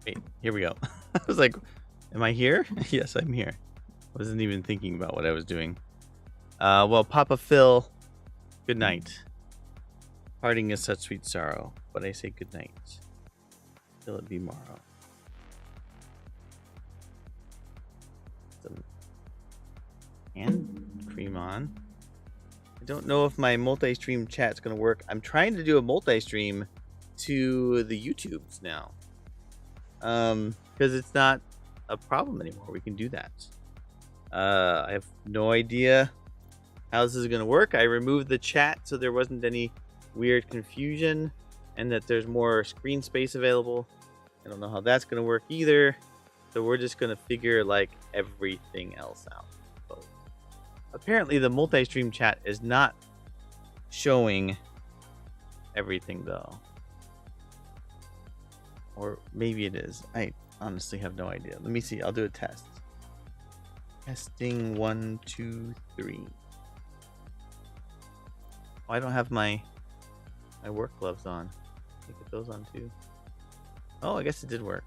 Wait, here we go. I was like, am I here? Yes, I'm here. Wasn't even thinking about what I was doing. Well, Papa Phil, good night. Parting is such sweet sorrow, but I say good night. Till it be morrow. Some hand cream on. I don't know if my multi-stream chat's gonna work. I'm trying to do a multi-stream to the YouTubes now. Because it's not a problem anymore. We can do that. I have no idea how this is gonna work. I removed the chat so there wasn't any weird confusion and that there's more screen space available. I don't know how that's gonna work either. So we're just gonna figure like everything else out. So apparently the multi-stream chat is not showing everything though. Or maybe it is. I honestly have no idea. Let me see. I'll do a test. Testing 1, 2, 3. Oh, I don't have my work gloves on. I put those on too. Oh, I guess it did work.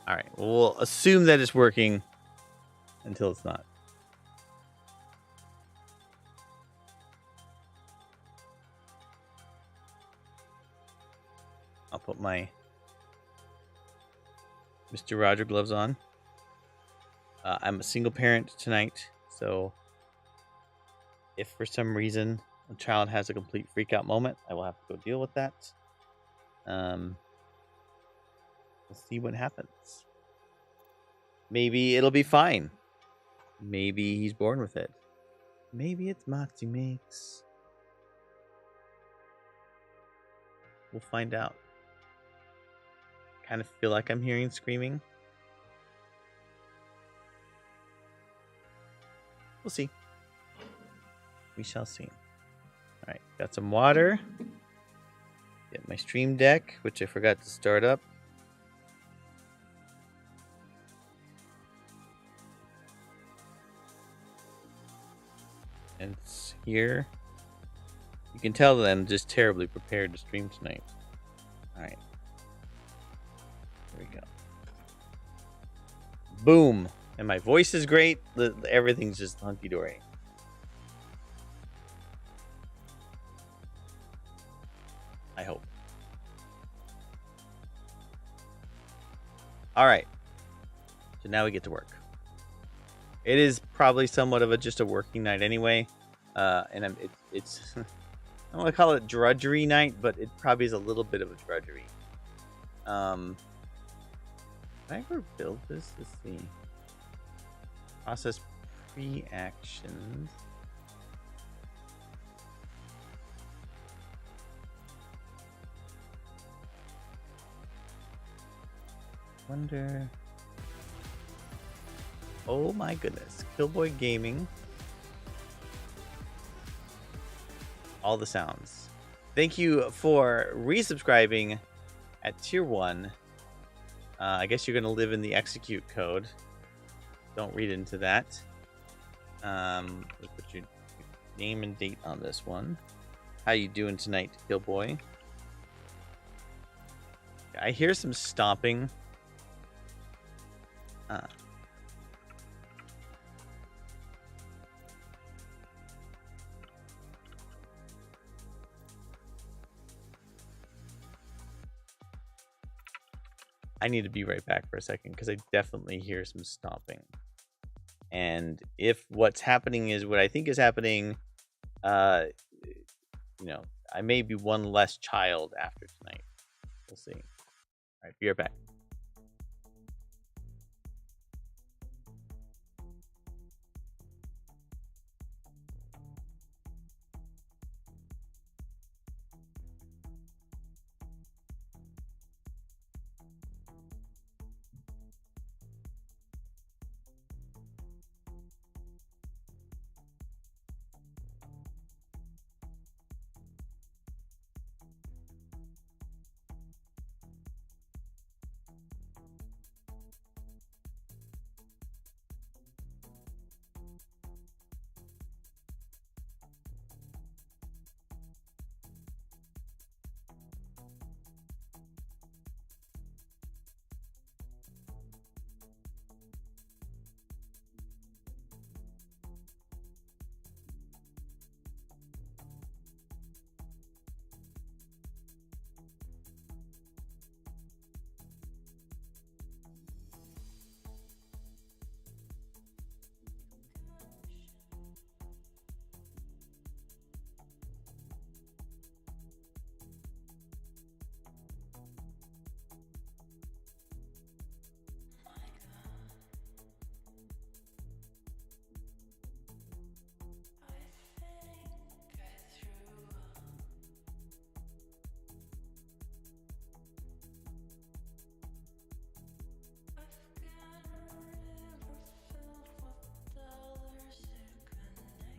All right. Well, we'll assume that it's working until it's not. I'll put my Mr. Roger gloves on. I'm a single parent tonight, so if for some reason a child has a complete freak out moment, I will have to go deal with that. We'll see what happens. Maybe it'll be fine. Maybe he's born with it. Maybe it's Moxie Makes. We'll find out. Kind of feel like I'm hearing screaming. We'll see. We shall see. All right, got some water. Get my stream deck, which I forgot to start up. And it's here. You can tell that I'm just terribly prepared to stream tonight. All right. Here we go. Boom. And my voice is great. Everything's just hunky-dory. I hope. All right. So now we get to work. It is probably somewhat of just a working night anyway. And it's I don't want to call it drudgery night, but it probably is a little bit of a drudgery. Did I ever build this? Let's see. Process pre-actions. Wonder. Oh my goodness. Killboy Gaming. All the sounds. Thank you for resubscribing at tier 1. I guess you're going to live in the execute code. Don't read into that. Let's put your name and date on this one. How you doing tonight, Killboy? I hear some stomping. I need to be right back for a second because I definitely hear some stomping. And if what's happening is what I think is happening, I may be one less child after tonight. We'll see. All right, be right back.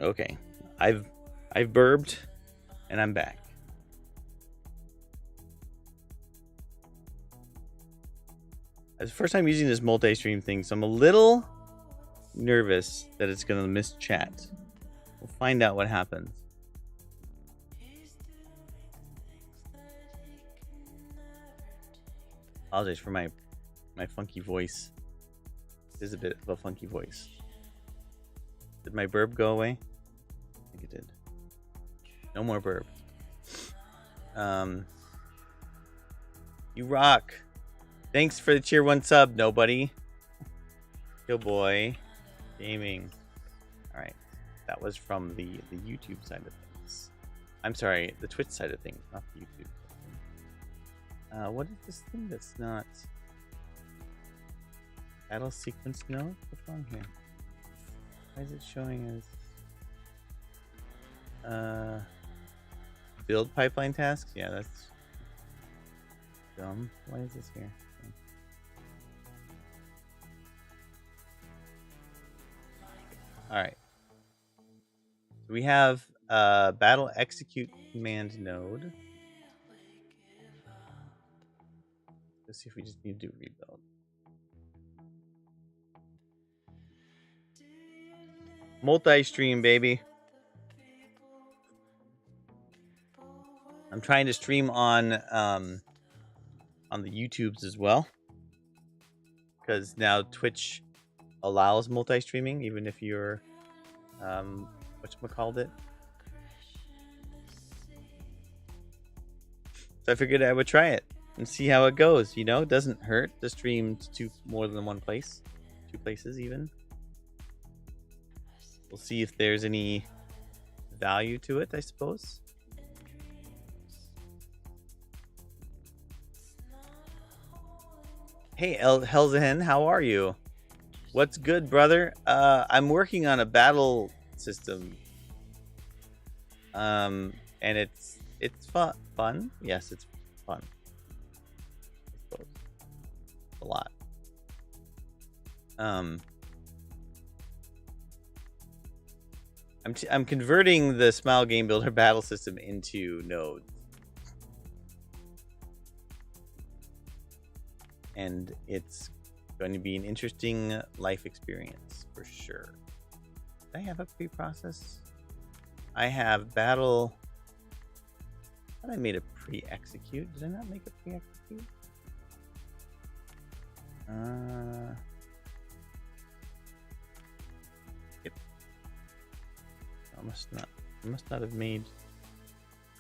Okay, I've burped, and I'm back. It's the first time using this multi-stream thing, so I'm a little nervous that it's gonna miss chat. We'll find out what happens. Apologize for my funky voice. It is a bit of a funky voice. Did my burp go away? I think it did. No more burp. You rock. Thanks for the tier 1 sub, nobody. Yo boy. Gaming. Alright. That was from the YouTube side of things. I'm sorry, the Twitch side of things, not the YouTube. What is this thing that's not battle sequence node? What's wrong here? Why is it showing as build pipeline tasks? Yeah, that's dumb. Why is this here? All right. So we have battle execute command node. Let's see if we just need to do rebuild. Multi-stream, baby. I'm trying to stream on the YouTubes as well, because now Twitch allows multi-streaming, even if you're whatchamacallit. So I figured I would try it and see how it goes. You know, it doesn't hurt to stream to more than one place, 2 places even. We'll see if there's any value to it, I suppose. Hey, Helzahen, how are you? What's good, brother? I'm working on a battle system. And it's fun. Yes, it's fun. I suppose. A lot. I'm converting the Smile Game Builder battle system into nodes. And it's going to be an interesting life experience for sure. Did I have a pre-process? I have battle. I thought I made a pre-execute. Did I not make a pre-execute? Yep. I must not have made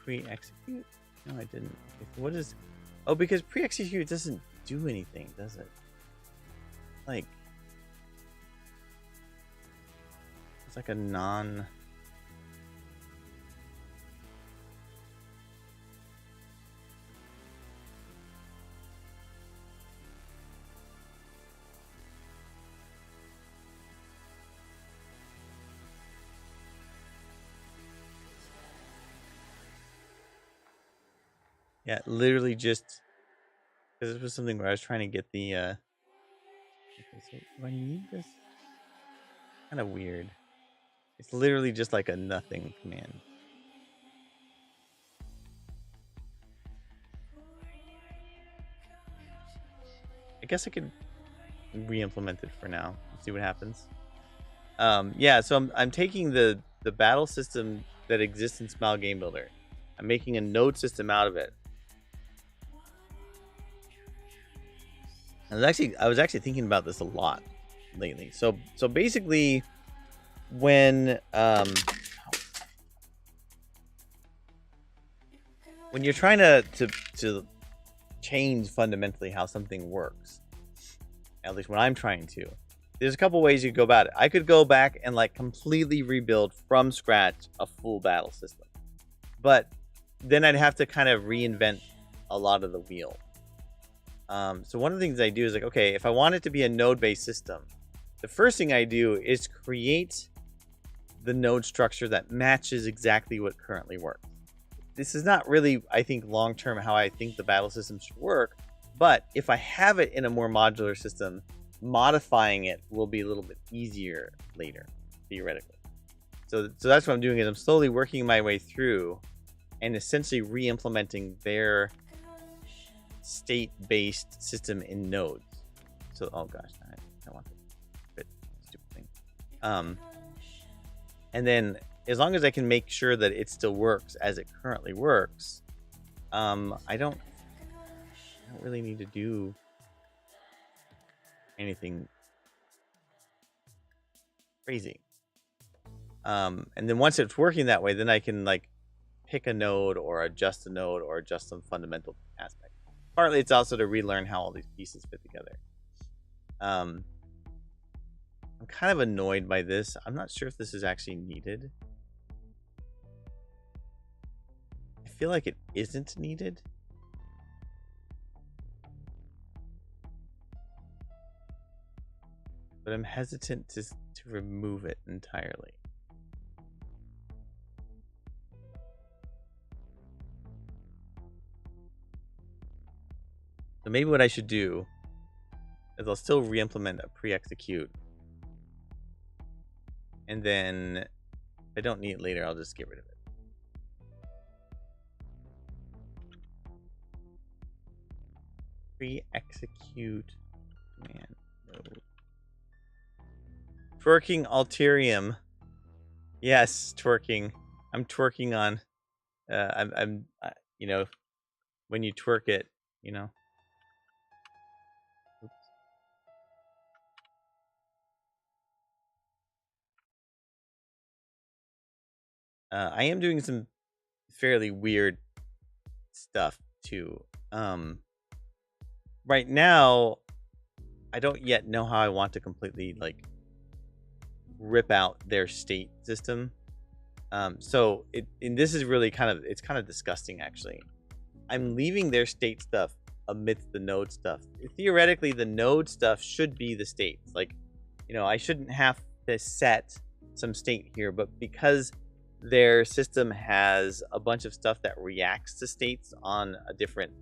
pre-execute. No, I didn't. What is? Oh, because pre-execute doesn't do anything, does it? Like, it's like a non. Yeah, literally just because this was something where I was trying to get the. Okay, so do I need this? Kind of weird. It's literally just like a nothing command. I guess I could re-implement it for now. See what happens. Yeah, so I'm taking the battle system that exists in Smile Game Builder. I'm making a node system out of it. I was actually thinking about this a lot lately. So basically, when you're trying to change fundamentally how something works, at least when I'm trying to, there's a couple ways you go about it. I could go back and like completely rebuild from scratch a full battle system, but then I'd have to kind of reinvent a lot of the wheel. So one of the things I do is like, okay, if I want it to be a node-based system, the first thing I do is create the node structure that matches exactly what currently works. This is not really, I think, long-term how I think the battle system should work, but if I have it in a more modular system, modifying it will be a little bit easier later, theoretically. So that's what I'm doing is I'm slowly working my way through and essentially re-implementing their state-based system in nodes. So, oh gosh, I want to bit stupid thing. And then as long as I can make sure that it still works as it currently works, I don't really need to do anything crazy. And then once it's working that way, then I can like pick a node or adjust a node or adjust some fundamental aspect. Partly it's also to relearn how all these pieces fit together. I'm kind of annoyed by this. I'm not sure if this is actually needed. I feel like it isn't needed. But I'm hesitant to remove it entirely. So maybe what I should do is I'll still re-implement a pre-execute. And then if I don't need it later, I'll just get rid of it. Pre-execute command node. Twerking Alterium. Yes, twerking. I'm twerking on. I'm you know, when you twerk it, you know. Oops. I am doing some fairly weird stuff too. Right now, I don't yet know how I want to completely like rip out their state system. So this is really kind of disgusting actually. I'm leaving their state stuff amidst the node stuff. Theoretically, the node stuff should be the states. Like, you know, I shouldn't have to set some state here, but because their system has a bunch of stuff that reacts to states on a different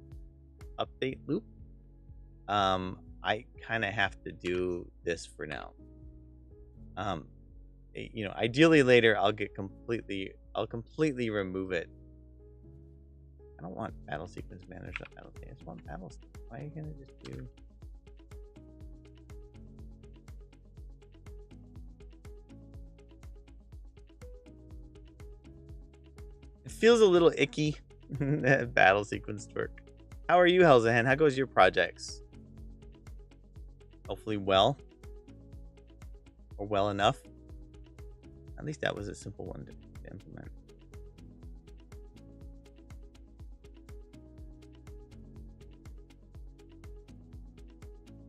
update loop, I kind of have to do this for now. You know, ideally later I'll completely remove it. I don't want battle sequence manager. I just want battle. Why are you gonna just do? It feels a little icky. Battle sequence work. How are you, Helzahan? How goes your projects? Hopefully well. Or well enough. At least that was a simple one to implement.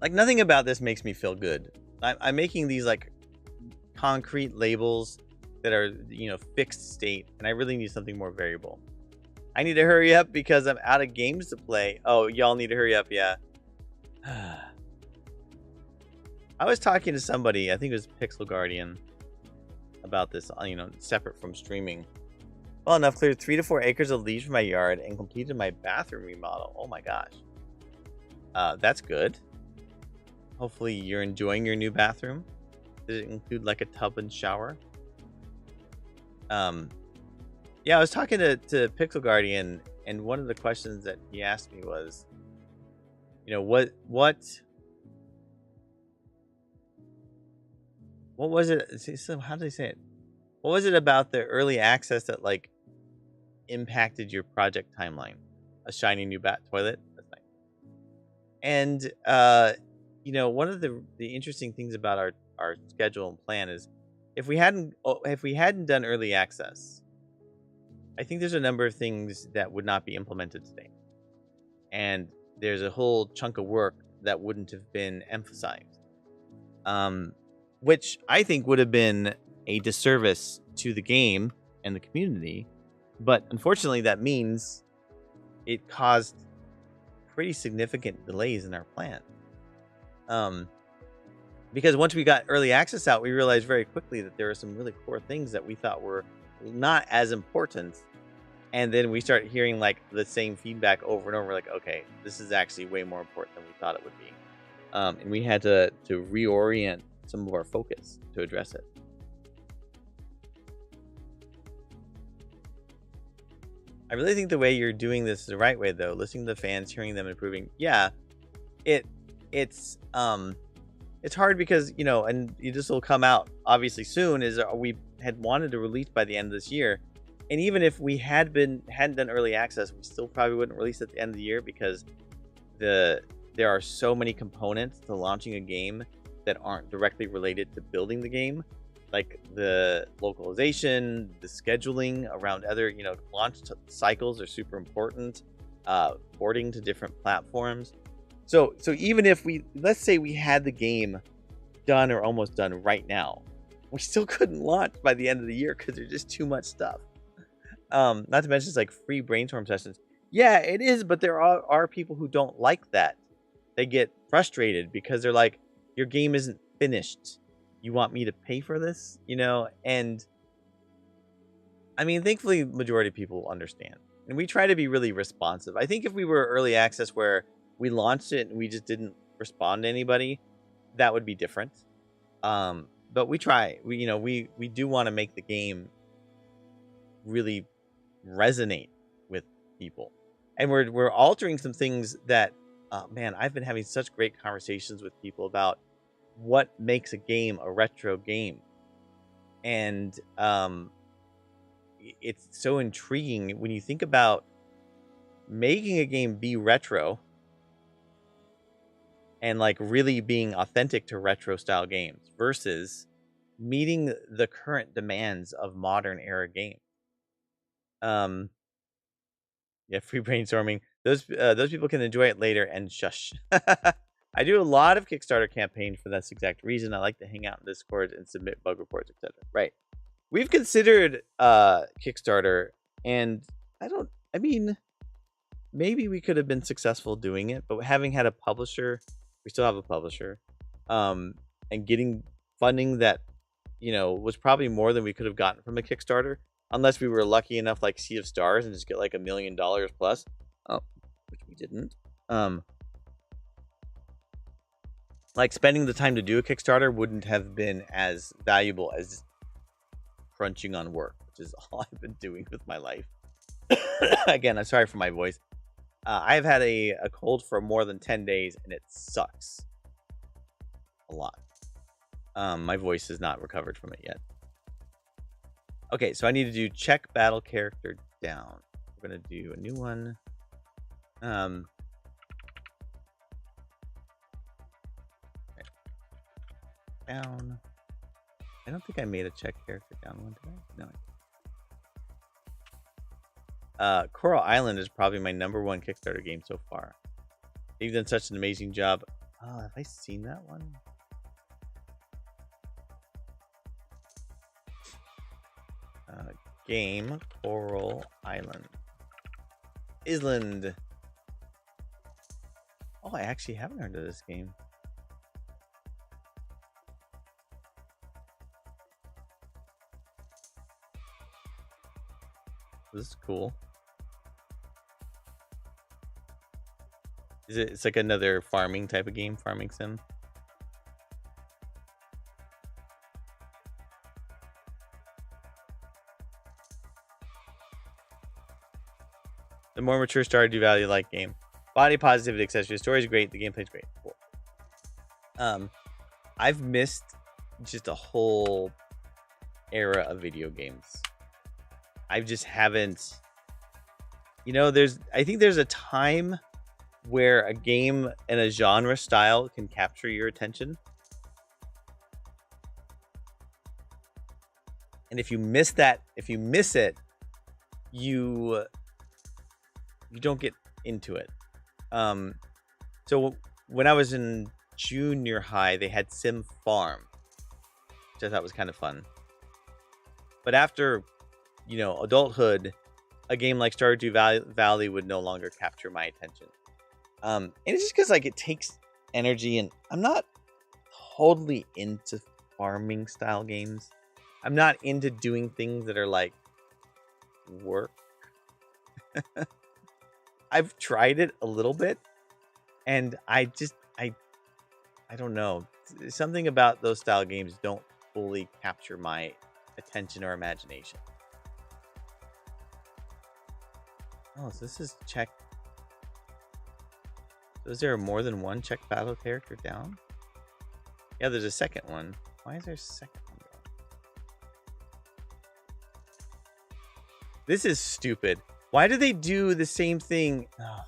Like, nothing about this makes me feel good. I'm making these like concrete labels that are, you know, fixed state, and I really need something more variable. I need to hurry up because I'm out of games to play. Oh, y'all need to hurry up, yeah. I was talking to somebody, I think it was Pixel Guardian, about this, you know, separate from streaming. Well enough, cleared 3 to 4 acres of leaves from my yard and completed my bathroom remodel. Oh my gosh. That's good. Hopefully you're enjoying your new bathroom. Did it include like a tub and shower? Yeah, I was talking to Pixel Guardian, and one of the questions that he asked me was, you know, what was it? So how did they say it? What was it about the early access that like impacted your project timeline? A shiny new bat toilet? That's nice. And you know, one of the interesting things about our schedule and plan is if we hadn't done early access, I think there's a number of things that would not be implemented today. And there's a whole chunk of work that wouldn't have been emphasized. Which I think would have been a disservice to the game and the community. But unfortunately, that means it caused pretty significant delays in our plan. Because once we got early access out, we realized very quickly that there are some really core things that we thought were not as important. And then we start hearing like the same feedback over and over, like, okay, this is actually way more important than we thought it would be. And we had to reorient some of our focus to address it. I really think the way you're doing this is the right way, though. Listening to the fans, hearing them improving. Yeah, it it's it's hard because and this will come out obviously soon. Is we had wanted to release by the end of this year, and even if we hadn't done early access, we still probably wouldn't release at the end of the year because there are so many components to launching a game that aren't directly related to building the game, like the localization, the scheduling around other launch cycles are super important, porting to different platforms. So even if let's say we had the game done or almost done right now, we still couldn't launch by the end of the year because there's just too much stuff. Not to mention it's like free brainstorm sessions. Yeah, it is, but there are people who don't like that. They get frustrated because they're like, your game isn't finished. You want me to pay for this? And I mean, thankfully, majority of people understand. And we try to be really responsive. I think if we were early access where we launched it and we just didn't respond to anybody, that would be different. But we try. We do want to make the game really resonate with people. And we're altering some things that man, I've been having such great conversations with people about what makes a game a retro game. And it's so intriguing when you think about making a game be retro and like really being authentic to retro style games versus meeting the current demands of modern era games. Yeah, free brainstorming. Those people can enjoy it later and shush. I do a lot of Kickstarter campaigns for this exact reason. I like to hang out in Discord and submit bug reports, etc. Right. We've considered Kickstarter, and I mean, maybe we could have been successful doing it, but having had a publisher, we still have a publisher, and getting funding that, was probably more than we could have gotten from a Kickstarter, unless we were lucky enough, like Sea of Stars, and just get like $1 million plus. Oh, which we didn't. Like spending the time to do a Kickstarter wouldn't have been as valuable as crunching on work, which is all I've been doing with my life. Again, I'm sorry for my voice. I've had a cold for more than 10 days, and it sucks a lot. My voice has not recovered from it yet. Okay, so I need to do check battle character down. We're going to do a new one. Okay. Down. I don't think I made a check character down one today. No. Coral Island is probably my #1 Kickstarter game so far. They've done such an amazing job. Oh, have I seen that one? Game Coral Island. Island. Oh, I actually haven't heard of this game. This is cool. It's like another farming type of game, farming sim. The more mature Stardew Valley like game. Body positivity accessory. The story's great. The gameplay's great. Cool. I've missed just a whole era of video games. I just haven't. I think there's a time where a game and a genre style can capture your attention. And if you miss it, you don't get into it. So when I was in junior high, they had Sim Farm, which I thought was kind of fun. But after, adulthood, a game like Stardew Valley would no longer capture my attention. And it's just because it takes energy, and I'm not totally into farming style games. I'm not into doing things that are like work. I've tried it a little bit, and I don't know. Something about those style games don't fully capture my attention or imagination. Oh, so this is check. So is there more than one check battle character down? Yeah, there's a second one. Why is there a second one down? This is stupid. Why do they do the same thing? Oh.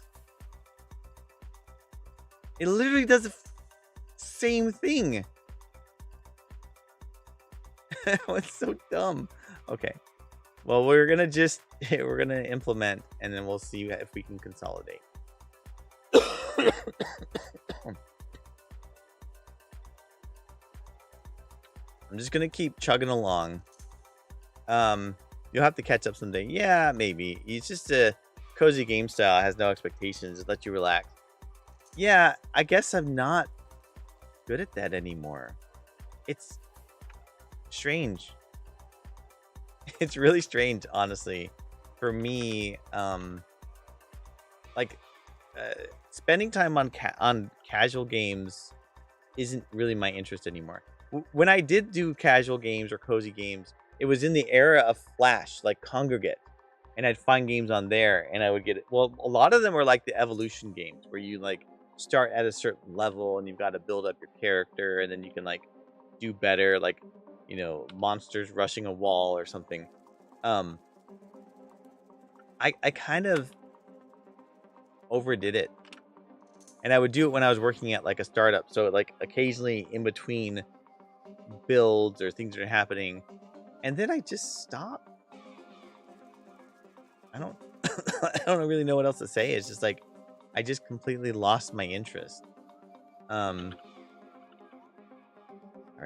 It literally does the same thing. It's so dumb. Okay. Well, we're gonna implement, and then we'll see if we can consolidate. I'm just gonna keep chugging along. You'll have to catch up someday. Yeah, maybe. It's just a cozy game style. It has no expectations. It lets you relax. Yeah, I guess I'm not good at that anymore. It's strange. It's really strange, honestly. For me, spending time on casual games isn't really my interest anymore. When I did do casual games or cozy games, it was in the era of Flash, like Congregate, and I'd find games on there, and I would get it. Well, a lot of them were like the evolution games, where you like start at a certain level, and you've got to build up your character, and then you can like do better, like monsters rushing a wall or something. I kind of overdid it, and I would do it when I was working at like a startup. So like occasionally in between builds or things are happening, and then I just stop. I don't I don't really know what else to say. It's just like I just completely lost my interest. All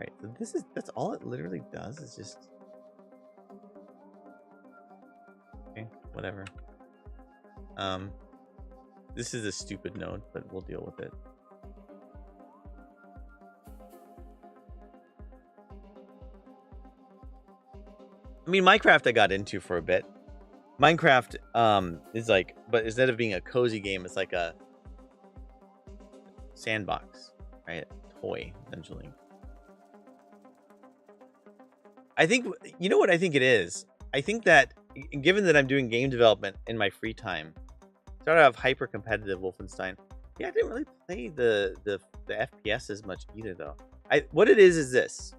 right, so that's all it literally does is just okay, whatever. This is a stupid node, but we'll deal with it. I mean, Minecraft I got into for a bit. Minecraft is like, but instead of being a cozy game, it's like a sandbox, right? A toy, essentially. I think, you know what I think it is? I think that, given that I'm doing game development in my free time, started off hyper competitive Wolfenstein. Yeah, I didn't really play the FPS as much either, though. What it is this.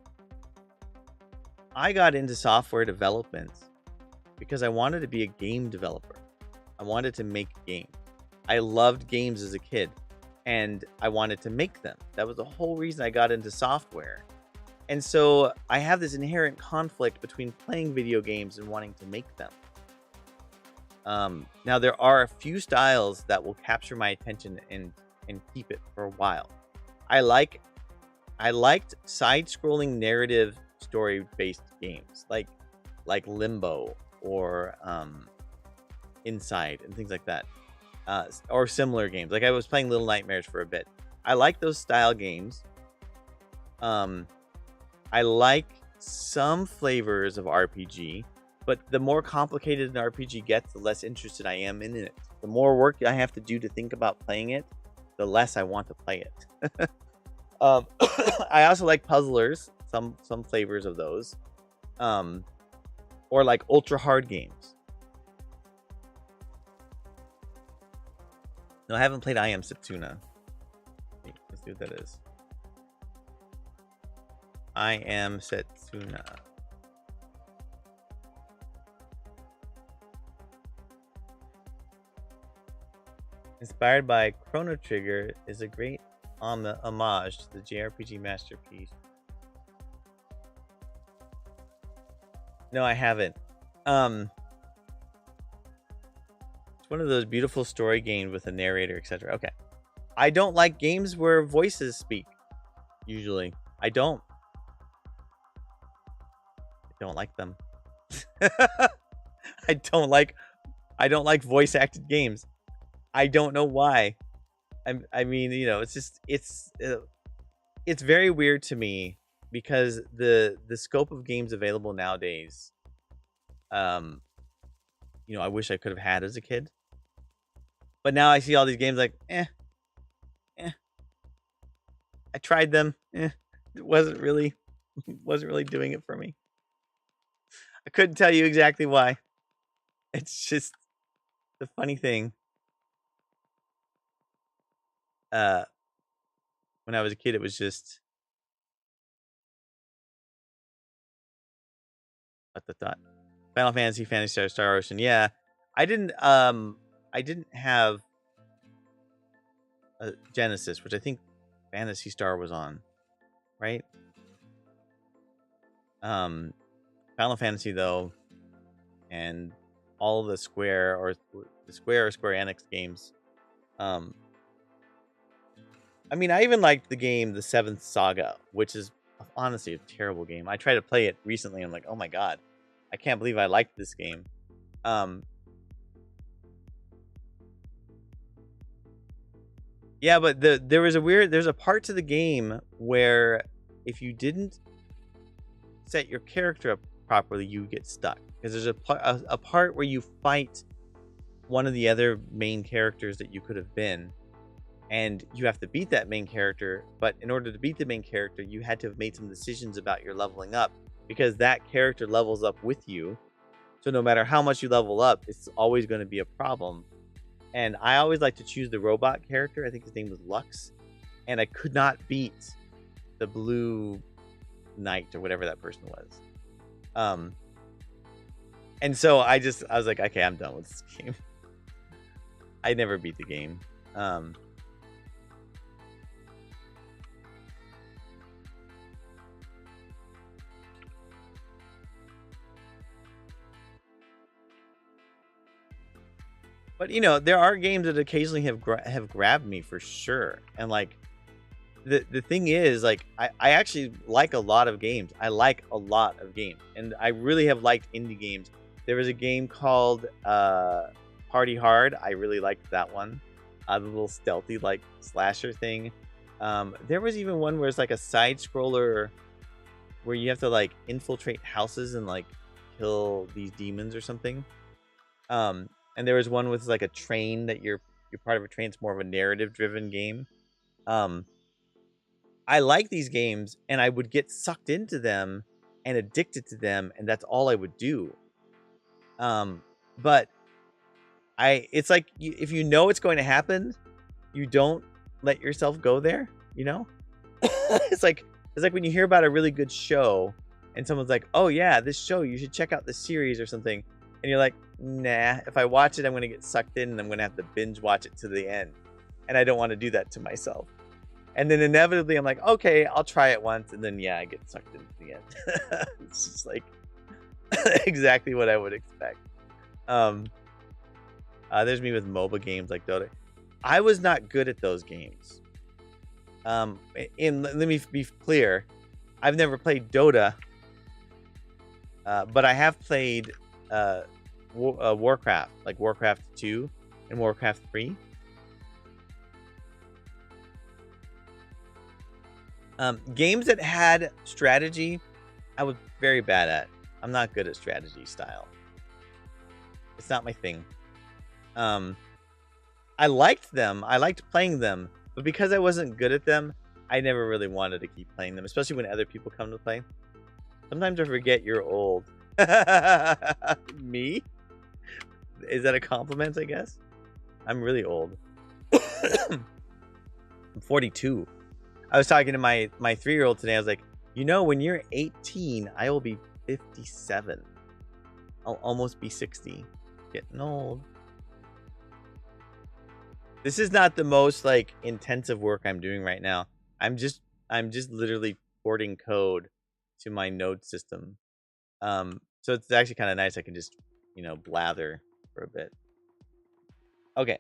I got into software development because I wanted to be a game developer. I wanted to make games. I loved games as a kid, and I wanted to make them. That was the whole reason I got into software. And so I have this inherent conflict between playing video games and wanting to make them. Now, there are a few styles that will capture my attention and keep it for a while. I liked side-scrolling narrative story-based games like Limbo or Inside and things like that, or similar games. Like I was playing Little Nightmares for a bit. I like those style games. I like some flavors of RPG, but the more complicated an RPG gets, the less interested I am in it. The more work I have to do to think about playing it, the less I want to play it. I also like puzzlers, some flavors of those, or like ultra hard games. No, I haven't played I Am Setsuna. Let's see what that is. I Am Setsuna. Inspired by Chrono Trigger, is a great homage to the JRPG masterpiece. No, I haven't. It's one of those beautiful story games with a narrator, etc. Okay. I don't like games where voices speak. Usually, I don't like them. I don't like voice acted games. I don't know why. I mean, it's very weird to me because the scope of games available nowadays, I wish I could have had as a kid. But now I see all these games like, I tried them. It wasn't really doing it for me. I couldn't tell you exactly why. It's just The funny thing, uh, when I was a kid, it was just what the thought. Final Fantasy, Fantasy Star, Star Ocean. Yeah, I didn't have a Genesis, which I think Fantasy Star was on, right? Um, Final Fantasy though, and all of the Square or Square Enix games. Um, I mean, I even liked the game The Seventh Saga, which is honestly a terrible game. I tried to play it recently. And I'm like, oh my god, I can't believe I liked this game. Yeah, but there's a part to the game where if you didn't set your character up properly, you get stuck because there's a part where you fight one of the other main characters that you could have been, and you have to beat that main character. But in order to beat the main character, you had to have made some decisions about your leveling up because that character levels up with you. So no matter how much you level up, it's always going to be a problem. And I always like to choose the robot character. I think his name was Lux. And I could not beat the Blue Knight or whatever that person was. And so I was like, okay, I'm done with this game. I never beat the game. But you know, there are games that occasionally have grabbed me for sure. And like the thing is, like I actually like a lot of games. I like a lot of games, and I really have liked indie games. There was a game called Party Hard. I really liked that one. The little stealthy like slasher thing. There was even one where it's like a side scroller where you have to like infiltrate houses and like kill these demons or something. And there was one with like a train that you're part of a train. It's more of a narrative driven game. I like these games, and I would get sucked into them and addicted to them, and that's all I would do. But it's like if you know it's going to happen, you don't let yourself go there. You know, it's like when you hear about a really good show, and someone's like, "Oh yeah, this show, you should check out this series or something," and you're like, nah, if I watch it, I'm going to get sucked in and I'm going to have to binge watch it to the end. And I don't want to do that to myself. And then inevitably, I'm like, okay, I'll try it once. And then, yeah, I get sucked into the end. It's just like exactly what I would expect. There's me with MOBA games like Dota. I was not good at those games. And let me be clear. I've never played Dota. But I have played Warcraft, like Warcraft 2 and Warcraft 3. Games that had strategy, I was very bad at. I'm not good at strategy style. It's not my thing. I liked them. I liked playing them. But because I wasn't good at them, I never really wanted to keep playing them, especially when other people come to play. Sometimes I forget you're old. Me? Is that a compliment, I guess? I'm really old. I'm 42. I was talking to my 3-year-old today. I was like, you know, when you're 18, I will be 57. I'll almost be 60. Getting old. This is not the most like intensive work I'm doing right now. I'm just literally porting code to my node system. So it's actually kind of nice. I can just, blather for a bit. Okay.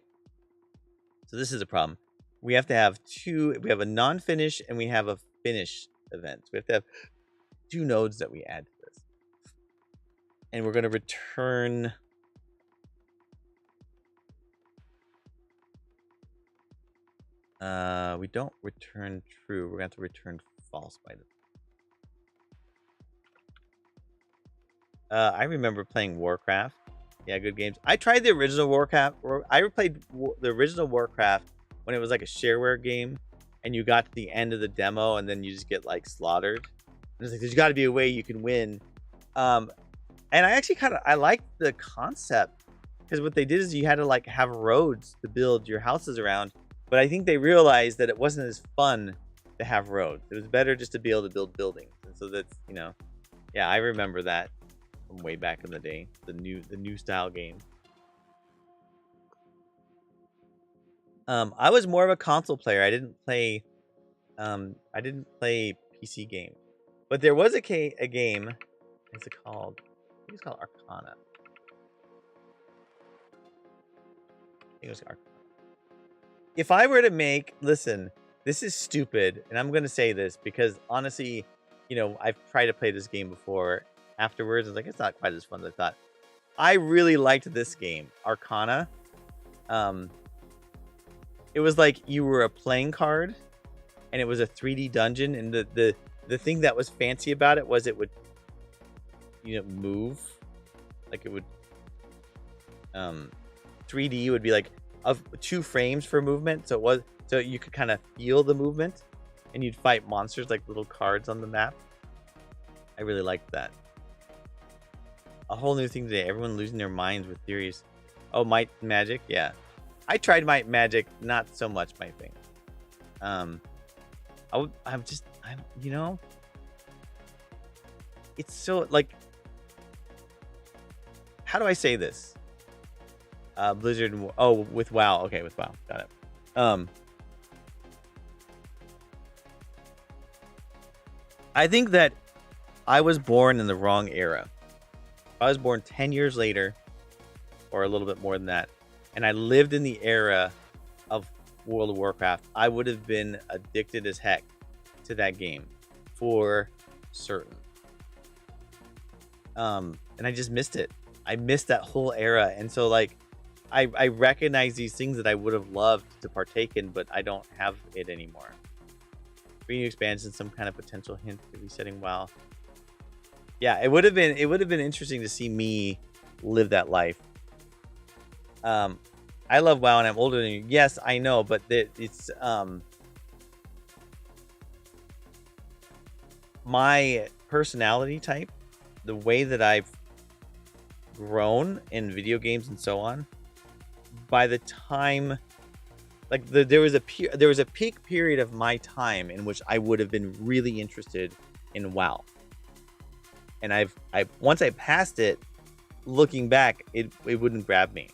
So this is a problem. We have to have we have a non-finish and we have a finish event. We have to have 2 nodes that we add to this. And we're going to return we don't return true. We're going to have to return false by default. I remember playing Warcraft. Yeah, good games. I tried the original Warcraft. I played the original Warcraft when it was like a shareware game, and you got to the end of the demo, and then you just get like slaughtered. And it's like there's got to be a way you can win. And I actually I like the concept because what they did is you had to like have roads to build your houses around. But I think they realized that it wasn't as fun to have roads. It was better just to be able to build buildings. And so that's, yeah, I remember that from way back in the day, the new style game. I was more of a console player. I didn't play PC game. But there was a game. What's it called? I think it's called Arcana. I think it was Arcana. If I were to listen, this is stupid, and I'm gonna say this because honestly, I've tried to play this game before. Afterwards, I was like, it's not quite as fun as I thought. I really liked this game, Arcana. It was like you were a playing card, and it was a 3D dungeon, and the thing that was fancy about it was it would, move, like it would, 3D would be like of 2 frames for movement, so you could kind of feel the movement, and you'd fight monsters like little cards on the map. I really liked that. A whole new thing today. Everyone losing their minds with theories. Oh, Might Magic, yeah. I tried Might Magic, not so much my thing. It's so like, how do I say this? Blizzard, with WoW. Okay, with WoW. Got it. I think that I was born in the wrong era. I was born 10 years later, or a little bit more than that, and I lived in the era of World of Warcraft, I would have been addicted as heck to that game for certain. And I just missed it. I missed that whole era. And so like, I recognize these things that I would have loved to partake in, but I don't have it anymore. 3 new expansions, some kind of potential hint to resetting WoW. Yeah, it would have been interesting to see me live that life. I love WoW and I'm older than you. Yes, I know, but it's my personality type, the way that I've grown in video games and so on. By the time, like there was a peak period of my time in which I would have been really interested in WoW. And once I passed it, looking back, it wouldn't grab me.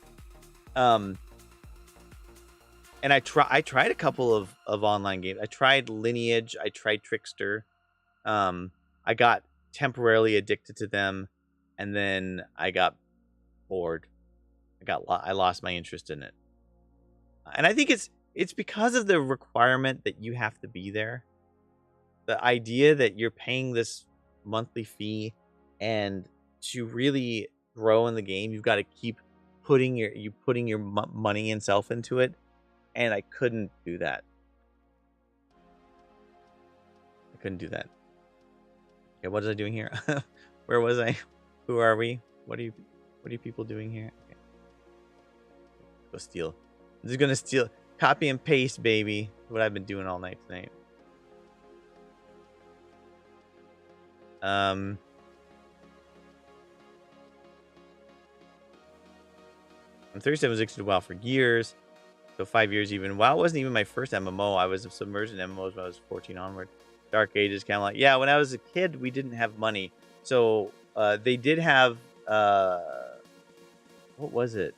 And I tried a couple of online games. I tried Lineage. I tried Trickster. I got temporarily addicted to them, and then I got bored. I lost my interest in it. And I think it's because of the requirement that you have to be there. The idea that you're paying this monthly fee, and to really grow in the game, you've got to keep putting your money and self into it. And I couldn't do that. Okay, what was I doing here? Where was I? Who are we? What are you people doing here? Okay. Go steal. I'm just gonna steal, copy and paste, baby. What I've been doing all night tonight. I'm 37, was addicted to WoW for years. So 5 years even. WoW wasn't even my first MMO. I was submerged in MMOs when I was 14 onward. Dark Ages, kind of like, yeah, when I was a kid, we didn't have money. So they did have, what was it?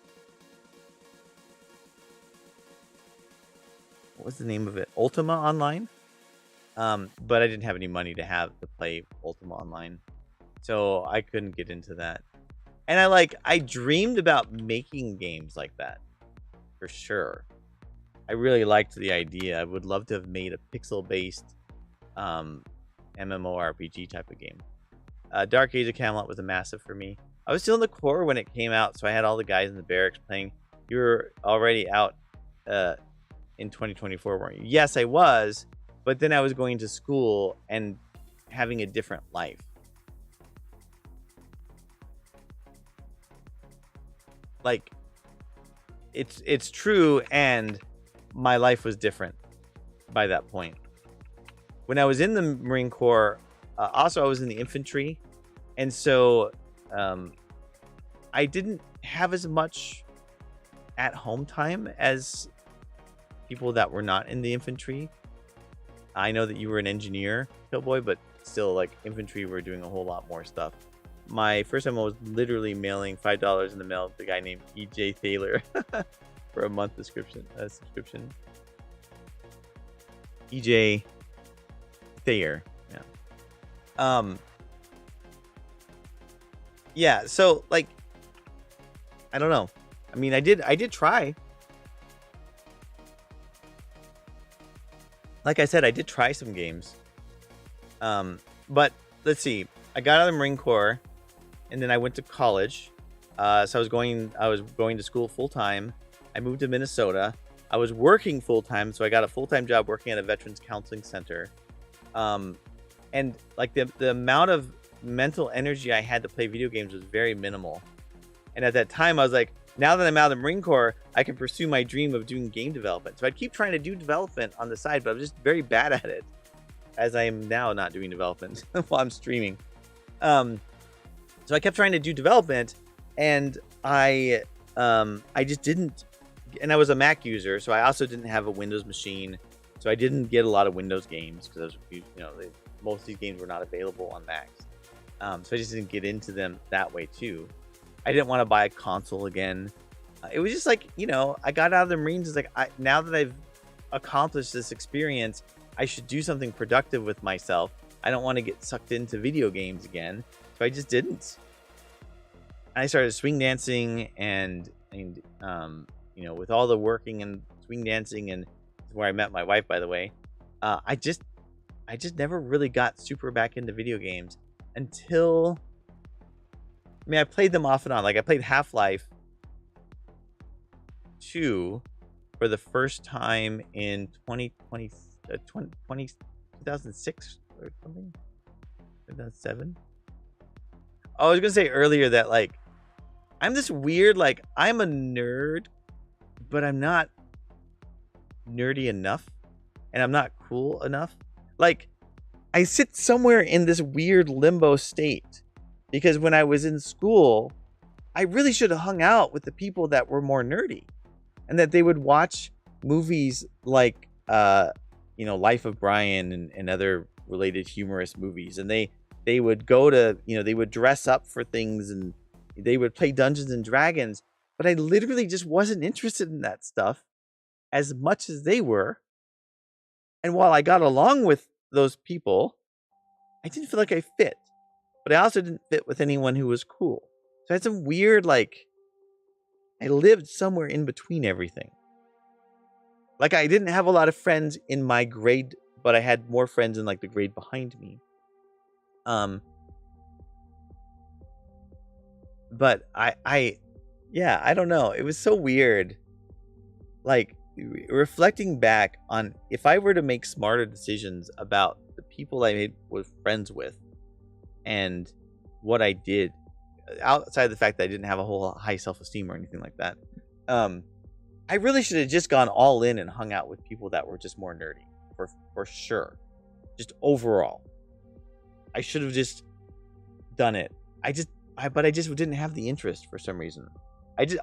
What was the name of it? Ultima Online? But I didn't have any money to play Ultima Online. So I couldn't get into that. And I dreamed about making games like that. For sure. I really liked the idea. I would love to have made a pixel-based MMORPG type of game. Dark Age of Camelot was a massive for me. I was still in the core when it came out, so I had all the guys in the barracks playing. You were already out in 2024, weren't you? Yes, I was, but then I was going to school and having a different life. Like, it's true, and my life was different by that point. When I was in the Marine Corps, also I was in the infantry, and so I didn't have as much at home time as people that were not in the infantry. I know that you were an engineer, Killboy, but still, like, infantry were doing a whole lot more stuff. My first time I was literally mailing $5 in the mail to a guy named EJ Thaler for a month subscription. EJ Thayer, yeah. Yeah. So, like, I don't know. I mean, I did try. Like I said, I did try some games. But let's see. I got out of the Marine Corps, and then I went to college. So I was going to school full time. I moved to Minnesota. I was working full time, so I got a full-time job working at a veterans counseling center. And like the amount of mental energy I had to play video games was very minimal. And at that time, I was like, now that I'm out of the Marine Corps, I can pursue my dream of doing game development. So I'd keep trying to do development on the side, but I was just very bad at it, as I am now not doing development while I'm streaming. So I kept trying to do development, and I just didn't. And I was a Mac user, so I also didn't have a Windows machine, so I didn't get a lot of Windows games because most of these games were not available on Macs. So I just didn't get into them that way too. I didn't want to buy a console again. It was just like, I got out of the Marines. It's like, now that I've accomplished this experience, I should do something productive with myself. I don't want to get sucked into video games again. So I just didn't. I started swing dancing and with all the working and swing dancing, and where I met my wife, by the way, I just never really got super back into video games until, I played them off and on. Like, I played Half-Life 2 for the first time in 2006 or something, 2007. I was gonna say earlier that, like, I'm this weird, like, I'm a nerd, but I'm not nerdy enough, and I'm not cool enough. Like, I sit somewhere in this weird limbo state, because when I was in school, I really should have hung out with the people that were more nerdy, and that they would watch movies like, Life of Brian and other related humorous movies, and they would go to, they would dress up for things, and they would play Dungeons and Dragons, but I literally just wasn't interested in that stuff as much as they were. And while I got along with those people, I didn't feel like I fit, but I also didn't fit with anyone who was cool. So I had some weird, like, I lived somewhere in between everything. Like, I didn't have a lot of friends in my grade, but I had more friends in, like, the grade behind me. But I don't know. It was so weird. Like, reflecting back on, if I were to make smarter decisions about the people I was friends with and what I did, outside the fact that I didn't have a whole high self-esteem or anything like that, I really should have just gone all in and hung out with people that were just more nerdy, for sure. Just overall, I should have just done it. But I just didn't have the interest for some reason.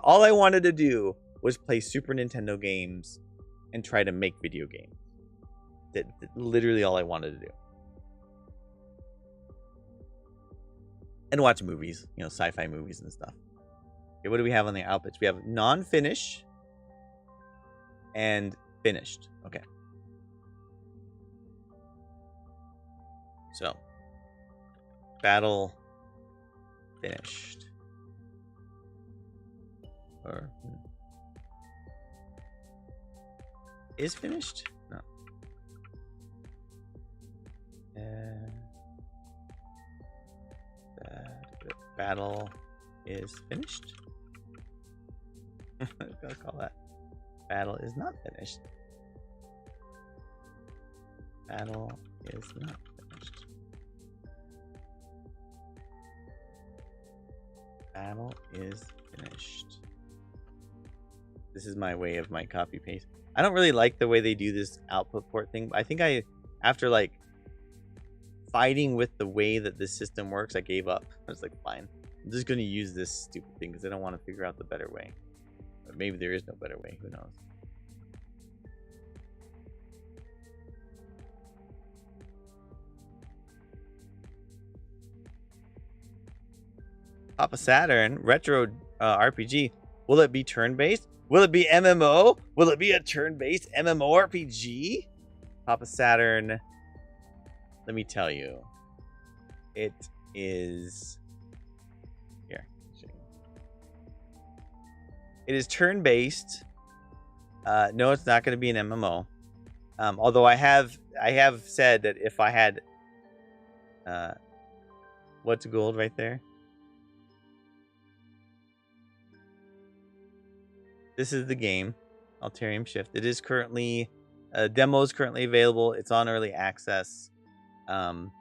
All I wanted to do was play Super Nintendo games and try to make video games. That's literally all I wanted to do. And watch movies, sci-fi movies and stuff. Okay, what do we have on the outputs? We have non-finish and finished. Okay. So, battle finished. Or is finished? No. Battle is finished. Let's call that. Battle is not finished. Battle is not finished. Battle is finished. This is my way of my copy paste. I don't really like the way they do this output port thing. I think after like fighting with the way that this system works, I gave up. I was like, fine. I'm just going to use this stupid thing because I don't want to figure out the better way. Or maybe there is no better way. Who knows? Papa Saturn, retro RPG. Will it be turn-based? Will it be MMO? Will it be a turn-based MMORPG? Papa Saturn, let me tell you. It is... Here. It is turn-based. No, it's not going to be an MMO. Although I have said that if I had... what's gold right there? This is the game, Alterium Shift. It is currently, demo is currently available. It's on early access. It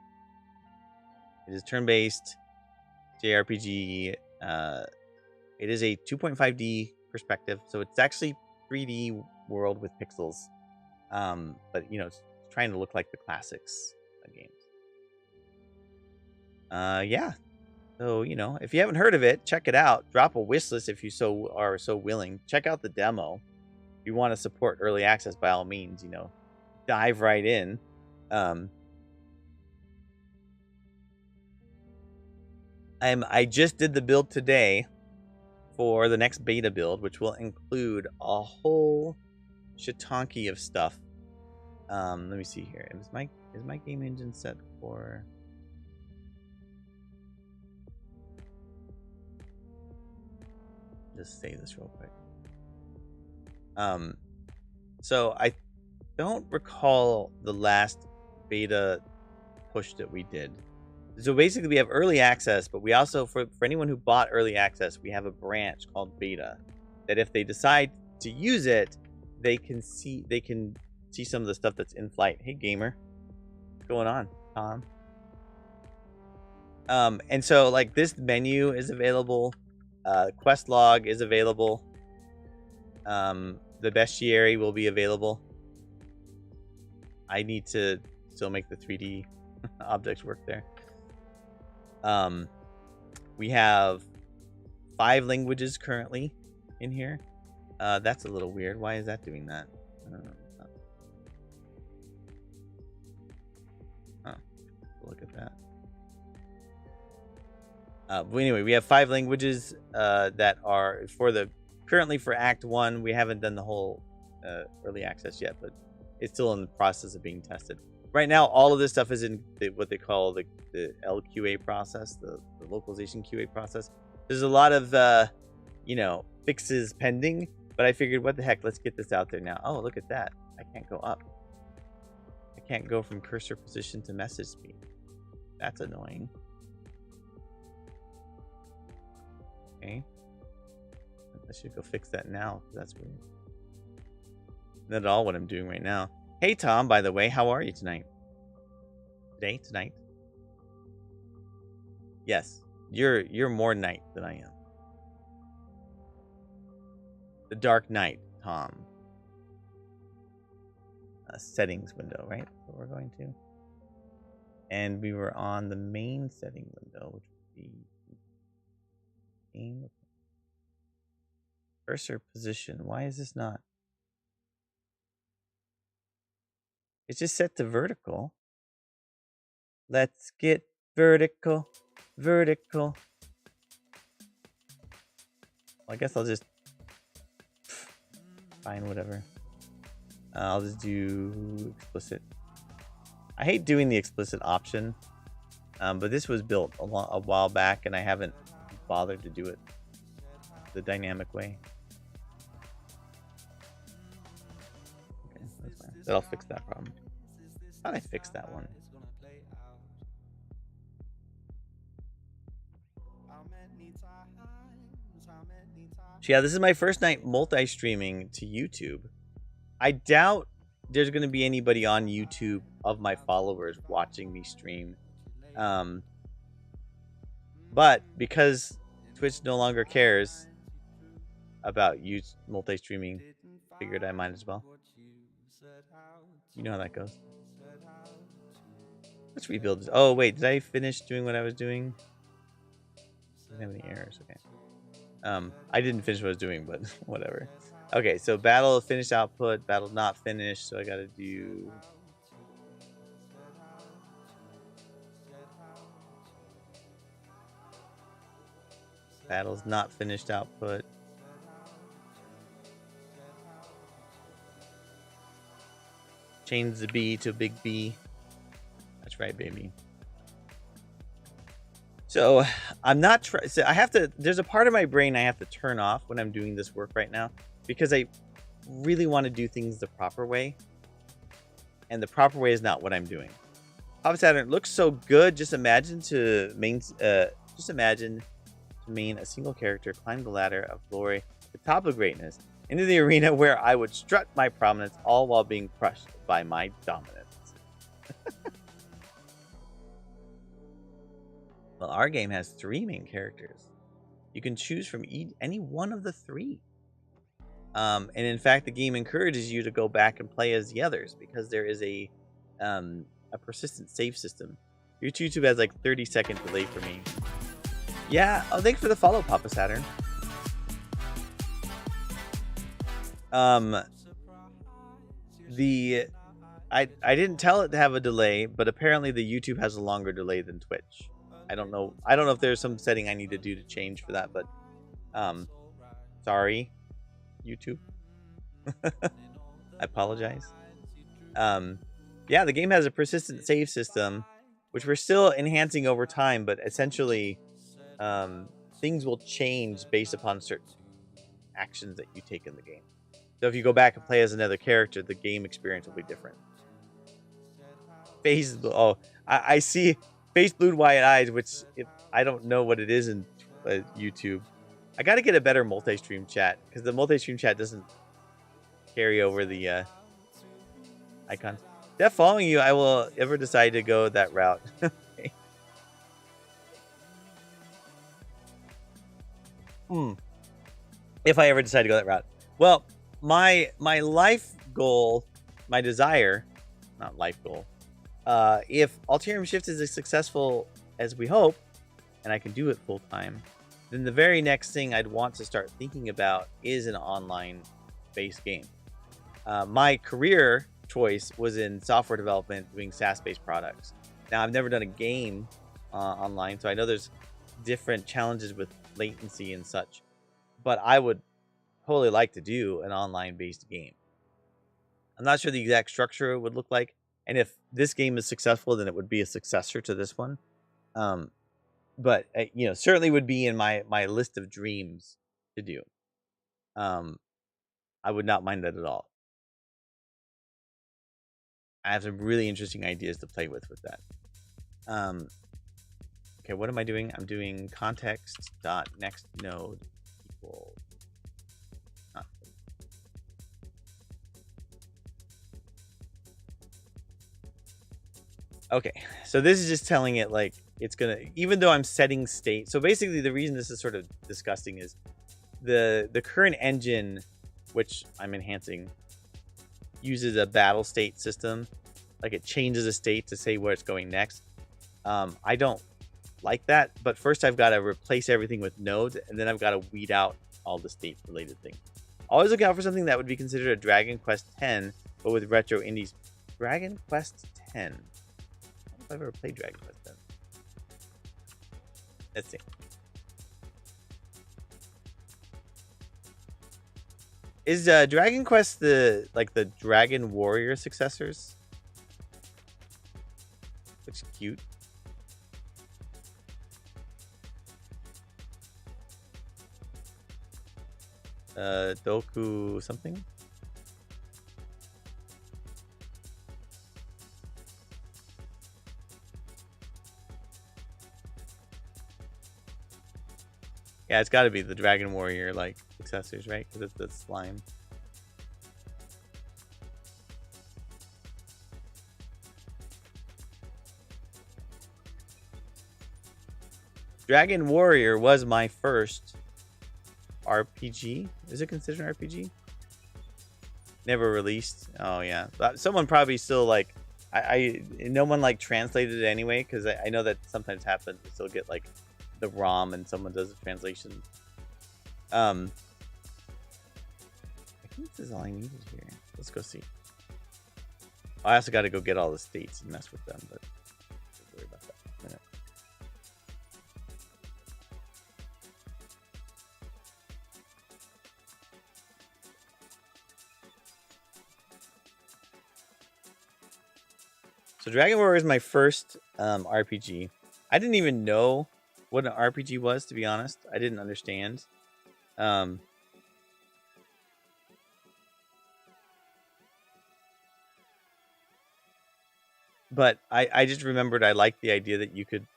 is turn-based JRPG. It is a 2.5D perspective, so it's actually 3D world with pixels. But you know, it's trying to look like the classics games. Yeah. So, you know, if you haven't heard of it, check it out. Drop a wish list if you are so willing. Check out the demo. If you want to support early access, by all means, you know, dive right in. I just did the build today for the next beta build, which will include a whole shitanki of stuff. Let me see here. Is my game engine set for... Just say this real quick. So I don't recall the last beta push that we did. So basically we have early access, but we also, for anyone who bought early access, we have a branch called beta that if they decide to use it, they can see some of the stuff that's in flight. Hey gamer, what's going on, Tom? And so like this menu is available. Quest log is available. The bestiary will be available. I need to still make the 3D objects work there. We have 5 languages currently in here. That's a little weird. Why is that doing that? I don't know. Oh, look at that. But anyway, we have 5 languages that are currently for Act 1. We haven't done the whole early access yet, but it's still in the process of being tested. Right now, all of this stuff is in what they call the LQA process, the localization QA process. There's a lot of, you know, fixes pending, but I figured, what the heck, let's get this out there now. Oh, look at that. I can't go up. I can't go from cursor position to message speed. That's annoying. Okay. I should go fix that now. That's weird. Not at all what I'm doing right now. Hey Tom, by the way, how are you tonight? Tonight? Yes, you're more night than I am. The dark night, Tom. Settings window, right? That's what we're going to. And we were on the main setting window, which would be game cursor position. Why is this not? It's just set to vertical. Let's get vertical. Vertical. Well, I guess I'll just fine, whatever. I'll just do explicit. I hate doing the explicit option, but this was built a while back, and I haven't bothered to do it the dynamic way. Okay, that's fine. That'll fix that problem. I thought I fixed that one. So yeah, this is my first night multi-streaming to YouTube. I doubt there's going to be anybody on YouTube of my followers watching me stream. But because Twitch no longer cares about you multi-streaming, figured I might as well. You know how that goes. Let's rebuild this. Oh, wait, did I finish doing what I was doing? Didn't have any errors. Okay. I didn't finish what I was doing, but whatever. Okay, so battle finished output, battle not finished. So I gotta do. Battle's not finished output. Change the B to a big B. That's right, baby. So I'm not trying. So I have to. There's a part of my brain I have to turn off when I'm doing this work right now because I really want to do things the proper way, and the proper way is not what I'm doing. Papa Saturn looks so good. Just imagine to main. Just imagine to main a single character, climb the ladder of glory, to the top of greatness, into the arena where I would strut my prominence, all while being crushed by my dominance. Well, our game has 3 main characters. You can choose from any one of the 3. And in fact, the game encourages you to go back and play as the others because there is a persistent save system. Your YouTube has like 30-second delay for me. Yeah. Oh, thanks for the follow, Papa Saturn. I didn't tell it to have a delay, but apparently the YouTube has a longer delay than Twitch. I don't know if there's some setting I need to do to change for that, but sorry, YouTube. I apologize. Yeah, the game has a persistent save system, which we're still enhancing over time, but essentially things will change based upon certain actions that you take in the game. So if you go back and play as another character, the game experience will be different. Face, oh, I see face blue white eyes, which I don't know what it is in YouTube. I got to get a better multi-stream chat because the multi-stream chat doesn't carry over the icons. If following you, I will ever decide to go that route. Okay. If I ever decide to go that route. Well, my life goal, my desire, not life goal. If Alterium Shift is as successful as we hope, and I can do it full time, then the very next thing I'd want to start thinking about is an online-based game. My career choice was in software development, doing SaaS-based products. Now, I've never done a game online, so I know there's different challenges with latency and such, but I would totally like to do an online-based game. I'm not sure the exact structure would look like, and if this game is successful, then it would be a successor to this one. But certainly would be in my list of dreams to do. I would not mind that at all. I have some really interesting ideas to play with that. Okay, what am I doing? I'm doing context dot next node equal. Okay, so this is just telling it like it's gonna, even though I'm setting state. So basically the reason this is sort of disgusting is the current engine, which I'm enhancing, uses a battle state system. Like it changes a state to say where it's going next. I don't like that, but first I've got to replace everything with nodes, and then I've got to weed out all the state related things. Always look out for something that would be considered a Dragon Quest X, but with retro indies. Dragon Quest X. I don't know if I've ever played Dragon Quest X. Let's see. Is Dragon Quest the Dragon Warrior successors? Looks cute. Doku something? Yeah, it's got to be the Dragon Warrior successors, right? Because it's the slime. Dragon Warrior was my first RPG. Is it considered an RPG? Never released. Oh yeah, someone probably still no one translated it anyway, because I know that sometimes happens. They still get the ROM and someone does the translation. I think this is all I needed here. Let's go see. I also got to go get all the states and mess with them, but don't worry about that in a minute. So Dragon Warrior is my first RPG. I didn't even know what an RPG was, to be honest. I didn't understand. But I just remembered I liked the idea that you could,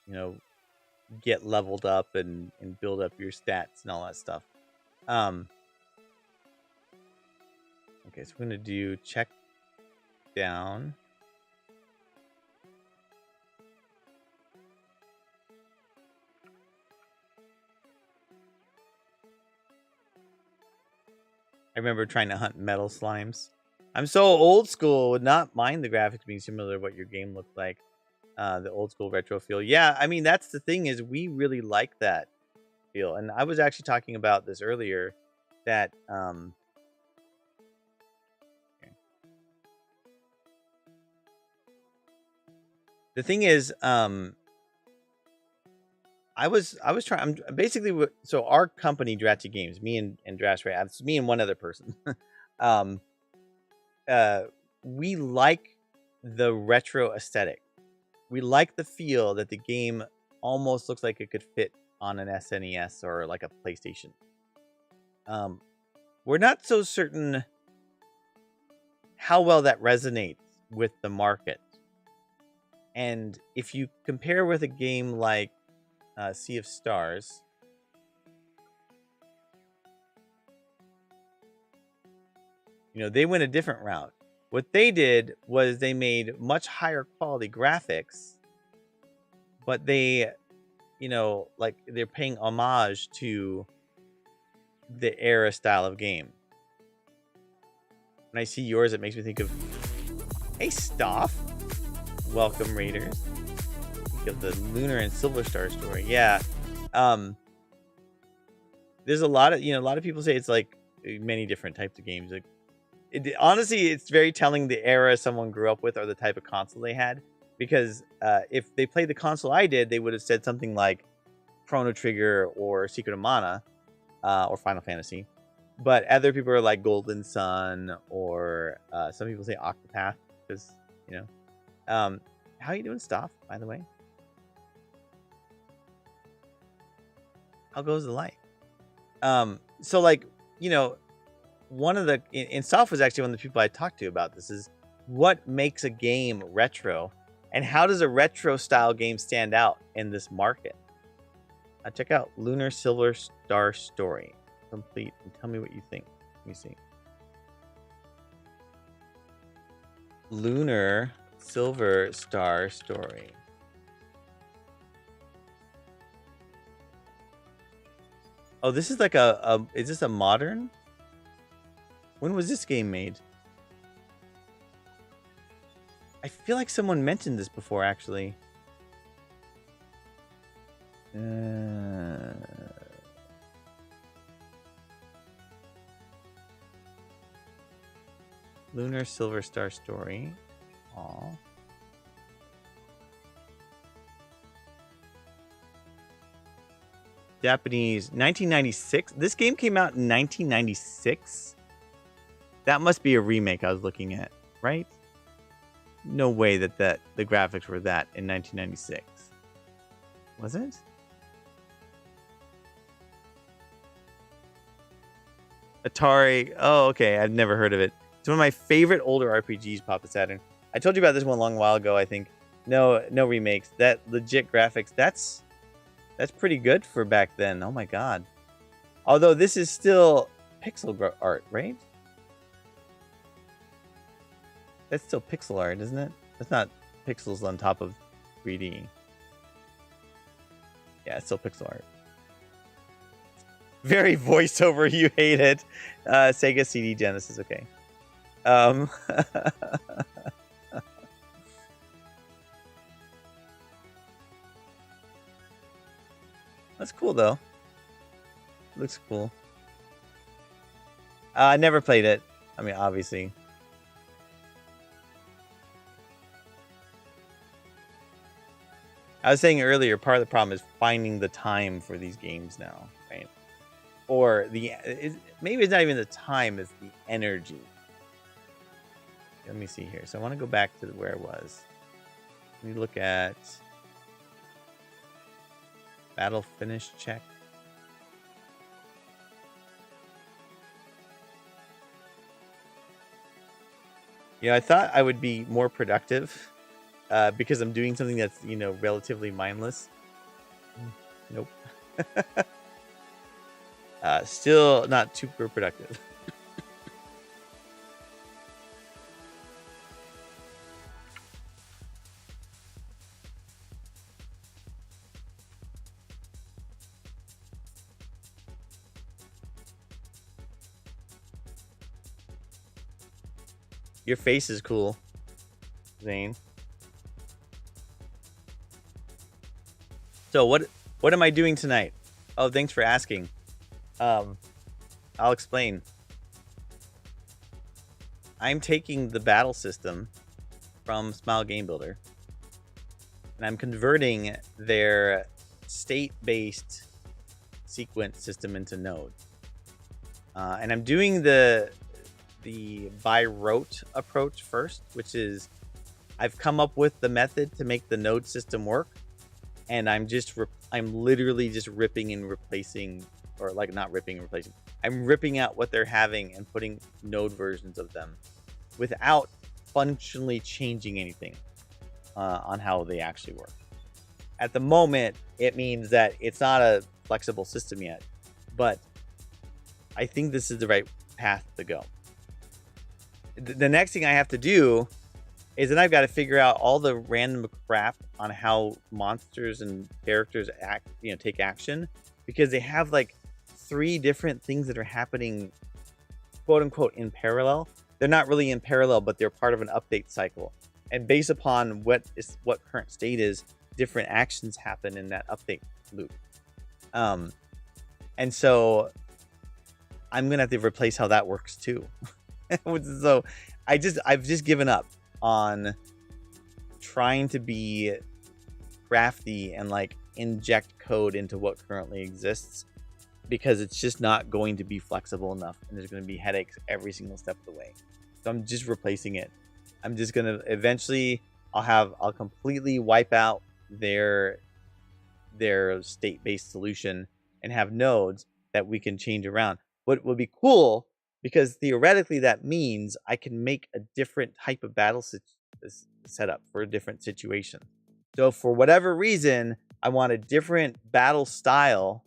you know, get leveled up and build up your stats and all that stuff. Okay, so we're going to do check down. I remember trying to hunt metal slimes. I'm so old school, would not mind the graphics being similar to what your game looked like. The old school retro feel. Yeah, I mean, that's the thing is we really like that feel. And I was actually talking about this earlier that the thing is I was trying. I'm basically so our company Drafty Games, me and Drash Ray, it's me and one other person. We like the retro aesthetic. We like the feel that the game almost looks like it could fit on an SNES or like a PlayStation. We're not so certain how well that resonates with the market. And if you compare with a game like Sea of Stars, you know, they went a different route. What they did was they made much higher quality graphics, but they, you know, like they're paying homage to the era style of game. When I see yours, it makes me think of, hey, Stoff. Welcome, Raiders. Think of the Lunar and Silver Star story. Yeah. There's a lot of, you know, a lot of people say it's like many different types of games. Like, honestly, it's very telling the era someone grew up with or the type of console they had. Because if they played the console I did, they would have said something like Chrono Trigger or Secret of Mana or Final Fantasy. But other people are like Golden Sun or some people say Octopath because, you know. How you doing, Stoff, by the way? How goes the light? So like, you know, one of the and Stoff was actually one of the people I talked to about this is what makes a game retro and how does a retro style game stand out in this market? Check out Lunar Silver Star Story complete and tell me what you think. Let me see. Lunar Silver Star Story. Oh, this is like is this a modern? When was this game made? I feel like someone mentioned this before, actually. Lunar Silver Star Story. Aw. Japanese, 1996. This game came out in 1996. That must be a remake I was looking at, right? No way that the graphics were that in 1996. Was it? Atari. Oh, okay. I've never heard of it. It's one of my favorite older RPGs, Papa Saturn. I told you about this one a long while ago, I think. No remakes. That legit graphics. That's pretty good for back then. Oh my god. Although this is still pixel art, right? That's still pixel art, isn't it? That's not pixels on top of 3D. Yeah, it's still pixel art. Very voiceover, you hate it. Sega CD Genesis, okay. That's cool though. Looks cool. I never played it. I mean, obviously. I was saying earlier, part of the problem is finding the time for these games now, right? Or maybe it's not even the time, it's the energy. Let me see here. So I want to go back to where I was. Let me look at battle finish check. I thought I would be more productive because I'm doing something that's, relatively mindless. Nope. Still not super productive. Your face is cool, Zane. So what am I doing tonight? Oh, thanks for asking. I'll explain. I'm taking the battle system from Smile Game Builder, and I'm converting their state-based sequence system into Node. And I'm doing the by rote approach first, which is I've come up with the method to make the node system work, and I'm literally just ripping and replacing, or like not ripping and replacing. I'm ripping out what they're having and putting node versions of them without functionally changing anything on how they actually work. At the moment, it means that it's not a flexible system yet, but I think this is the right path to go. The next thing I have to do is then I've got to figure out all the random crap on how monsters and characters take action, because they have like 3 different things that are happening, quote unquote, in parallel. They're not really in parallel, but they're part of an update cycle. And based upon what current state is, different actions happen in that update loop. And so I'm gonna have to replace how that works too. So I've just given up on trying to be crafty and like inject code into what currently exists, because it's just not going to be flexible enough, and there's going to be headaches every single step of the way. So I'm just replacing it. I'm just going to eventually I'll completely wipe out their state-based solution and have nodes that we can change around. What would be cool, because theoretically that means I can make a different type of battle setup for a different situation. So for whatever reason, I want a different battle style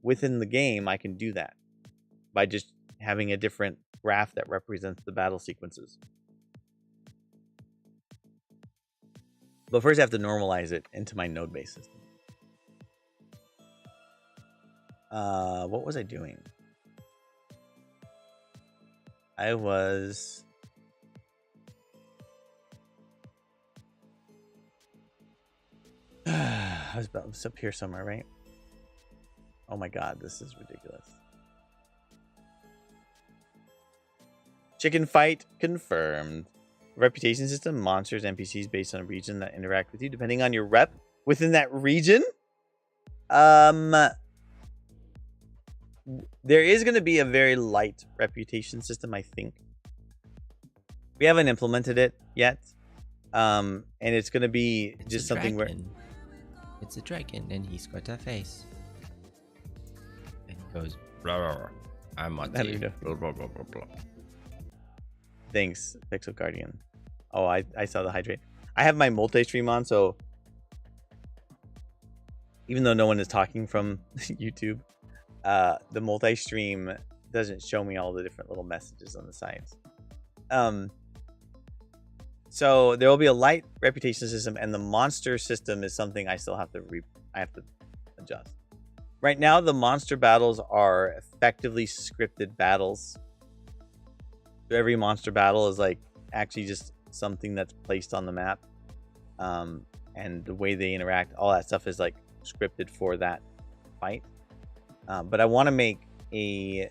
within the game, I can do that by just having a different graph that represents the battle sequences. But first I have to normalize it into my node-based system. What was I doing? I was up here somewhere, right? Oh my god, this is ridiculous. Chicken fight confirmed. Reputation system, monsters, NPCs based on a region that interact with you depending on your rep within that region. There is going to be a very light reputation system, I think. We haven't implemented it yet. And it's going to be just something where it's a dragon and he's got a face. And he goes, blah, blah, blah. I'm on team. Blah, blah, blah, blah, blah. Thanks, Pixel Guardian. Oh, I saw the hydrate. I have my multi-stream on, so even though no one is talking from YouTube, the multi-stream doesn't show me all the different little messages on the sides. So there will be a light reputation system, and the monster system is something I still have to adjust. Right now, the monster battles are effectively scripted battles. So every monster battle is like actually just something that's placed on the map, and the way they interact, all that stuff is like scripted for that fight. But I want to make a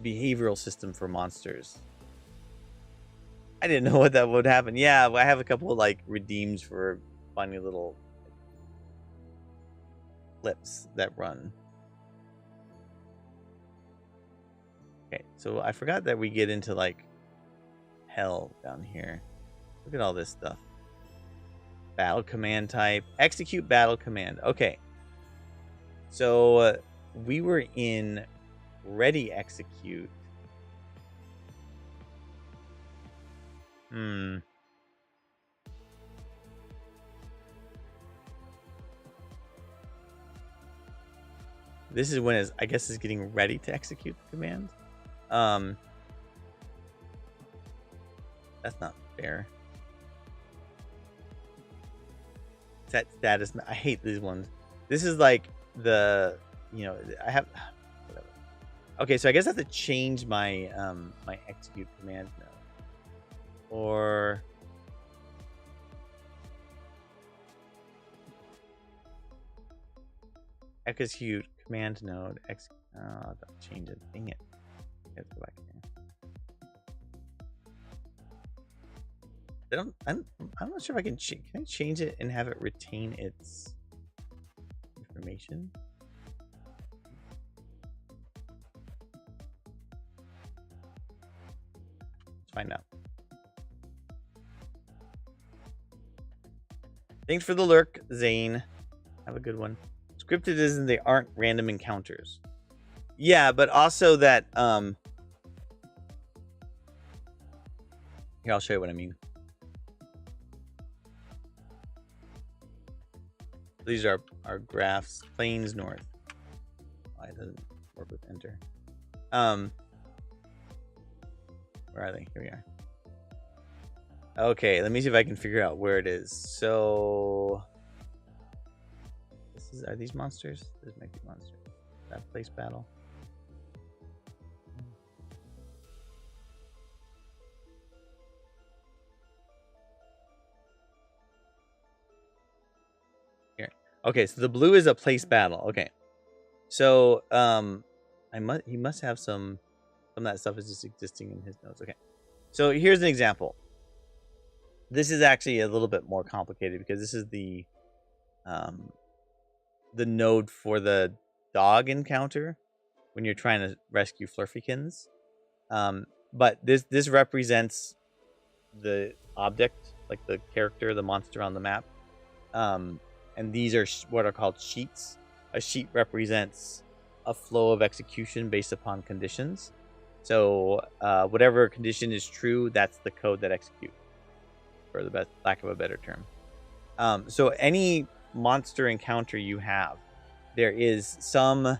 behavioral system for monsters. I didn't know what that would happen. Yeah, I have a couple of like redeems for funny little flips that run. Okay, so I forgot that we get into like hell down here. Look at all this stuff. Battle command type. Execute battle command. Okay. So we were in ready execute. This is when it's, I guess, is getting ready to execute the command. That's not fair. Set status. I hate these ones. This is like the, I have whatever. Okay, so I guess I have to change my my execute command now. Or execute command node. I'll change it. Dang it. Let's go back here. I'm not sure if I can I change it and have it retain its information? Let's find out. Thanks for the lurk, Zane. Have a good one. Scripted isn't they aren't random encounters. Yeah, but also that here, I'll show you what I mean. These are our graphs. Plains north. Oh, it doesn't work with enter. Where are they? Here we are. Okay, let me see if I can figure out where it is. So are these monsters? This might be monsters. That place battle. Here. Okay, so the blue is a place battle. Okay. So he must have some of that stuff is just existing in his nodes. Okay. So here's an example. This is actually a little bit more complicated because this is the node for the dog encounter when you're trying to rescue Flurfykins. But this represents the object, like the character, the monster on the map. And these are what are called sheets. A sheet represents a flow of execution based upon conditions. So whatever condition is true, that's the code that executes, for the lack of a better term. So any monster encounter you have, there is some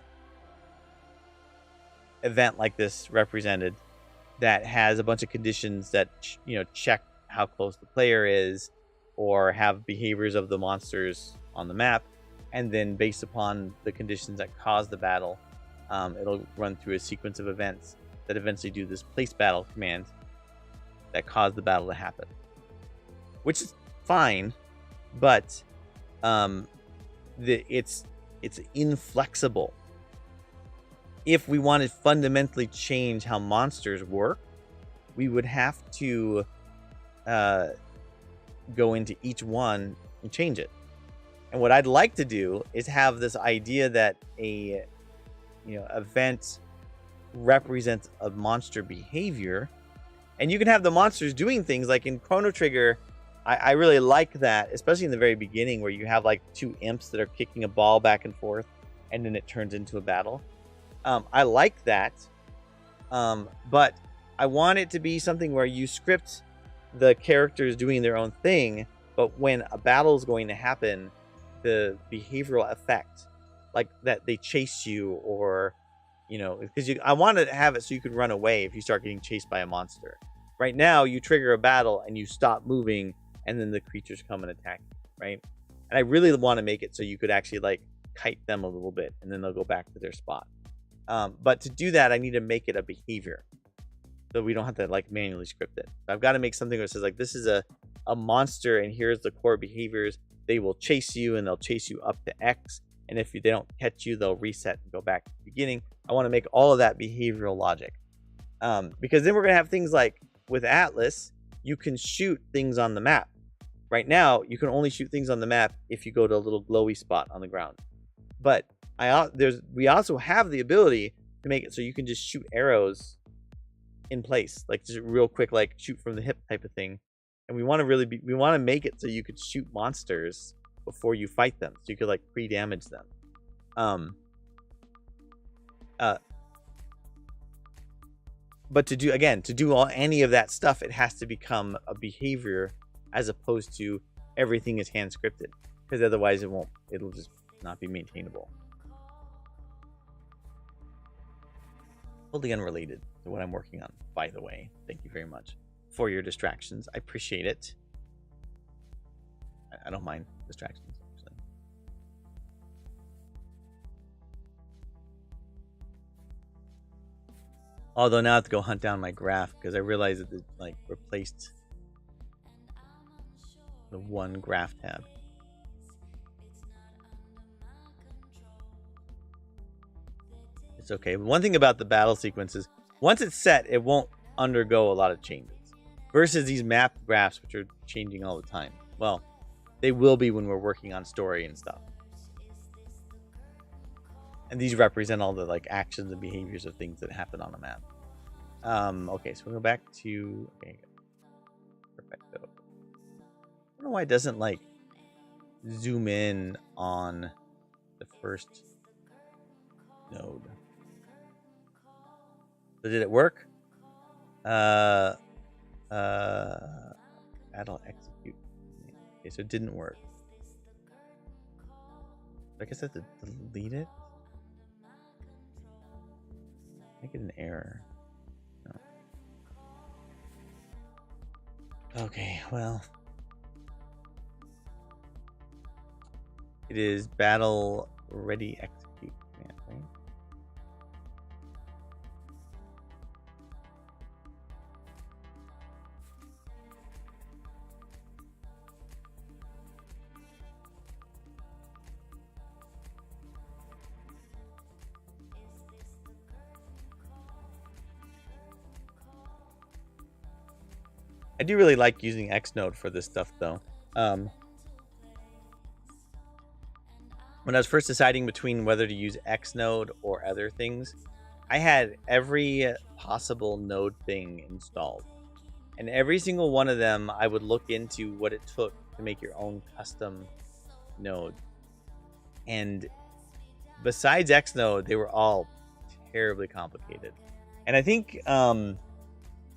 event like this represented that has a bunch of conditions that check how close the player is or have behaviors of the monsters on the map, and then based upon the conditions that cause the battle, it'll run through a sequence of events that eventually do this place battle command that cause the battle to happen, which is fine, but it's inflexible. If we want to fundamentally change how monsters work, we would have to go into each one and change it. And what I'd like to do is have this idea that a event represents a monster behavior, and you can have the monsters doing things like in Chrono Trigger. I really like that, especially in the very beginning where you have like two imps that are kicking a ball back and forth and then it turns into a battle. I like that, but I want it to be something where you script the characters doing their own thing, but when a battle is going to happen, the behavioral effect, like that they chase you, or because I want to have it so you could run away if you start getting chased by a monster. Right now you trigger a battle and you stop moving and then the creatures come and attack you, right? And I really want to make it so you could actually like kite them a little bit and then they'll go back to their spot. But to do that, I need to make it a behavior so we don't have to like manually script it. So I've got to make something that says like, this is a monster and here's the core behaviors. They will chase you and they'll chase you up to X. And if they don't catch you, they'll reset and go back to the beginning. I want to make all of that behavioral logic. Because then we're going to have things like with Atlas, you can shoot things on the map. Right now, you can only shoot things on the map if you go to a little glowy spot on the ground. But we also have the ability to make it so you can just shoot arrows in place, like just real quick, like shoot from the hip type of thing. And we want to make it so you could shoot monsters before you fight them, so you could like pre-damage them. But to do any of that stuff, it has to become a behavior as opposed to everything is hand scripted, because otherwise it'll just not be maintainable. Totally unrelated to what I'm working on, by the way. Thank you very much for your distractions. I appreciate it. I don't mind distractions, actually. Although now I have to go hunt down my graph because I realized that it like replaced the one graph tab. It's okay. One thing about the battle sequences, once it's set, it won't undergo a lot of changes. Versus these map graphs, which are changing all the time. Well, they will be when we're working on story and stuff. And these represent all the like actions and behaviors of things that happen on a map. Okay, so we'll go back to perfecto. I don't know why it doesn't like zoom in on the first node. So did it work? Battle execute. Okay, so it didn't work. I guess I have to delete it. Make it an error. No. Okay, well. It is battle ready execute command, right? I do really like using Xnode for this stuff, though. When I was first deciding between whether to use Xnode or other things, I had every possible node thing installed. And every single one of them, I would look into what it took to make your own custom node. And besides Xnode, they were all terribly complicated. And I think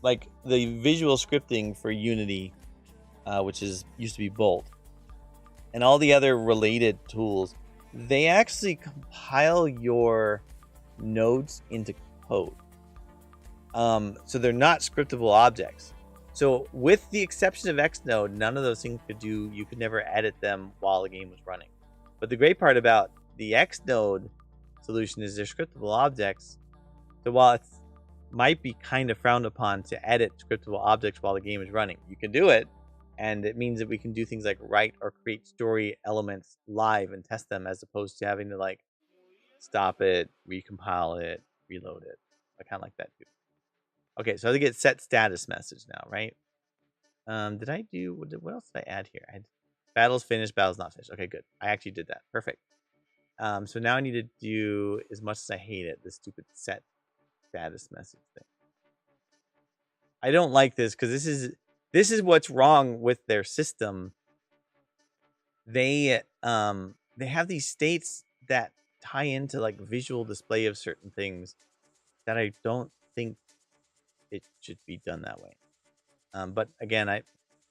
like the visual scripting for Unity, which used to be Bolt, and all the other related tools, they actually compile your nodes into code. So they're not scriptable objects. So with the exception of Xnode, none of those things you could never edit them while the game was running. But the great part about the Xnode solution is they're scriptable objects. So while it might be kind of frowned upon to edit scriptable objects while the game is running, you can do it. And it means that we can do things like write or create story elements live and test them, as opposed to having to like stop it, recompile it, reload it. I kind of like that too. Okay, so I get set status message now, right? Did I do what else did I add here? I had battles finished, battles not finished. Okay, good. I actually did that. Perfect. So now I need to do, as much as I hate it, this stupid set status message thing. I don't like this because this is what's wrong with their system. They have these states that tie into like visual display of certain things that I don't think it should be done that way. But again, I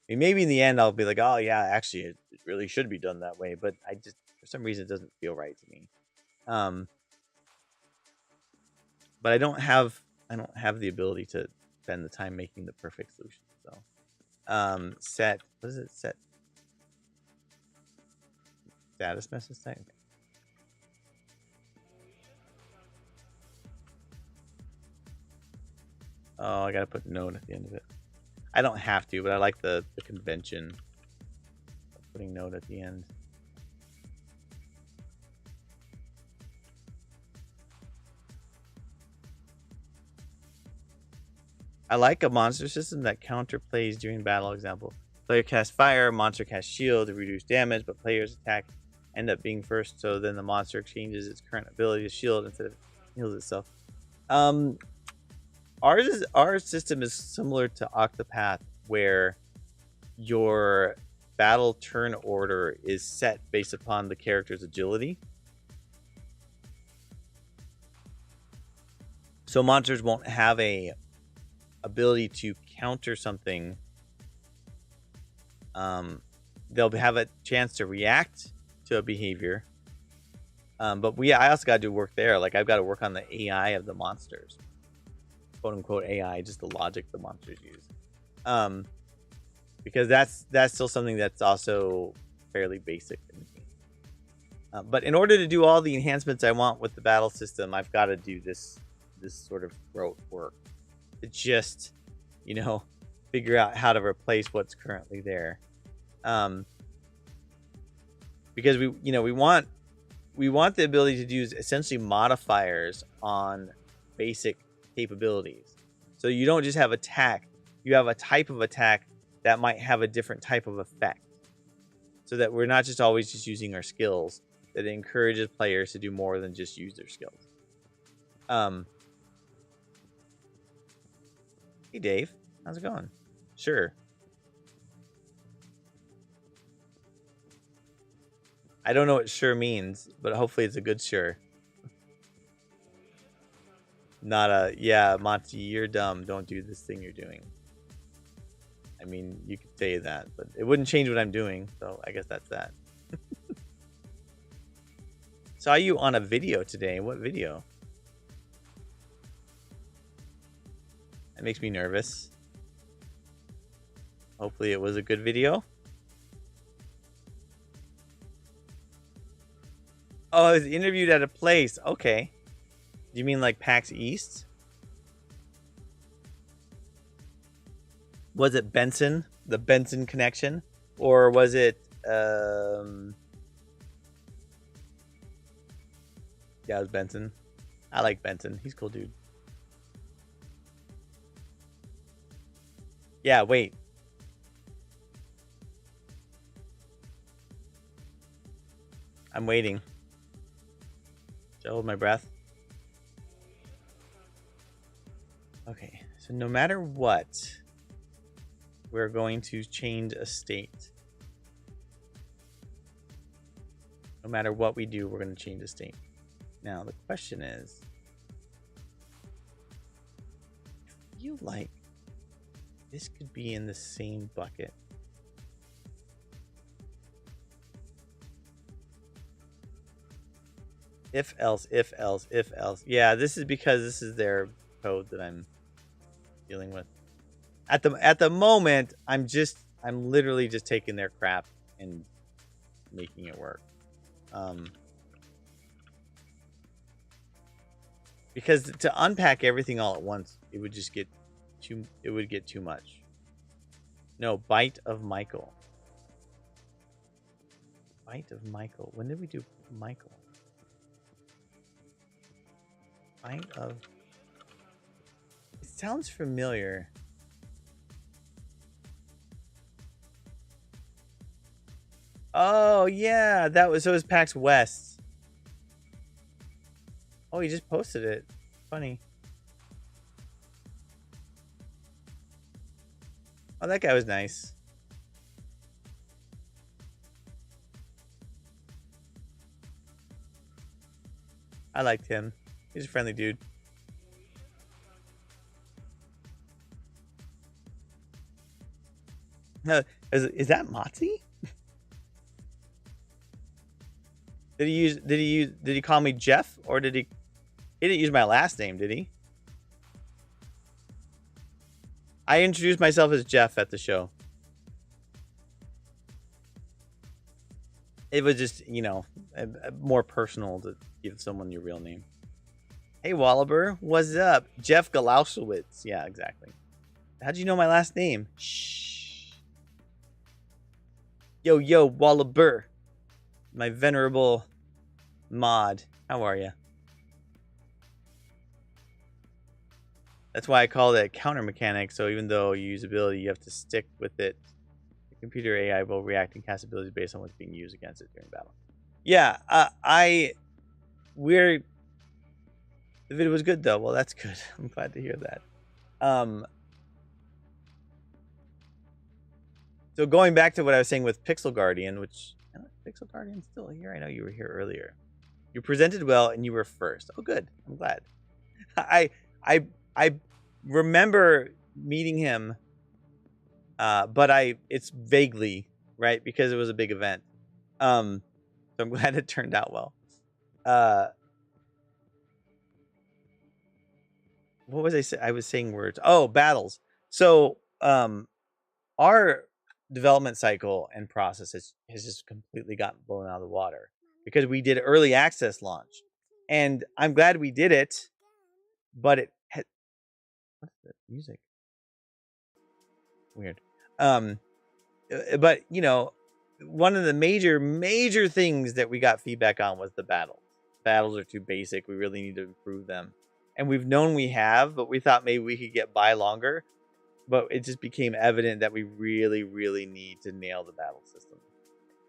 mean, maybe in the end I'll be like, oh yeah, actually it really should be done that way. But I just, for some reason, it doesn't feel right to me. But I don't have the ability to spend the time making the perfect solution. So set, what is it? Set status message type. Okay. Oh, I gotta put node at the end of it. I don't have to, but I like the convention of putting node at the end. I like a monster system that counterplays during battle. Example: player casts fire, monster casts shield to reduce damage, but players attack end up being first, so then the monster exchanges its current ability to shield instead of heals itself. Our system is similar to Octopath, where your battle turn order is set based upon the character's agility. So monsters won't have a ability to counter something. They'll have a chance to react to a behavior. But I also got to do work there. Like, I've got to work on the AI of the monsters, quote unquote AI, just the logic the monsters use. Because that's still something that's also fairly basic in the game. But in order to do all the enhancements I want with the battle system, I've got to do this sort of rote work to just, figure out how to replace what's currently there. Because we want the ability to use essentially modifiers on basic capabilities. So you don't just have attack, you have a type of attack that might have a different type of effect. So that we're not just always just using our skills, that it encourages players to do more than just use their skills. Hey Dave, how's it going? Sure. I don't know what sure means, but hopefully it's a good sure. Not a, yeah, Monty, you're dumb. Don't do this thing you're doing. I mean, you could say that, but it wouldn't change what I'm doing. So I guess that's that. Saw you on a video today. What video? That makes me nervous. Hopefully it was a good video. Oh, I was interviewed at a place. Okay. Do you mean like PAX East? Was it Benson? The Benson connection? Or was it... Yeah, it was Benson. I like Benson. He's a cool dude. Yeah, wait. I'm waiting. Should I hold my breath? Okay, so no matter what, we're going to change a state. No matter what we do, we're going to change a state. Now, the question is, I feel like this could be in the same bucket. If else, if else, if else. Yeah, this is because this is their code that I'm dealing with. At the moment, I'm literally just taking their crap and making it work. Because to unpack everything all at once, it would just get too much. No, Bite of Michael. Bite of Michael. When did we do Michael? Bite of... It sounds familiar. Oh, yeah. So it was PAX West. Oh, he just posted it. Funny. Oh, that guy was nice. I liked him. He's a friendly dude. Is that Motzi? Did he call me Jeff, or he didn't use my last name, did he? I introduced myself as Jeff at the show. It was just, more personal to give someone your real name. Hey, Wallaber, what's up? Jeff Galauschewitz. Yeah, exactly. How'd you know my last name? Shh. Yo, Wallaber. My venerable mod. How are you? That's why I call it a counter mechanic. So even though you use ability, you have to stick with it. The computer AI will react and cast abilities based on what's being used against it during battle. Yeah, we're the video was good though. Well, that's good. I'm glad to hear that. So going back to what I was saying with Pixel Guardian, which Pixel Guardian's still here. I know you were here earlier. You presented well and you were first. Oh, good. I'm glad. I remember meeting him, but it's vaguely, right, because it was a big event. So I'm glad it turned out well. What was I saying? I was saying words. Oh, battles. So our development cycle and process has just completely gotten blown out of the water because we did early access launch, and I'm glad we did it. But it had, what's the music? Weird. But you know, one of the major things that we got feedback on was the battles. Battles are too basic. We really need to improve them. And we've known we have, but we thought maybe we could get by longer. But it just became evident that we really, really need to nail the battle system.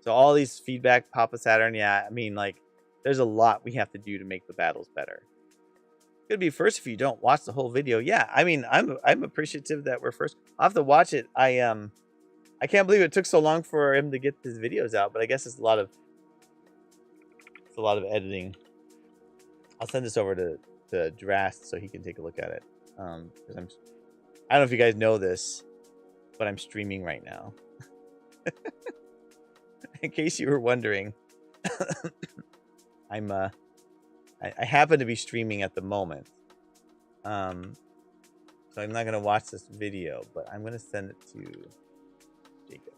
So all these feedback, Papa Saturn, yeah, I mean, like, there's a lot we have to do to make the battles better. Could be first if you don't watch the whole video. Yeah, I mean, I'm appreciative that we're first. I'll have to watch it. I can't believe it took so long for him to get his videos out, but I guess it's a lot of editing. I'll send this over to Drast so he can take a look at it. Because I don't know if you guys know this, but I'm streaming right now. In case you were wondering, I happen to be streaming at the moment. So I'm not gonna watch this video, but I'm gonna send it to Jacob.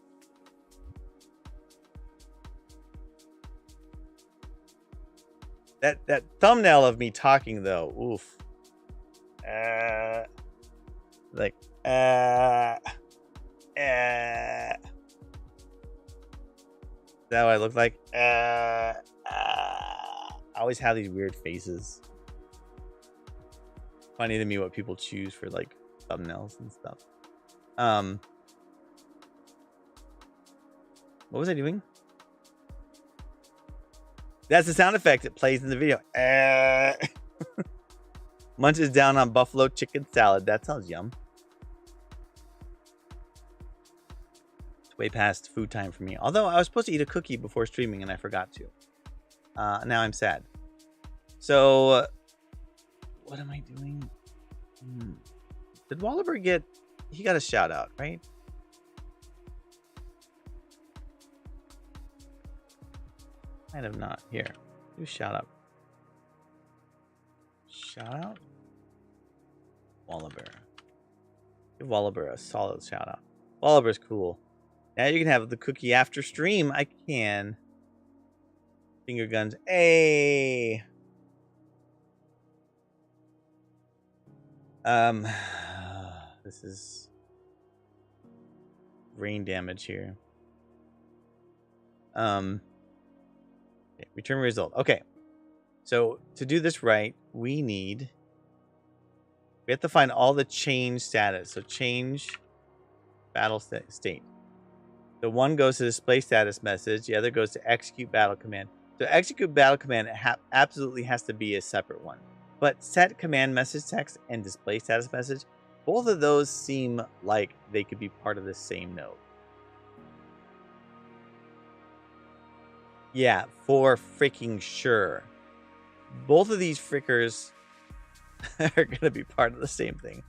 That thumbnail of me talking though, oof. Like, is that what I look like? I always have these weird faces. Funny to me what people choose for like thumbnails and stuff. What was I doing? That's the sound effect it plays in the video. Munches down on buffalo chicken salad. That sounds yum. It's way past food time for me. Although I was supposed to eat a cookie before streaming and I forgot to. Now I'm sad. So, what am I doing? Did Wallaber get... He got a shout out, right? Might have not. Here. Do shout out. Shout out? Wallaber. Give Wallaber a solid shout out. Wallaber's cool. Now you can have the cookie after stream. I can. Finger guns. Hey. This is rain damage here. Return result. Okay. So to do this right, we have to find all the change status. So change battle state. The one goes to display status message. The other goes to execute battle command. So execute battle command absolutely has to be a separate one. But set command message text and display status message, both of those seem like they could be part of the same node. Yeah, for freaking sure. Both of these frickers are going to be part of the same thing.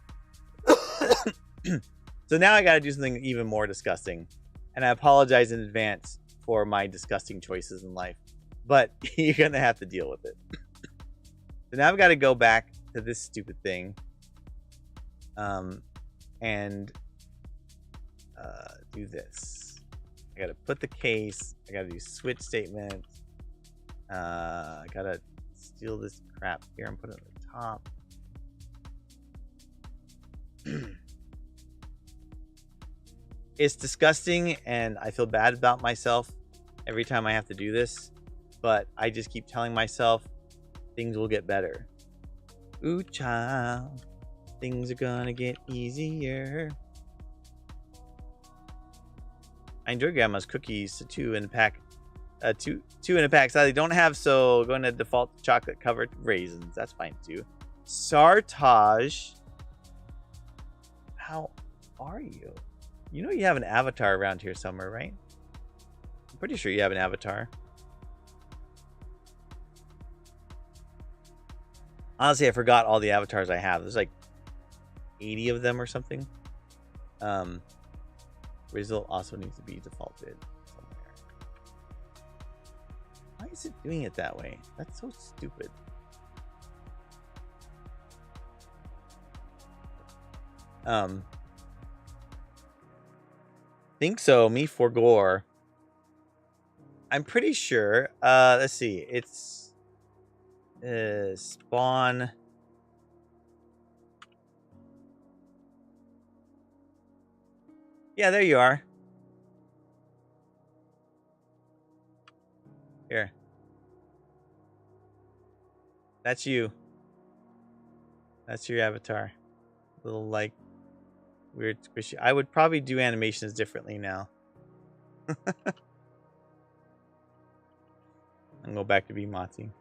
So now I got to do something even more disgusting. And I apologize in advance for my disgusting choices in life. But you're going to have to deal with it. So now I've got to go back to this stupid thing. And do this. I got to put the case. I got to do switch statement. I got to steal this crap here and put it at the top. It's disgusting and I feel bad about myself every time I have to do this, but I just keep telling myself things will get better. Ooh, child. Things are gonna get easier. I enjoy Grandma's cookies. 2 in a pack. Two in a pack. Sadly, don't have, so going to default chocolate covered raisins. That's fine too. Sartaj, how are you? You know you have an avatar around here somewhere, right? I'm pretty sure you have an avatar. Honestly, I forgot all the avatars I have. There's like 80 of them or something. Result also needs to be defaulted somewhere. Why is it doing it that way? That's so stupid. Think so. Me for gore. I'm pretty sure. Let's see. It's spawn. Yeah, there you are. Here. That's you. That's your avatar. Little like weird squishy. I would probably do animations differently now. And go back to be Mati.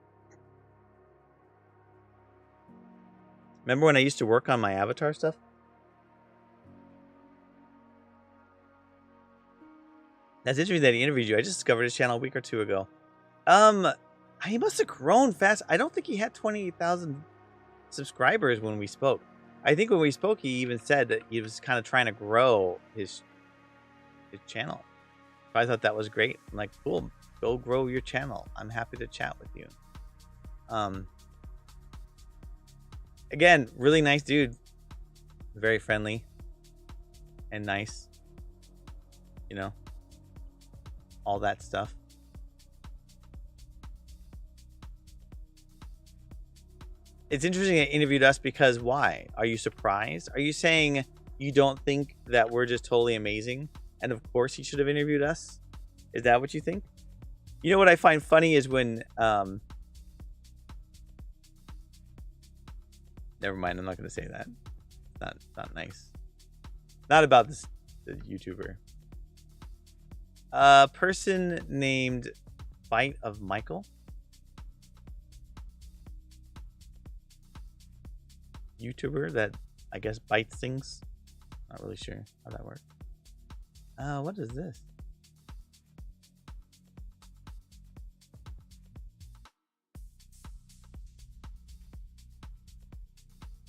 Remember when I used to work on my avatar stuff? That's interesting that he interviewed you. I just discovered his channel a week or two ago. He must have grown fast. I don't think he had 28,000 subscribers when we spoke. I think when we spoke, he even said that he was kind of trying to grow his channel. So I thought that was great. I'm like, cool, go grow your channel. I'm happy to chat with you. Again, really nice dude. Very friendly and nice. You know, all that stuff. It's interesting they interviewed us because why? Are you surprised? Are you saying you don't think that we're just totally amazing? And of course he should have interviewed us? Is that what you think? You know what I find funny is when... Never mind, I'm not going to say that. Not nice. Not about this the YouTuber. A person named Bite of Michael. YouTuber that I guess bites things. Not really sure how that works. What is this?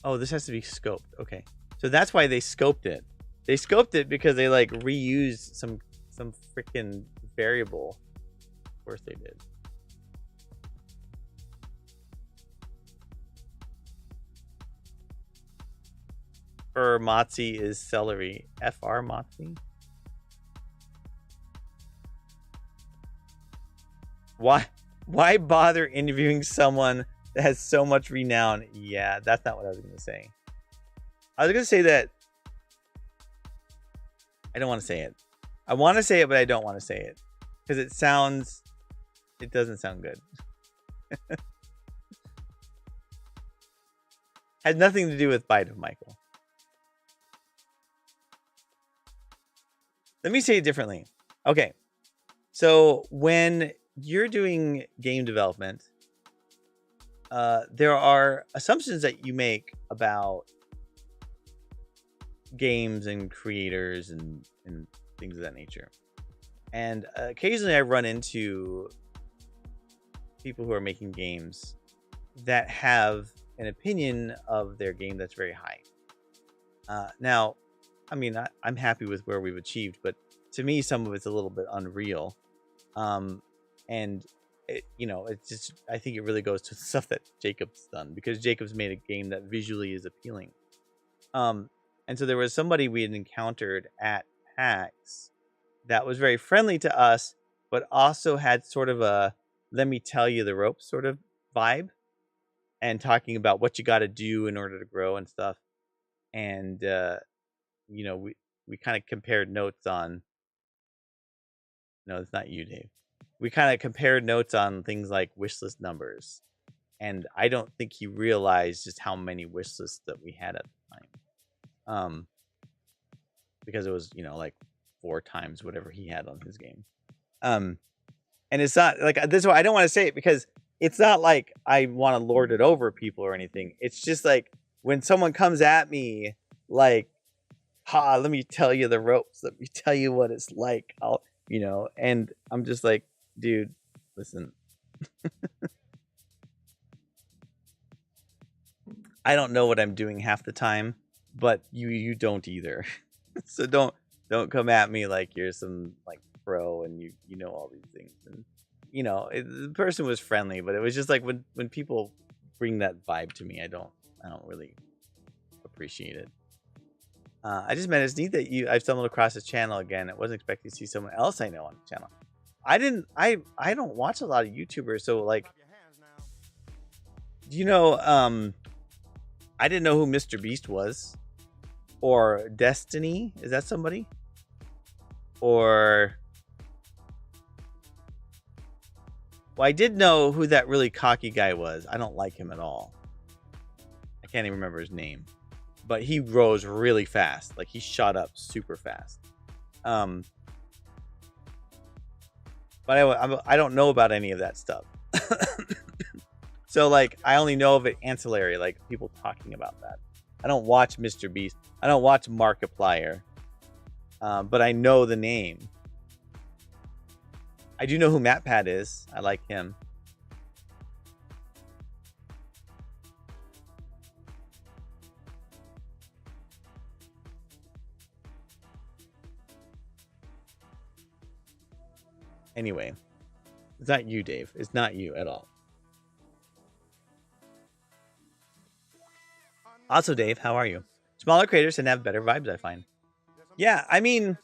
Oh, this has to be scoped. Okay, so that's why they scoped it. They scoped it because they like reused some freaking variable. Of course they did. For Motzi is celery. FR Motzi? Why bother interviewing someone that has so much renown? Yeah, that's not what I was going to say. I was going to say that... I don't want to say it. I want to say it, but I don't want to say it. Because it sounds... It doesn't sound good. Has nothing to do with Bite of Michael. Let me say it differently. Okay. So when you're doing game development, there are assumptions that you make about games and creators and things of that nature. And occasionally I run into people who are making games that have an opinion of their game that's very high. Now, I mean, I'm happy with where we've achieved, but to me, some of it's a little bit unreal. And it, you know, it's just, I think it really goes to the stuff that Jacob's done, because Jacob's made a game that visually is appealing. And so there was somebody we had encountered at PAX that was very friendly to us, but also had sort of a, let me tell you the ropes sort of vibe, and talking about what you got to do in order to grow and stuff. And, you know, we kind of compared notes on, no, it's not you, Dave. We kind of compared notes on things like wish list numbers. And I don't think he realized just how many wish lists that we had at time. Because it was, you know, like 4 times whatever he had on his game. And it's not like this is why I don't want to say it, because it's not like I want to lord it over people or anything. It's just like when someone comes at me like, ha, let me tell you the ropes, let me tell you what it's like, I'll, you know, and I'm just like, dude, listen. I don't know what I'm doing half the time, but you don't either. So don't come at me like you're some like pro and you know all these things. And you know, the person was friendly, but it was just like when people bring that vibe to me, I don't really appreciate it. I just meant it's neat that I've stumbled across this channel again. I wasn't expecting to see someone else I know on the channel. I don't watch a lot of YouTubers, so like, you know, I didn't know who Mr. Beast was. Or Destiny, is that somebody? Or, well, I did know who that really cocky guy was. I don't like him at all. I can't even remember his name, but he rose really fast. Like he shot up super fast. But I don't know about any of that stuff. So like I only know of it ancillary, like people talking about that. I don't watch Mr. Beast. I don't watch Markiplier. But I know the name. I do know who MatPat is. I like him. Anyway, it's not you, Dave. It's not you at all. Also, Dave, how are you? Smaller creators tend to have better vibes, I find. Yeah, I mean,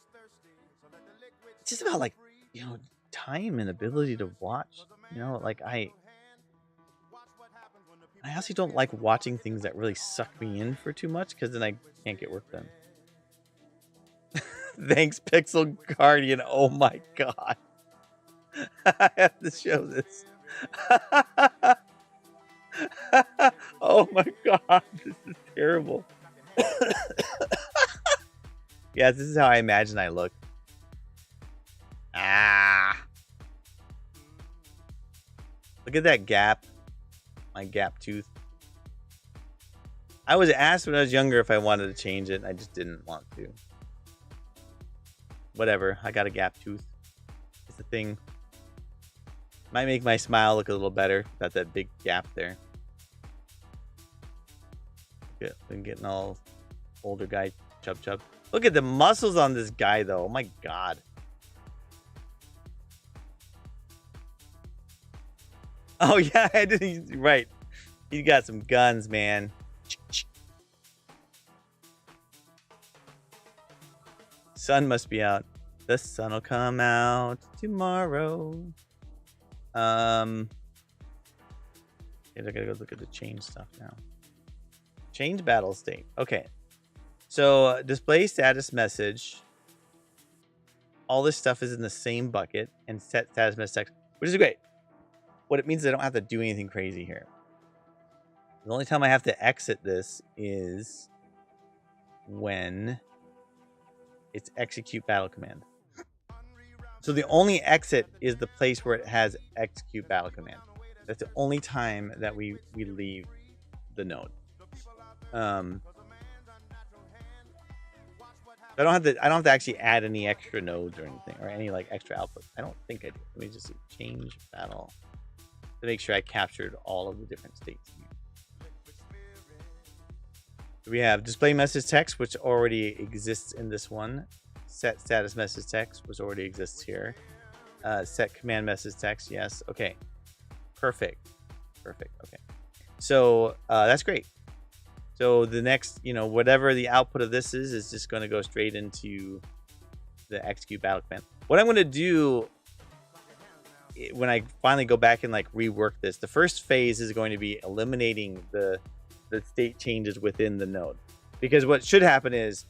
it's just about like, you know, time and ability to watch. You know, like I also don't like watching things that really suck me in for too much, because then I can't get work done. Thanks, Pixel Guardian. Oh my god. I have to show this. Oh my god, this is terrible. Yeah, this is how I imagine I look. Look at that gap. My gap tooth. I was asked when I was younger if I wanted to change it. I just didn't want to. Whatever. I got a gap tooth. It's a thing. Might make my smile look a little better. Got that big gap there. Been getting all older guy chub. Look at the muscles on this guy though. Oh my god. Oh yeah, I didn't. Right. He's got some guns, man. Sun must be out. The sun will come out tomorrow. I gotta go look at the change stuff now. Change battle state. Okay. So display status message. All this stuff is in the same bucket, and set status message text, which is great. What it means is I don't have to do anything crazy here. The only time I have to exit this is when it's execute battle command. So the only exit is the place where it has execute battle command. That's the only time that we leave the node. I don't have to actually add any extra nodes or anything, or any like extra output. I don't think I do. Let me just change battle to make sure I captured all of the different states. We have display message text, which already exists in this one. Set status message text, which already exists here. Set command message text. Yes. Okay. Perfect. Okay. So that's great. So the next, whatever the output of this is just going to go straight into the execute battle command. What I'm going to do when I finally go back and like rework this, the first phase is going to be eliminating the state changes within the node, because what should happen is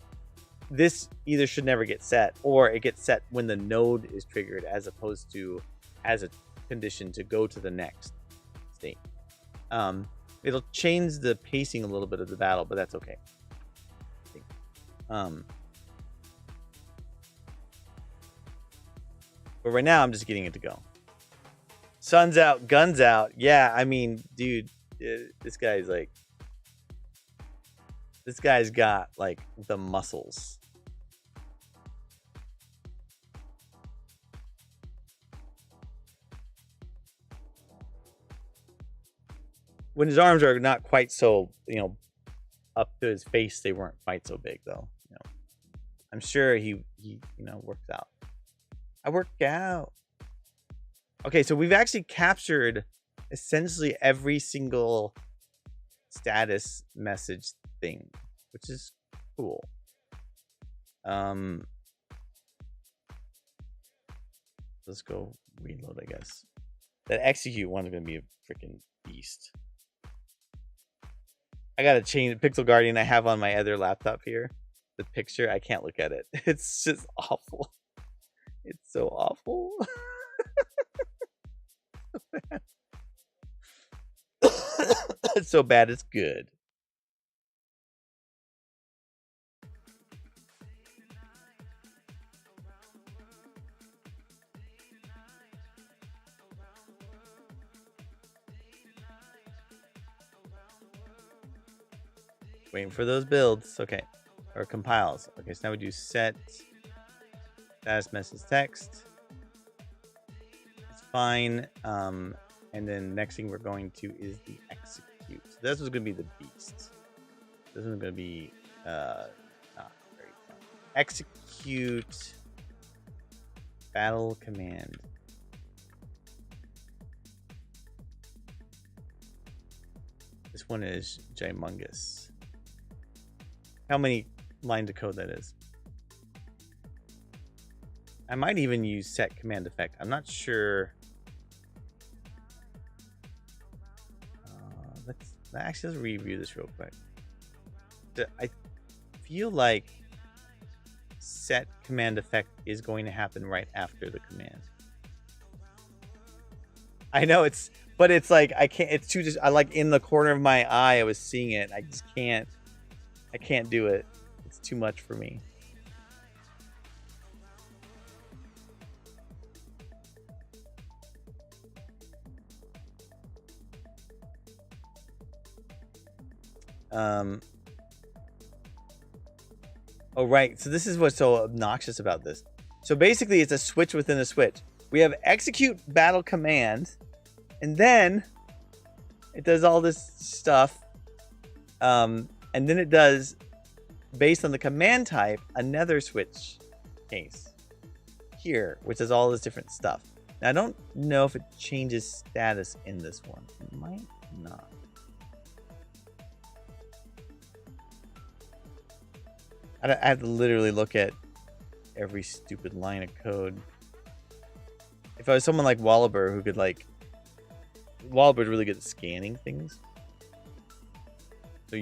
this either should never get set, or it gets set when the node is triggered, as opposed to as a condition to go to the next state. It'll change the pacing a little bit of the battle, but that's okay. But right now, I'm just getting it to go. Sun's out, guns out. Yeah, I mean, dude, this guy's like, this guy's got like the muscles. When his arms are not quite so, up to his face, they weren't quite so big though. I'm sure he works out. I work out. Okay, so we've actually captured essentially every single status message thing, which is cool. Let's go reload, I guess. That execute one is going to be a freaking beast. I got to change the Pixel Guardian I have on my other laptop here. The picture, I can't look at it. It's just awful. It's so awful. It's so bad, it's good. Waiting for those builds. Okay. Or compiles. Okay, so now we do set status message text. It's fine. And then next thing we're going to is the execute. So this was going to be the beast. This one's going to be not very fun. Execute battle command. This one is gymongous. How many lines of code that is? I might even use set command effect. I'm not sure. Let's review this real quick. I feel like set command effect is going to happen right after the command. I know but it's like I can't. It's too I like in the corner of my eye. I was seeing it. I just can't. I can't do it. It's too much for me. Oh, right. So this is what's so obnoxious about this. So basically, it's a switch within a switch. We have execute battle command, and then it does all this stuff. And then it does, based on the command type, another switch case here, which is all this different stuff. Now, I don't know if it changes status in this one. It might not. I have to literally look at every stupid line of code. If I was someone like Wallaber who could Wallaber's really good at scanning things. So,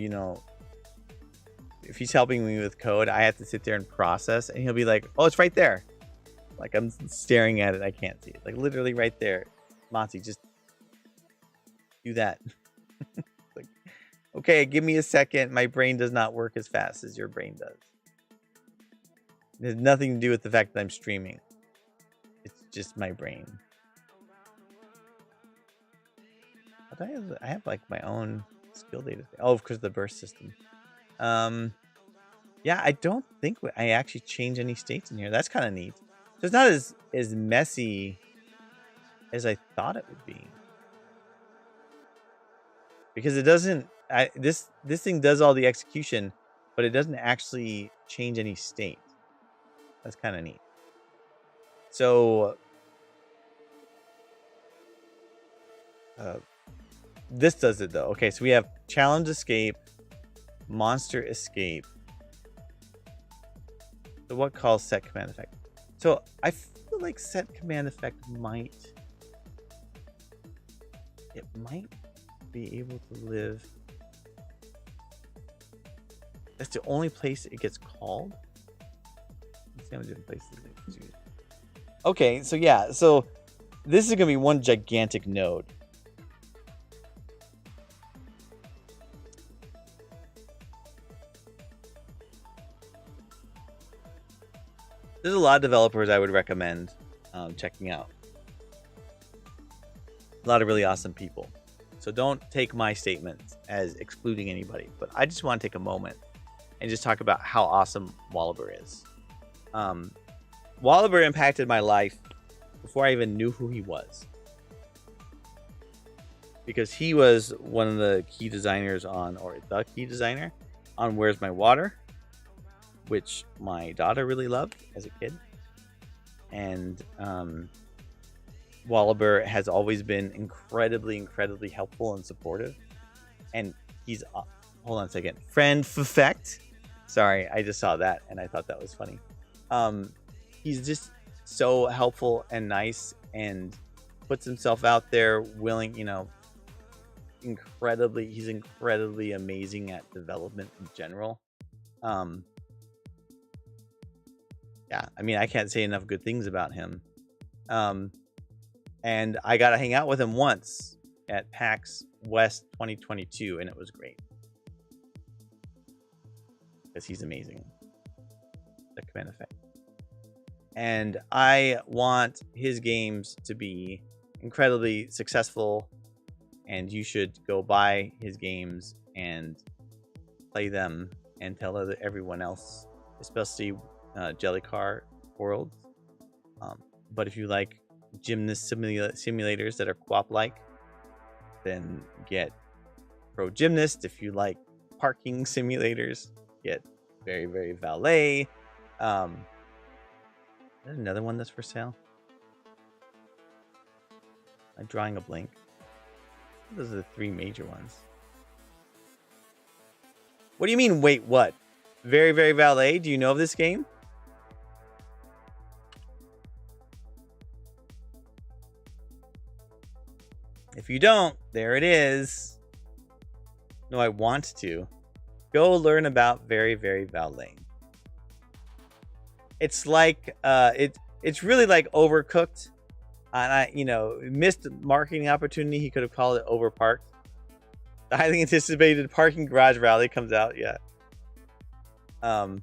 if he's helping me with code, I have to sit there and process, and he'll be like, oh, it's right there. Like, I'm staring at it. I can't see it. Like, literally right there. Monty, just do that. Like, okay, give me a second. My brain does not work as fast as your brain does. It has nothing to do with the fact that I'm streaming. It's just my brain. But I have like my own skill data. Oh, because of the burst system. Yeah, I don't think I actually change any states in here. That's kind of neat. So it's not as messy as I thought it would be. Because it doesn't this thing does all the execution, but it doesn't actually change any state. That's kind of neat. So this does it though. Okay, so we have challenge escape, monster escape. So what calls set command effect? So I feel like set command effect might be able to live. That's the only place it gets called. Let's see how many different places it gets used. Okay, so yeah, so this is gonna be one gigantic node. There's a lot of developers I would recommend checking out. A lot of really awesome people. So don't take my statements as excluding anybody, but I just want to take a moment and just talk about how awesome Wallaber is. Wallaber impacted my life before I even knew who he was, because he was one of the key designers on, or the key designer on Where's My Water, which my daughter really loved as a kid. And Wallaber has always been incredibly helpful and supportive. And he's hold on a second, friend perfect. Sorry, I just saw that and I thought that was funny. He's just so helpful and nice and puts himself out there, willing, you know, he's incredibly amazing at development in general. Yeah, I mean, I can't say enough good things about him. And I got to hang out with him once at PAX West 2022, and it was great. Because he's amazing. The command effect. And I want his games to be incredibly successful, and you should go buy his games and play them and tell everyone else, especially Jellycar World. But if you like gymnast simulators that are co-op-like, then get Pro Gymnast. If you like parking simulators, get Very Valet. There's another one that's for sale. I'm drawing a blank. Those are the three major ones. What do you mean, wait, what? Very Valet? Do you know of this game? If you don't, there it is. No, I want to. Go learn about Very Valet. It's like it's really like Overcooked. And I, missed marketing opportunity. He could have called it Overparked. The highly anticipated Parking Garage Rally comes out, yeah. All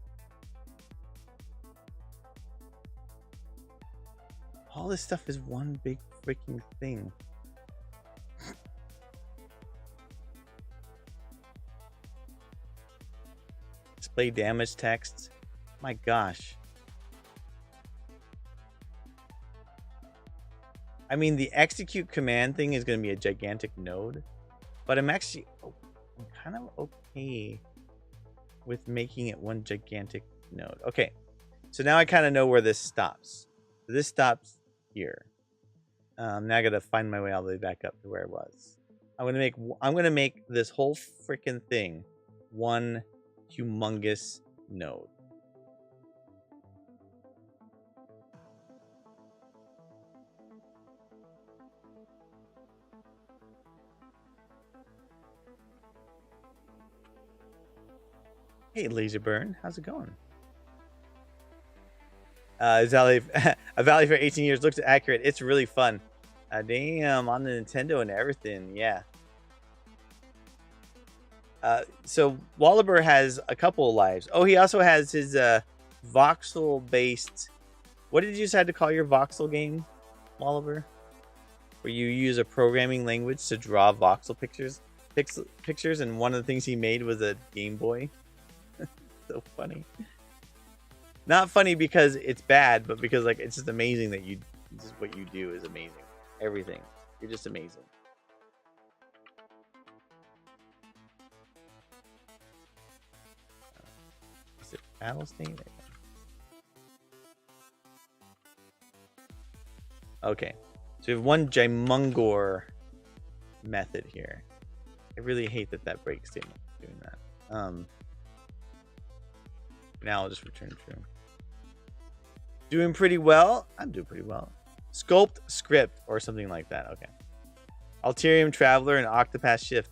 this stuff is one big freaking thing. Display damage text. My gosh. I mean, the execute command thing is going to be a gigantic node, but I'm kind of okay with making it one gigantic node. Okay, so now I kind of know where this stops. This stops here. Now I got to find my way all the way back up to where I was. I'm gonna make this whole freaking thing one humongous node. Hey, Laserburn, how's it going? A Valley for 18 years looks accurate. It's really fun. Damn, on the Nintendo and everything, yeah. So Wallaber has a couple of lives. Oh, he also has his voxel-based. What did you decide to call your voxel game, Wallaber? Where you use a programming language to draw voxel pictures, and one of the things he made was a Game Boy. So funny. Not funny because it's bad, but because like it's just amazing that what you do is amazing. Everything. You're just amazing. Is it battle state? Okay. So we have one Jimungor method here. I really hate that break statement is doing that. Now I'll just return true. Doing pretty well. I'm doing pretty well. Sculpt script or something like that. Okay. Alterium Traveler and Octopath Shift.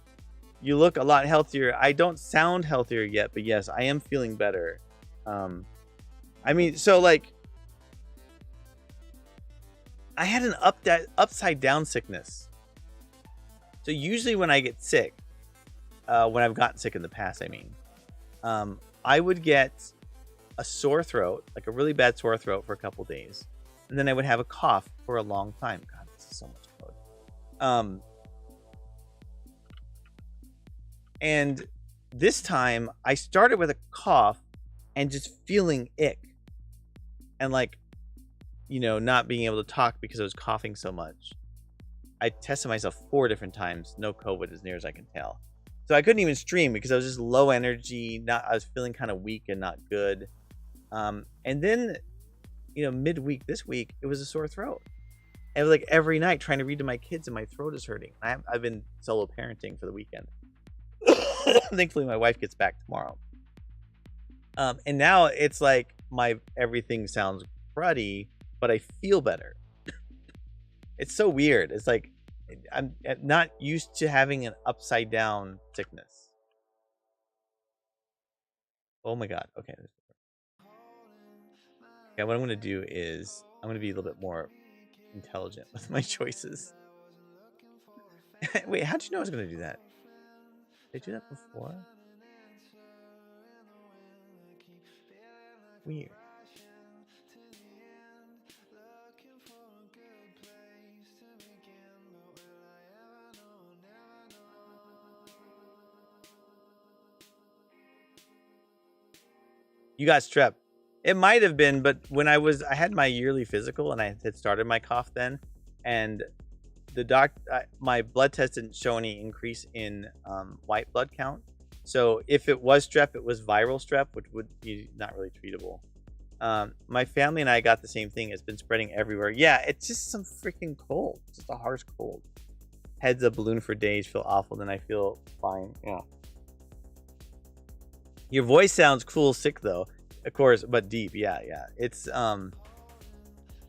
You look a lot healthier. I don't sound healthier yet, but yes, I am feeling better. I mean, so like I had an upside down sickness. So usually when I get sick, when I've gotten sick in the past, I mean, I would get a sore throat, like a really bad sore throat for a couple days. And then I would have a cough for a long time. God, this is so much code. And this time I started with a cough and just feeling ick. And like, not being able to talk because I was coughing so much. I tested myself 4 different times. No COVID as near as I can tell. So I couldn't even stream because I was just low energy. I was feeling kind of weak and not good. And then, midweek this week, it was a sore throat. And like every night trying to read to my kids and my throat is hurting. I've been solo parenting for the weekend. Thankfully, my wife gets back tomorrow. And now it's like everything sounds cruddy, but I feel better. It's so weird. It's like I'm not used to having an upside down sickness. Oh my God. Okay. Okay, what I'm going to do is I'm going to be a little bit more intelligent with my choices. Wait, how'd you know I was going to do that? Did I do that before? Weird. You got strep. It might have been, but when I had my yearly physical and I had started my cough then, and the my blood test didn't show any increase in white blood count. So if it was strep, it was viral strep, which would be not really treatable. My family and I got the same thing. It's been spreading everywhere. Yeah, it's just some freaking cold. It's just a harsh cold. Heads a balloon for days, feel awful, then I feel fine. Yeah. Your voice sounds cool, sick though, of course, but deep. Yeah. It's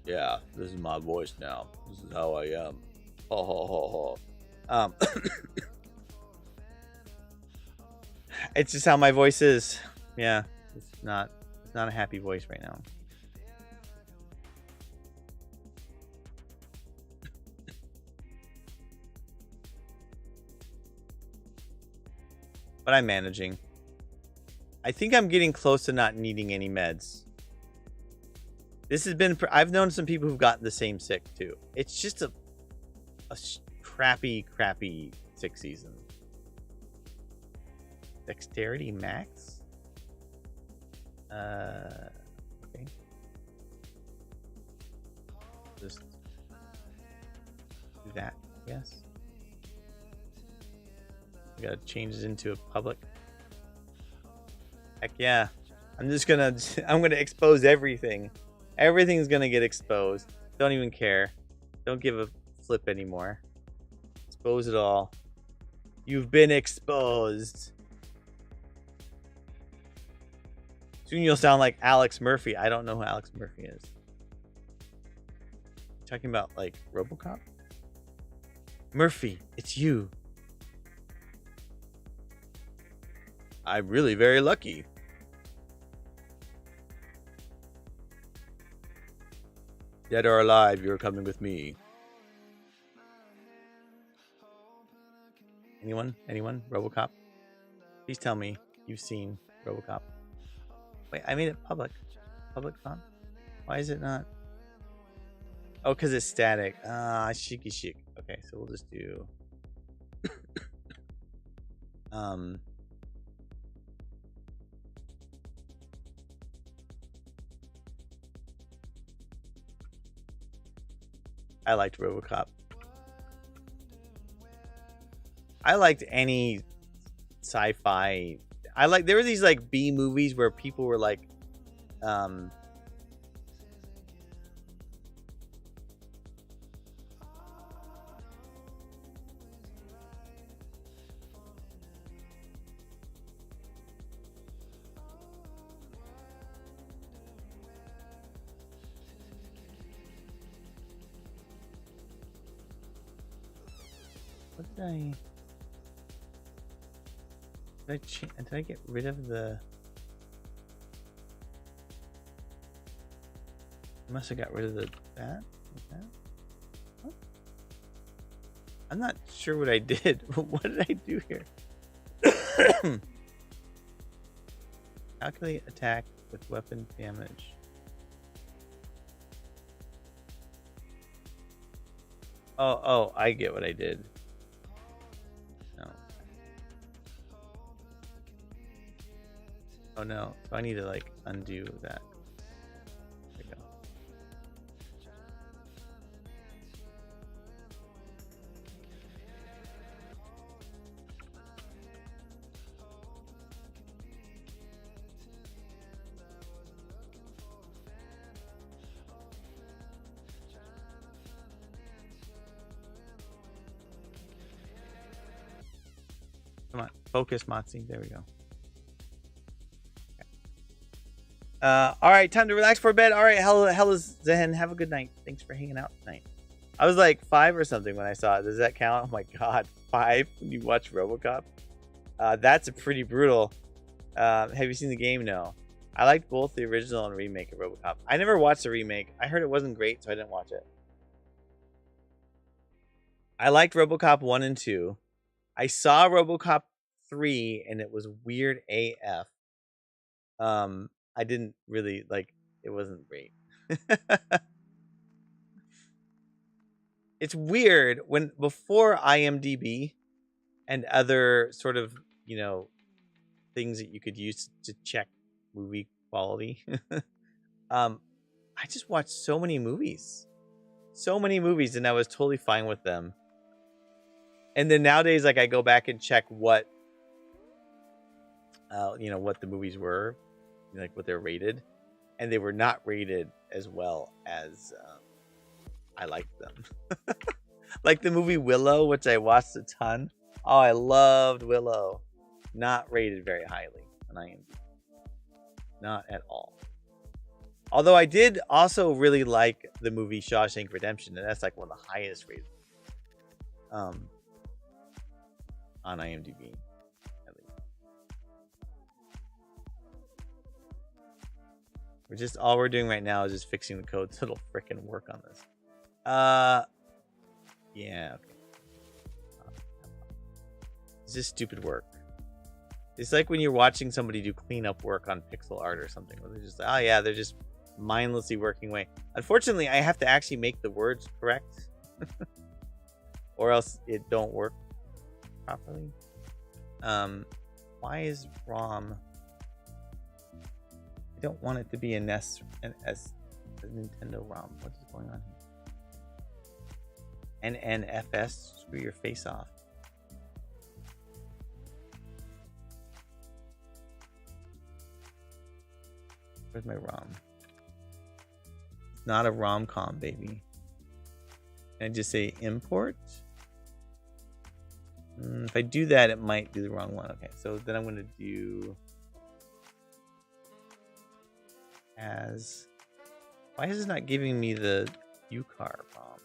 yeah, this is my voice now. This is how I am. Ho ho ho ho. It's just how my voice is. Yeah, it's not a happy voice right now. But I'm managing. I think I'm getting close to not needing any meds. This has been, I've known some people who've gotten the same sick too. It's just a crappy sick season. Dexterity max? Okay. Just do that, yes. We gotta change it into a public. Heck yeah. I'm gonna expose everything. Everything's gonna get exposed. Don't even care. Don't give a flip anymore. Expose it all. You've been exposed. Soon you'll sound like Alex Murphy. I don't know who Alex Murphy is. Talking about like RoboCop? Murphy, it's you. I'm really very lucky. Dead or alive, you're coming with me. Anyone? RoboCop? Please tell me you've seen RoboCop. Wait, I made it public. Public font? Why is it not? Oh, because it's static. Chic. Okay, so we'll just do... I liked RoboCop. I liked any sci-fi. There were these like B movies where people were like, what did I get rid of the... I must have got rid of that. What? I'm not sure what I did. What did I do here? Calculate attack with weapon damage. Oh, I get what I did. No. Oh no, so I need to like undo that. There we go. Come on, focus, Motzi. There we go. All right, time to relax for bed. All right, hellas Zen, have a good night. Thanks for hanging out tonight. I was like 5 or something when I saw it. Does that count? Oh my god, 5 when you watch RoboCop? That's a pretty brutal. Have you seen the game? No. I liked both the original and remake of RoboCop. I never watched the remake. I heard it wasn't great, so I didn't watch it. I liked RoboCop 1 and 2. I saw RoboCop 3 and it was weird AF. I didn't really like it. Wasn't great. It's weird when before IMDb and other sort of, you know, things that you could use to check movie quality. I just watched so many movies, and I was totally fine with them. And then nowadays, like I go back and check what, you know, what the movies were, like what they're rated, and they were not rated as well as I liked them. Like the movie Willow, which I watched a ton. Oh, I loved Willow. Not rated very highly on IMDb. Not at all. Although I did also really like the movie Shawshank Redemption, and that's like one of the highest rated on IMDb. We're just all we're doing right now is just fixing the code so it'll frickin' work on this. Yeah, okay. It's just stupid work. It's like when you're watching somebody do cleanup work on pixel art or something, where they're just, oh yeah, they're just mindlessly working away. Unfortunately, I have to actually make the words correct, or else it don't work properly. Why is ROM? I don't want it to be a NES, a Nintendo ROM. What is going on here? NNFS, screw your face off. Where's my ROM? It's not a rom-com, baby. Can I just say import? If I do that, it might do the wrong one. Okay, so then I'm going to do as. Why is this not giving me the UCAR ROM?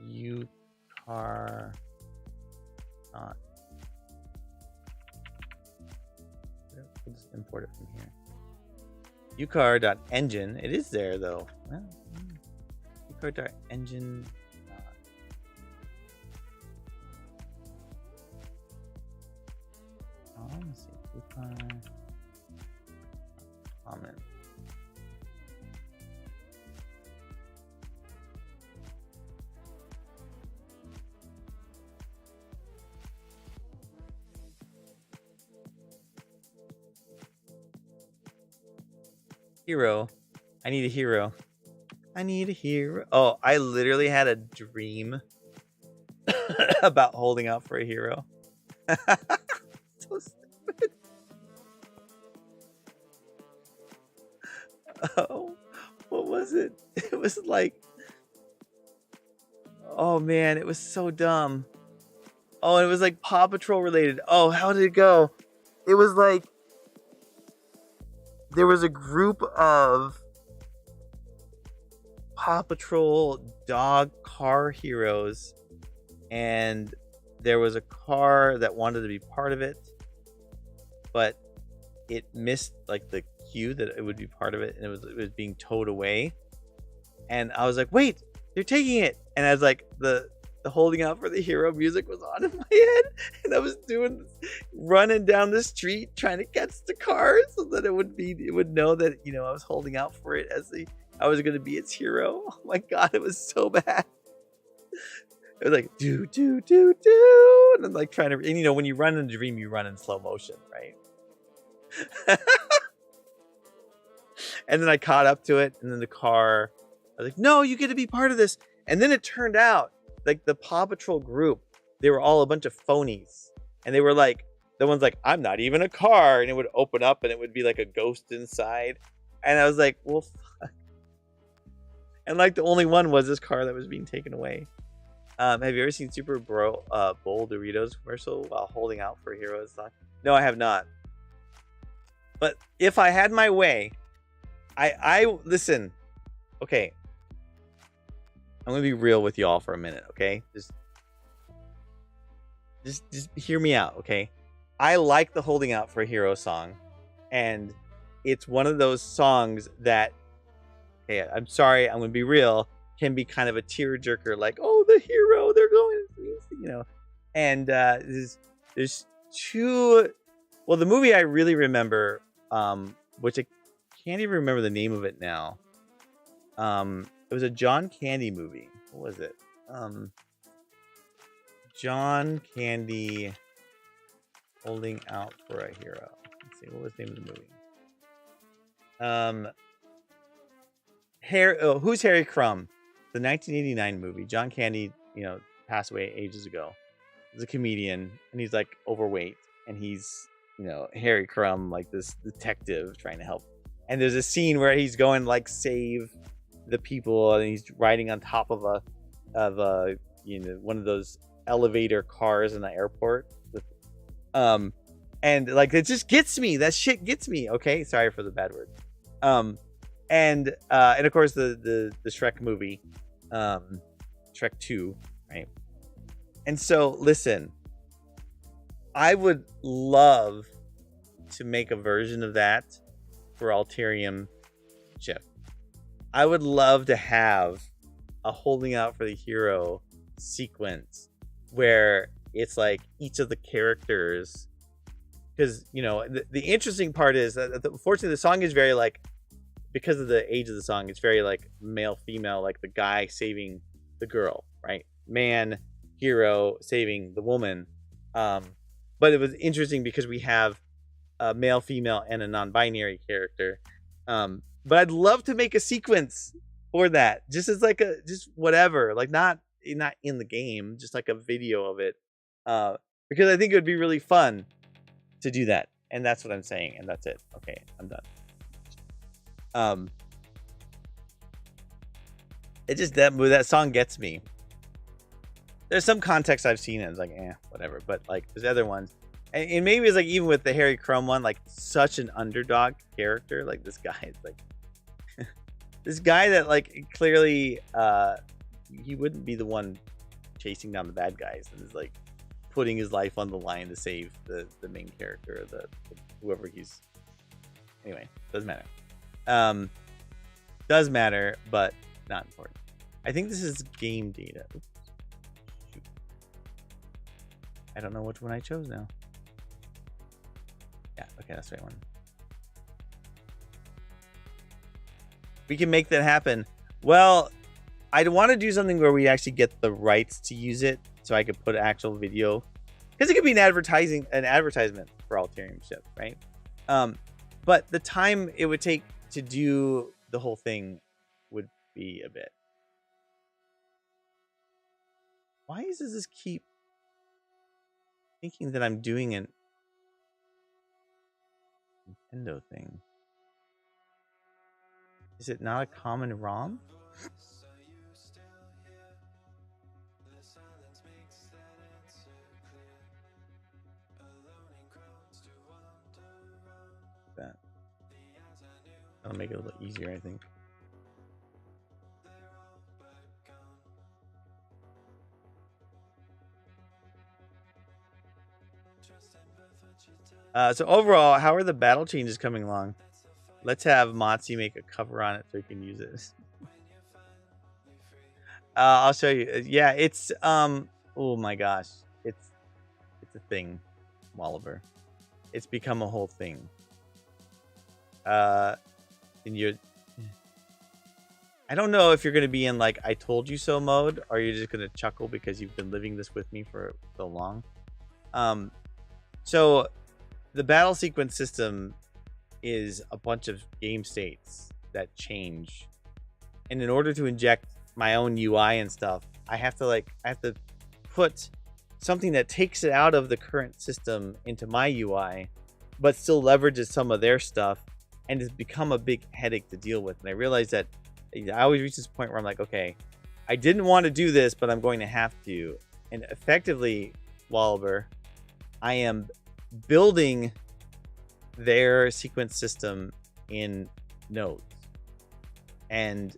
UCAR not. We'll just import it from here. UCAR.engine. It is there though. Well, UCAR.engine. Let's see. UCAR. Comment. Hero. I need a hero. I need a hero. Oh, I literally had a dream about holding out for a hero. So stupid. Oh, what was it? It was like, oh man, it was so dumb. Oh, it was like Paw Patrol related. Oh, how did it go? It was like, there was a group of Paw Patrol dog car heroes, and there was a car that wanted to be part of it, but it missed like the cue that it would be part of it, and it was being towed away. And I was like, wait, they're taking it. And I was like, the the holding out for the hero music was on in my head, and I was running down the street trying to catch the car so that it would know that, you know, I was holding out for it I was going to be its hero. Oh my God, it was so bad. It was like, do, do, do, do. And I'm like trying to, and you know, when you run in a dream, you run in slow motion, right? And then I caught up to it, and then the car, I was like, no, you get to be part of this. And then it turned out, like, the Paw Patrol group, they were all a bunch of phonies. And they were like, the one's like, I'm not even a car. And it would open up, and it would be like a ghost inside. And I was like, well, fuck. And like, the only one was this car that was being taken away. Have you ever seen Super Bowl Doritos commercial while holding out for Heroes song? No, I have not. But if I had my way, I listen. Okay, I'm gonna be real with y'all for a minute. Okay, just hear me out. Okay, I like the holding out for a hero song, and it's one of those songs that, hey, I'm sorry, I'm gonna be real, can be kind of a tearjerker, like, oh, the hero, they're going, you know. And there's two. Well, the movie I really remember, which I can't even remember the name of it now. It was a John Candy movie. What was it? John Candy holding out for a hero. Let's see, what was the name of the movie? Who's Harry Crumb? The 1989 movie. John Candy, you know, passed away ages ago. He's a comedian, and he's like overweight, and he's, you know, Harry Crumb, like this detective trying to help. And there's a scene where he's going like save the people, and he's riding on top of a you know, one of those elevator cars in the airport. And like, it just gets me. That shit gets me. Okay, sorry for the bad word. And of course the Shrek movie, Shrek 2, right? And so listen, I would love to make a version of that for Alterium Shift. I would love to have a holding out for the hero sequence where it's like each of the characters, because, you know, the interesting part is that unfortunately the song is very like, because of the age of the song, it's very like male female, like the guy saving the girl, right? Man, hero saving the woman. But it was interesting because we have a male, female, and a non-binary character. But I'd love to make a sequence for that, just as like just whatever, like not in the game, just like a video of it, because I think it would be really fun to do that. And that's what I'm saying, and that's it. Okay, I'm done. It just, that song gets me. There's some context I've seen, and it's like, whatever. But like, there's other ones, and maybe it's like even with the Harry Crumb one, like such an underdog character. Like this guy is like this guy that like clearly he wouldn't be the one chasing down the bad guys, and is like putting his life on the line to save the main character, the whoever he's. Anyway, doesn't matter. Does matter, but not important. I think this is game data. Oops. Shoot. I don't know which one I chose now. Yeah, okay, that's the right one. We can make that happen. Well, I'd want to do something where we actually get the rights to use it, so I could put actual video, because it could be an advertisement for Alterium Shift, right? But the time it would take to do the whole thing would be a bit. Why does this keep thinking that I'm doing an Nintendo thing? Is it not a common ROM? That. That'll make it a little easier, I think. So overall, how are the battle changes coming along? Let's have Motzi make a cover on it so we can use it. I'll show you. Yeah, it's oh my gosh, it's a thing, Walliver. It's become a whole thing. And you're, I don't know if you're gonna be in like I told you so mode, or you're just gonna chuckle because you've been living this with me for so long. So the battle sequence system is a bunch of game states that change, and in order to inject my own UI and stuff, I have to put something that takes it out of the current system into my UI, but still leverages some of their stuff, and it's become a big headache to deal with. And I realized that I always reach this point where I'm like, okay, I didn't want to do this, but I'm going to have to. And effectively, Walliver, I am building their sequence system in nodes. And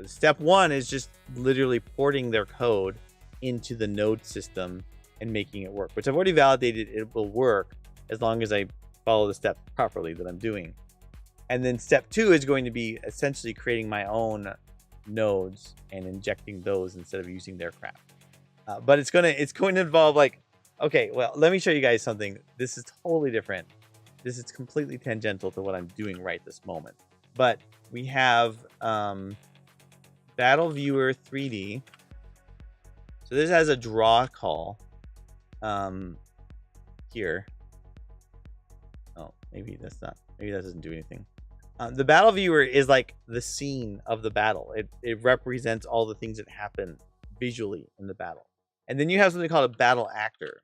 step one is just literally porting their code into the node system and making it work, which I've already validated it will work as long as I follow the steps properly that I'm doing. And then step two is going to be essentially creating my own nodes and injecting those instead of using their crap. But it's going to involve like, okay, well, let me show you guys something. This is totally different. This is completely tangential to what I'm doing right this moment. But we have Battle Viewer 3D. So this has a draw call here. Oh, maybe that doesn't do anything. The Battle Viewer is like the scene of the battle. It represents all the things that happen visually in the battle. And then you have something called a Battle Actor.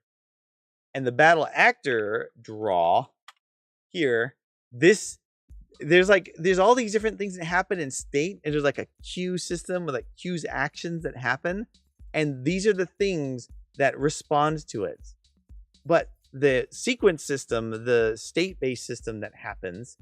And the Battle Actor draw here, there's all these different things that happen in state, and there's like a queue system with like queues actions that happen, and these are the things that respond to it. But the sequence system, the state-based system that happens,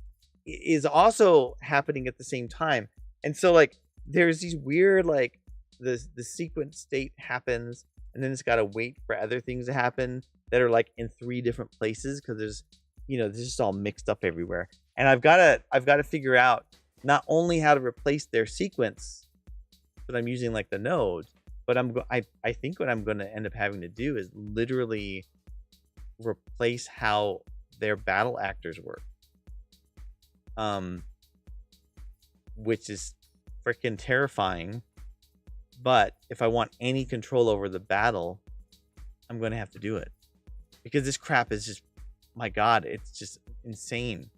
is also happening at the same time. And so like there's these weird like the sequence state happens, and then it's got to wait for other things to happen that are like in 3 different places, because there's this is all mixed up everywhere. And I've got to figure out not only how to replace their sequence, but I'm using like the node, but I think what I'm going to end up having to do is literally replace how their battle actors work. Which is freaking terrifying. But if I want any control over the battle, I'm going to have to do it, because this crap is just, my God, it's just insane.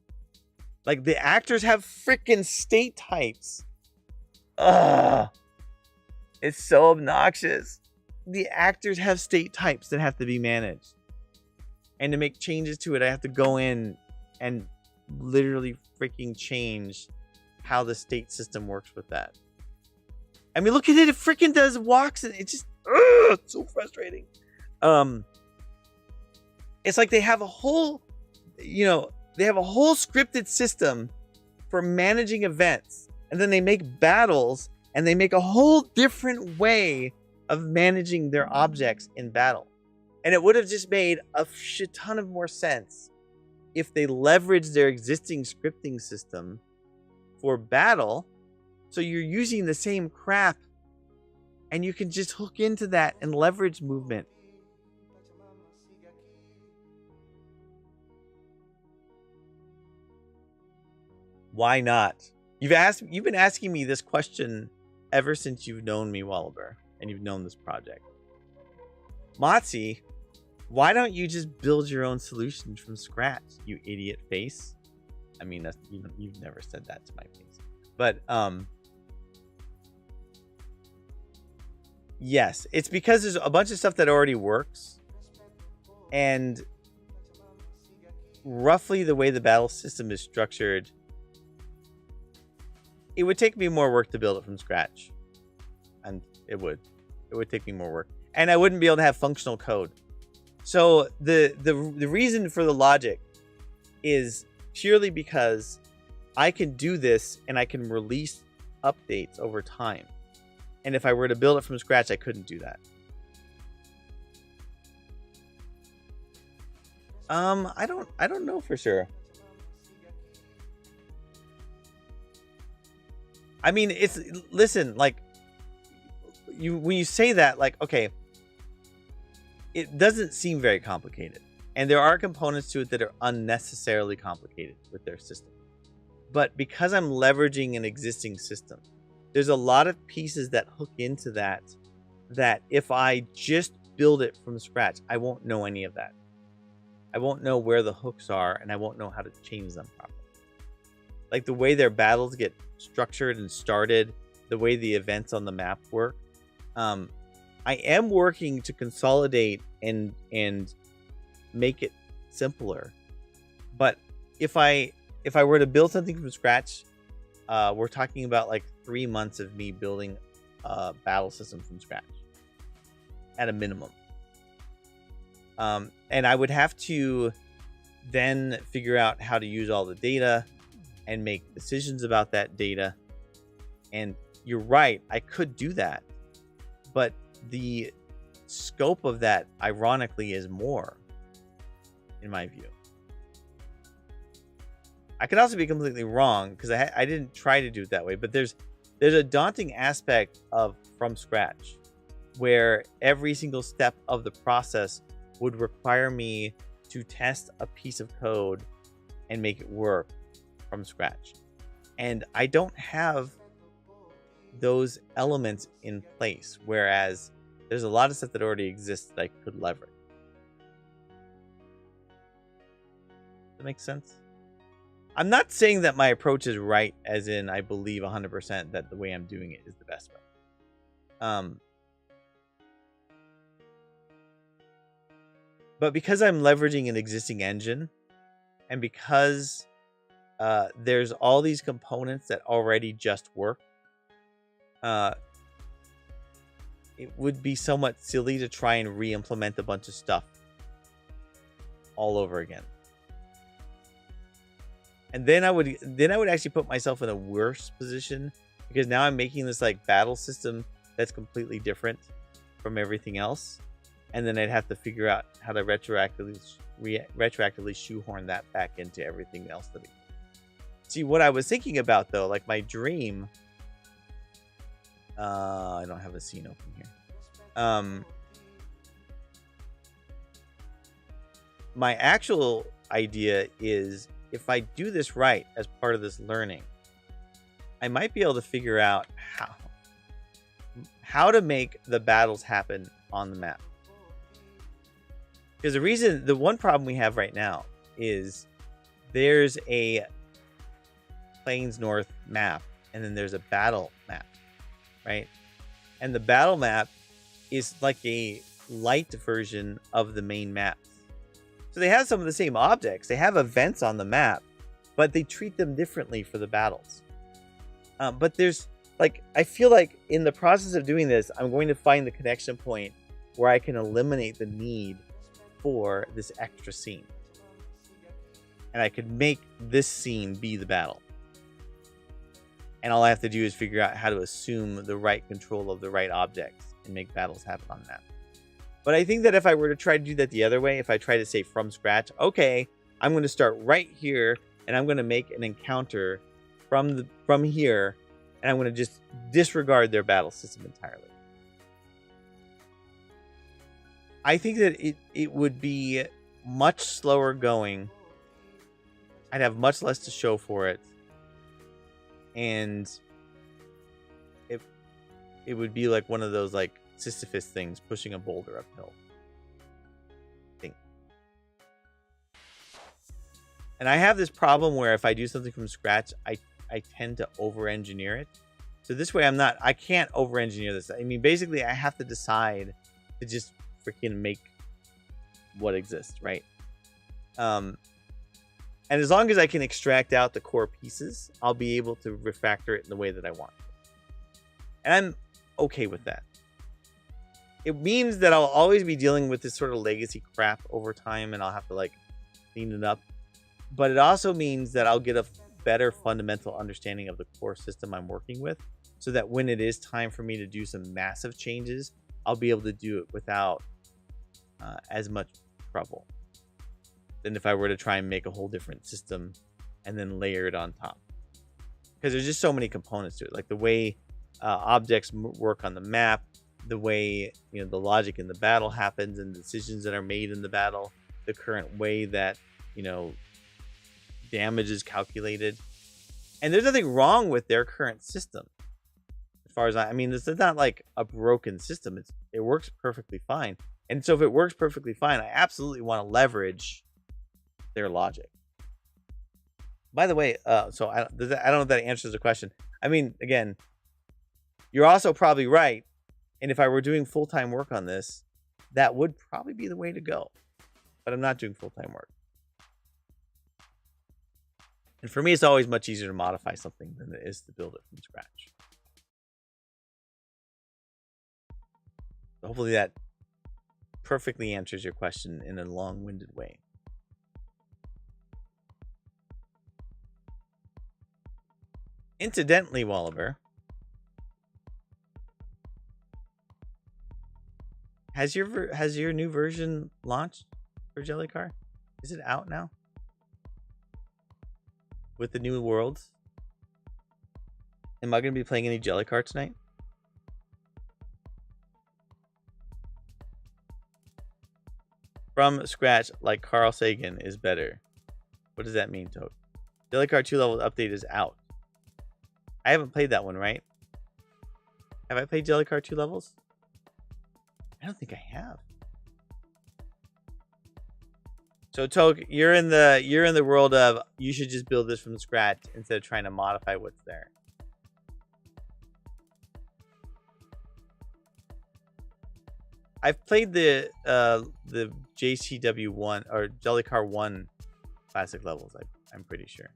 Like the actors have freaking state types. Ugh. It's so obnoxious. The actors have state types that have to be managed. And to make changes to it, I have to go in and literally freaking change how the state system works with that. I mean, look at it. It freaking does walks, and it's just it's so frustrating. It's like they have a whole, scripted system for managing events, and then they make battles, and they make a whole different way of managing their objects in battle. And it would have just made a shit ton of more sense if they leveraged their existing scripting system for battle. So you're using the same crap, and you can just hook into that and leverage movement. Why not? You've been asking me this question ever since you've known me, Walliver, and you've known this project. Motzi, why don't you just build your own solutions from scratch, you idiot face? I mean, you've never said that to my face. But yes, it's because there's a bunch of stuff that already works, and roughly the way the battle system is structured, it would take me more work to build it from scratch. And it would take me more work, and I wouldn't be able to have functional code. So the reason for the logic is purely because I can do this and I can release updates over time. And if I were to build it from scratch, I couldn't do that. I don't know for sure. I mean, listen, like when you say that, like, okay, it doesn't seem very complicated. And there are components to it that are unnecessarily complicated with their system. But because I'm leveraging an existing system, there's a lot of pieces that hook into that if I just build it from scratch, I won't know any of that. I won't know where the hooks are, and I won't know how to change them properly. Like the way their battles get structured and started, the way the events on the map work. I am working to consolidate and make it simpler. But if I were to build something from scratch, we're talking about like 3 months of me building a battle system from scratch at a minimum. And I would have to then figure out how to use all the data and make decisions about that data. And you're right, I could do that, but the scope of that, ironically, is more, in my view. I could also be completely wrong because I didn't try to do it that way, but there's a daunting aspect of from scratch where every single step of the process would require me to test a piece of code and make it work from scratch. And I don't have those elements in place, whereas there's a lot of stuff that already exists that I could leverage. Does that make sense? I'm not saying that my approach is right, as in I believe 100% that the way I'm doing it is the best way. But because I'm leveraging an existing engine, and because there's all these components that already just work, it would be somewhat silly to try and re-implement a bunch of stuff all over again. And then I would actually put myself in a worse position, because now I'm making this like battle system that's completely different from everything else, and then I'd have to figure out how to retroactively shoehorn that back into everything else that. See, what I was thinking about though, like my dream. I don't have a scene open here. My actual idea is, if I do this right as part of this learning, I might be able to figure out how to make the battles happen on the map. Because the one problem we have right now is there's a Plains North map, and then there's a battle map, right? And the battle map is like a light version of the main map. So they have some of the same objects. They have events on the map, but they treat them differently for the battles. But there's like, I feel like in the process of doing this, I'm going to find the connection point where I can eliminate the need for this extra scene. And I could make this scene be the battle. And all I have to do is figure out how to assume the right control of the right objects and make battles happen on that. But I think that if I were to try to do that the other way, if I try to say from scratch, okay, I'm going to start right here, and I'm going to make an encounter from here, and I'm going to just disregard their battle system entirely. I think that it would be much slower going. I'd have much less to show for it. And it would be like one of those like Sisyphus things, pushing a boulder uphill. And I have this problem where if I do something from scratch, I tend to over-engineer it. So this way I can't over-engineer this. I mean, basically I have to decide to just freaking make what exists, right? And as long as I can extract out the core pieces, I'll be able to refactor it in the way that I want. And I'm okay with that. It means that I'll always be dealing with this sort of legacy crap over time, and I'll have to like clean it up. But it also means that I'll get a better fundamental understanding of the core system I'm working with, so that when it is time for me to do some massive changes, I'll be able to do it without as much trouble than if I were to try and make a whole different system and then layer it on top. Because there's just so many components to it, like the way objects work on the map, the way, the logic in the battle happens and decisions that are made in the battle, the current way that, damage is calculated. And there's nothing wrong with their current system. As far as I mean, this is not like a broken system. It works perfectly fine. And so if it works perfectly fine, I absolutely want to leverage their logic. By the way, so I don't know if that answers the question. I mean, again, you're also probably right. And if I were doing full-time work on this, that would probably be the way to go. But I'm not doing full-time work. And for me, it's always much easier to modify something than it is to build it from scratch. So hopefully that perfectly answers your question in a long-winded way. Incidentally, Wallaber, has your new version launched for Jellycar? Is it out now? With the new worlds? Am I going to be playing any Jellycar tonight? From scratch, like Carl Sagan, is better. What does that mean, Toad? Jellycar 2 level update is out. I haven't played that one, right? Have I played Jellycar 2 levels? I don't think I have. So Toad, you're in the world of you should just build this from scratch instead of trying to modify what's there. I've played the JCW 1 or Jellycar 1 classic levels. I'm pretty sure.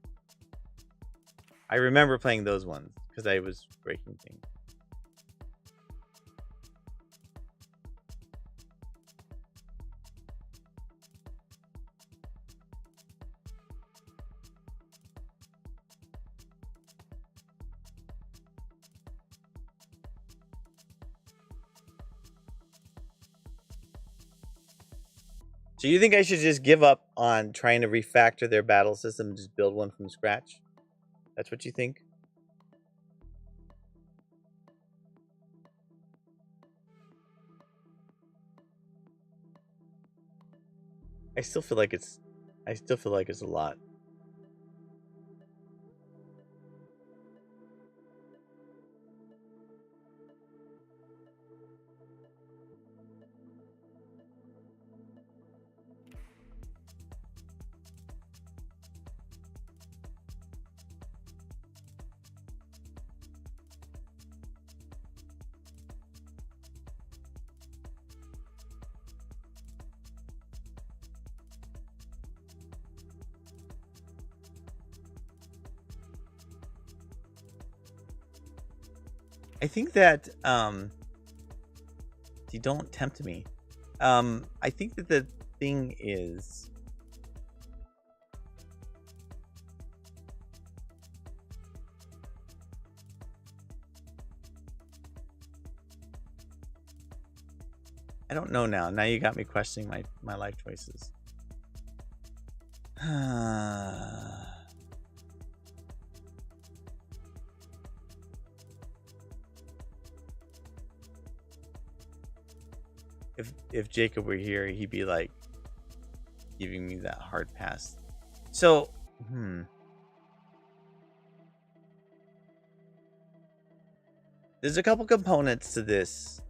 I remember playing those ones because I was breaking things. So you think I should just give up on trying to refactor their battle system and just build one from scratch? That's what you think? I still feel like it's a lot. I think that you don't tempt me. I think that the thing is, I don't know now. Now you got me questioning my life choices. If Jacob were here, he'd be like giving me that hard pass. So, there's a couple components to this.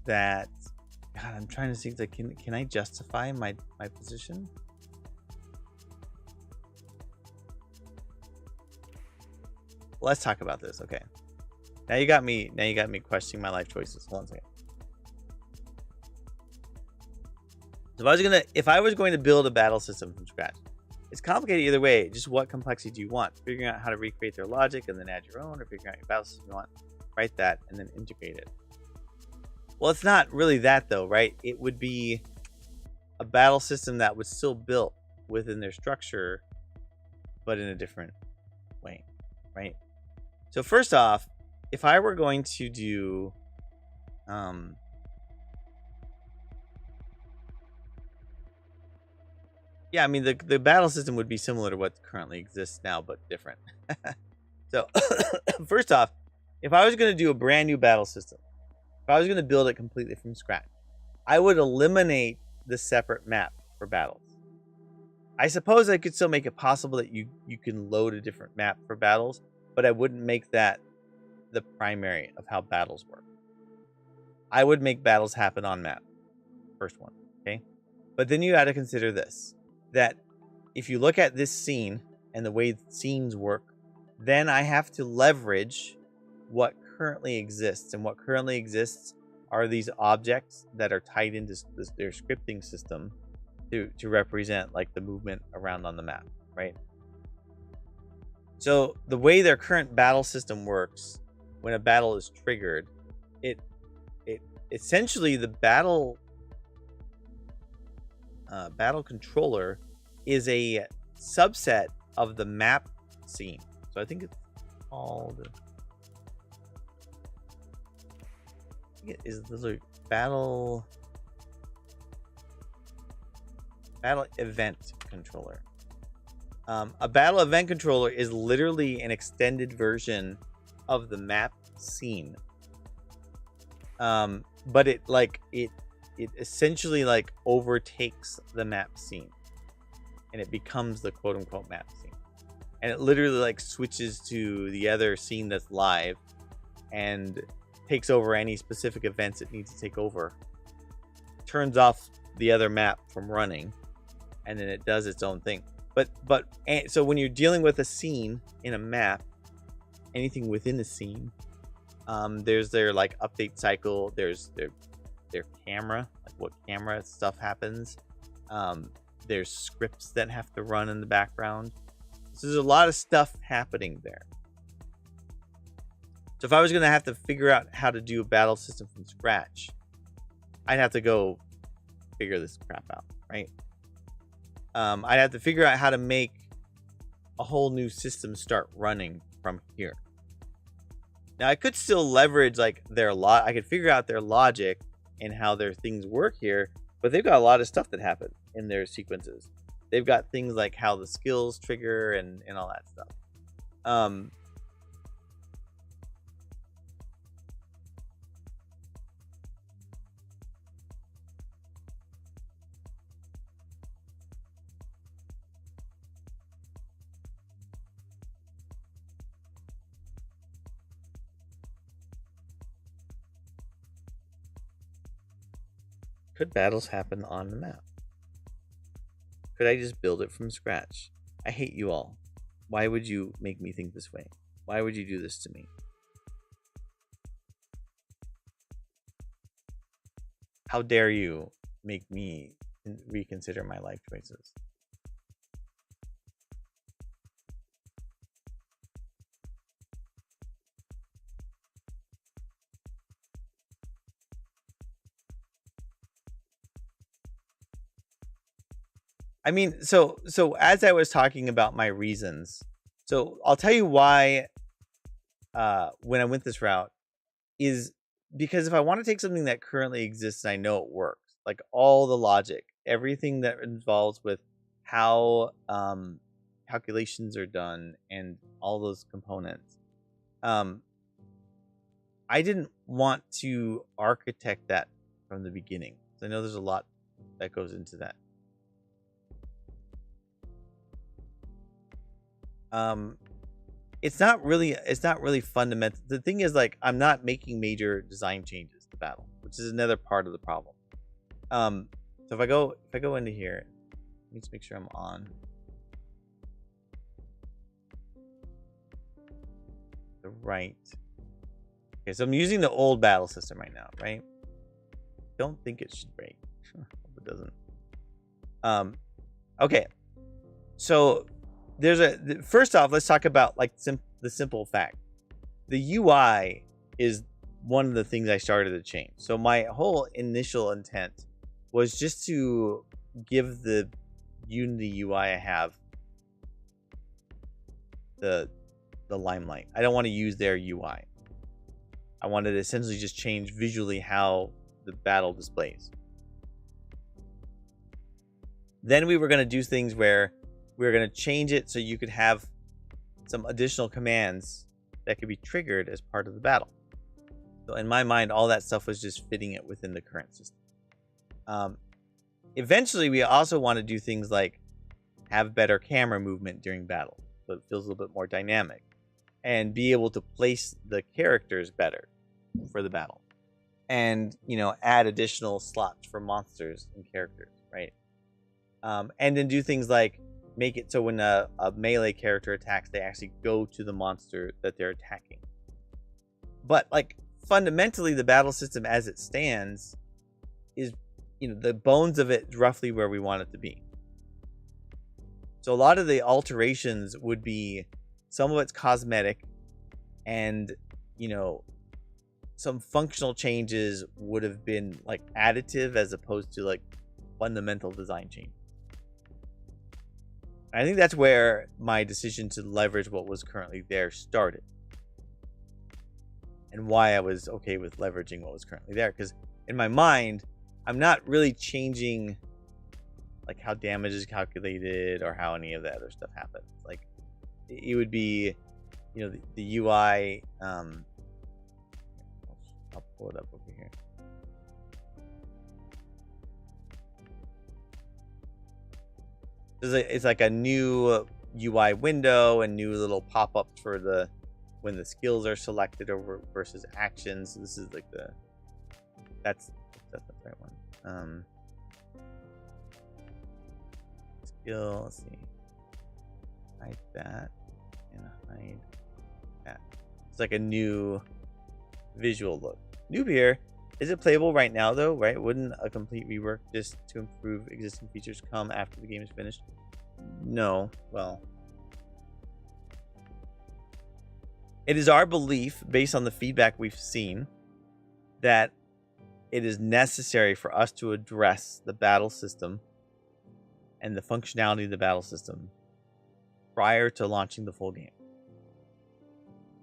That, God, I'm trying to see, like, can I justify my position? Let's talk about this. Okay. Now you got me questioning my life choices. Hold on a second. So if I was going to build a battle system from scratch, it's complicated either way. Just what complexity do you want? Figuring out how to recreate their logic and then add your own, or figuring out your battle system you want, write that and then integrate it. Well, it's not really that though, right? It would be a battle system that was still built within their structure, but in a different way, right? So first off, if I were going to do Yeah, I mean the battle system would be similar to what currently exists now, but different. So, first off, if I was going to do a brand new battle system, if I was going to build it completely from scratch, I would eliminate the separate map for battles. I suppose I could still make it possible that you can load a different map for battles, but I wouldn't make that the primary of how battles work. I would make battles happen on map. First one, okay? But then you got to consider this, that if you look at this scene and the way scenes work, then I have to leverage what currently exists. And what currently exists are these objects that are tied into their scripting system to represent like the movement around on the map, right? So the way their current battle system works, when a battle is triggered, it essentially the battle controller is a subset of the map scene. So I think it's called. It is literally battle event controller. A battle event controller is literally an extended version of the map scene. But it essentially like overtakes the map scene, and it becomes the quote unquote map scene. And it literally like switches to the other scene that's live and takes over any specific events it needs to take over, turns off the other map from running, and then it does its own thing. So when you're dealing with a scene in a map, anything within the scene, there's their like update cycle, there's their camera, like what camera stuff happens, there's scripts that have to run in the background. So there's a lot of stuff happening there. So if I was going to have to figure out how to do a battle system from scratch, I'd have to go figure this crap out, right? I'd have to figure out how to make a whole new system start running from here. Now I could still leverage like I could figure out their logic and how their things work here, but they've got a lot of stuff that happen in their sequences. They've got things like how the skills trigger and all that stuff. Could battles happen on the map? Could I just build it from scratch? I hate you all. Why would you make me think this way? Why would you do this to me? How dare you make me reconsider my life choices? I mean, so as I was talking about my reasons, so I'll tell you why when I went this route is because if I want to take something that currently exists and I know it works, like all the logic, everything that involves with how calculations are done and all those components, I didn't want to architect that from the beginning. So I know there's a lot that goes into that. It's not really fundamental. The thing is, like, I'm not making major design changes to battle, which is another part of the problem. So if I go into here, let me just make sure I'm on the right. Okay, so I'm using the old battle system right now, right? Don't think it should break. Hope it doesn't. Okay, so first off, let's talk about like the simple fact. The UI is one of the things I started to change. So my whole initial intent was just to give the Unity UI I have the limelight. I don't want to use their UI. I wanted to essentially just change visually how the battle displays. Then we were going to do things where we were going to change it so you could have some additional commands that could be triggered as part of the battle. So in my mind, all that stuff was just fitting it within the current system. Eventually, we also want to do things like have better camera movement during battle, so it feels a little bit more dynamic, and be able to place the characters better for the battle, and add additional slots for monsters and characters, right? And then do things like make it so when a melee character attacks, they actually go to the monster that they're attacking. But like fundamentally, the battle system as it stands is, the bones of it roughly where we want it to be. So a lot of the alterations would be, some of it's cosmetic, and some functional changes would have been like additive as opposed to like fundamental design change. I think that's where my decision to leverage what was currently there started, and why I was okay with leveraging what was currently there, because in my mind, I'm not really changing like how damage is calculated or how any of that other stuff happens. Like it would be, the UI. I'll pull it up over here. It's like a new UI window and new little pop-ups for when the skills are selected over versus actions. So this is like that's the right one. Skill, let's see. Hide that and hide that. It's like a new visual look. Noob here. Is it playable right now though? Right? Wouldn't a complete rework just to improve existing features come after the game is finished? No. Well, it is our belief, based on the feedback we've seen, that it is necessary for us to address the battle system and the functionality of the battle system prior to launching the full game.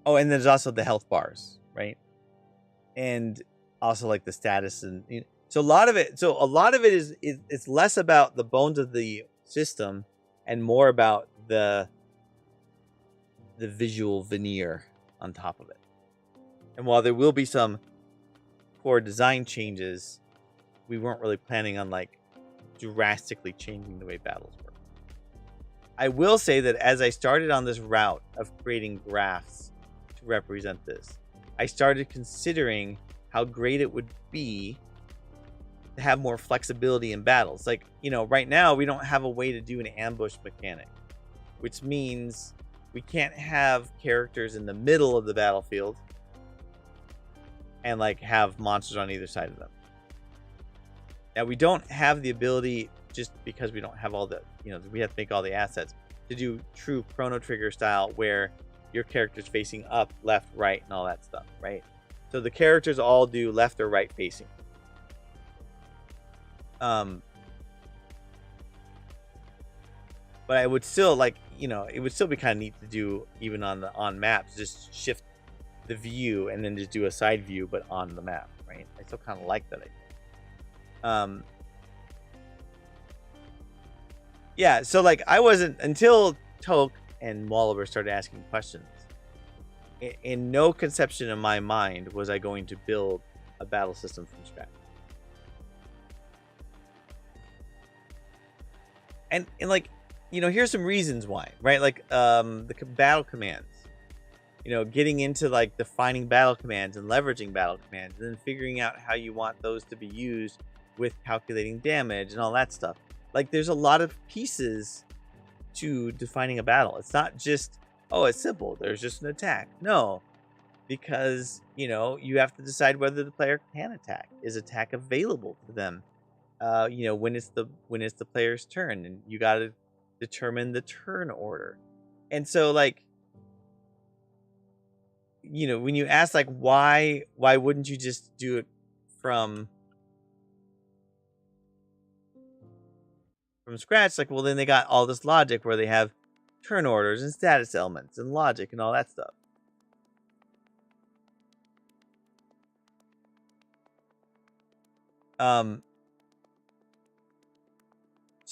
Oh, and there's also the health bars, right? And also like the status, and so a lot of it is it's less about the bones of the system and more about the visual veneer on top of it. And while there will be some core design changes, we weren't really planning on like drastically changing the way battles work. I will say that as I started on this route of creating graphs to represent this, I started considering how great it would be to have more flexibility in battles. Like, right now we don't have a way to do an ambush mechanic, which means we can't have characters in the middle of the battlefield and like have monsters on either side of them. Now, we don't have the ability, just because we don't have all the, we have to make all the assets, to do true Chrono Trigger style where your character's facing up, left, right, and all that stuff, right? So the characters all do left or right facing. But I would still like, it would still be kind of neat to do even on maps, just shift the view and then just do a side view, but on the map, right? I still kind of like that idea. Yeah, so like I wasn't, until Toke and Wallaber started asking questions, in no conception in my mind was I going to build a battle system from scratch. And like, here's some reasons why, right? Like the battle commands, getting into like defining battle commands and leveraging battle commands, and then figuring out how you want those to be used with calculating damage and all that stuff. Like there's a lot of pieces to defining a battle. It's not just, oh, it's simple, there's just an attack. No, because you have to decide whether the player can attack. Is attack available to them? When it's the player's turn, and you got to determine the turn order. And so like, when you ask like why wouldn't you just do it from scratch, like, well, then they got all this logic where they have turn orders and status elements and logic and all that stuff.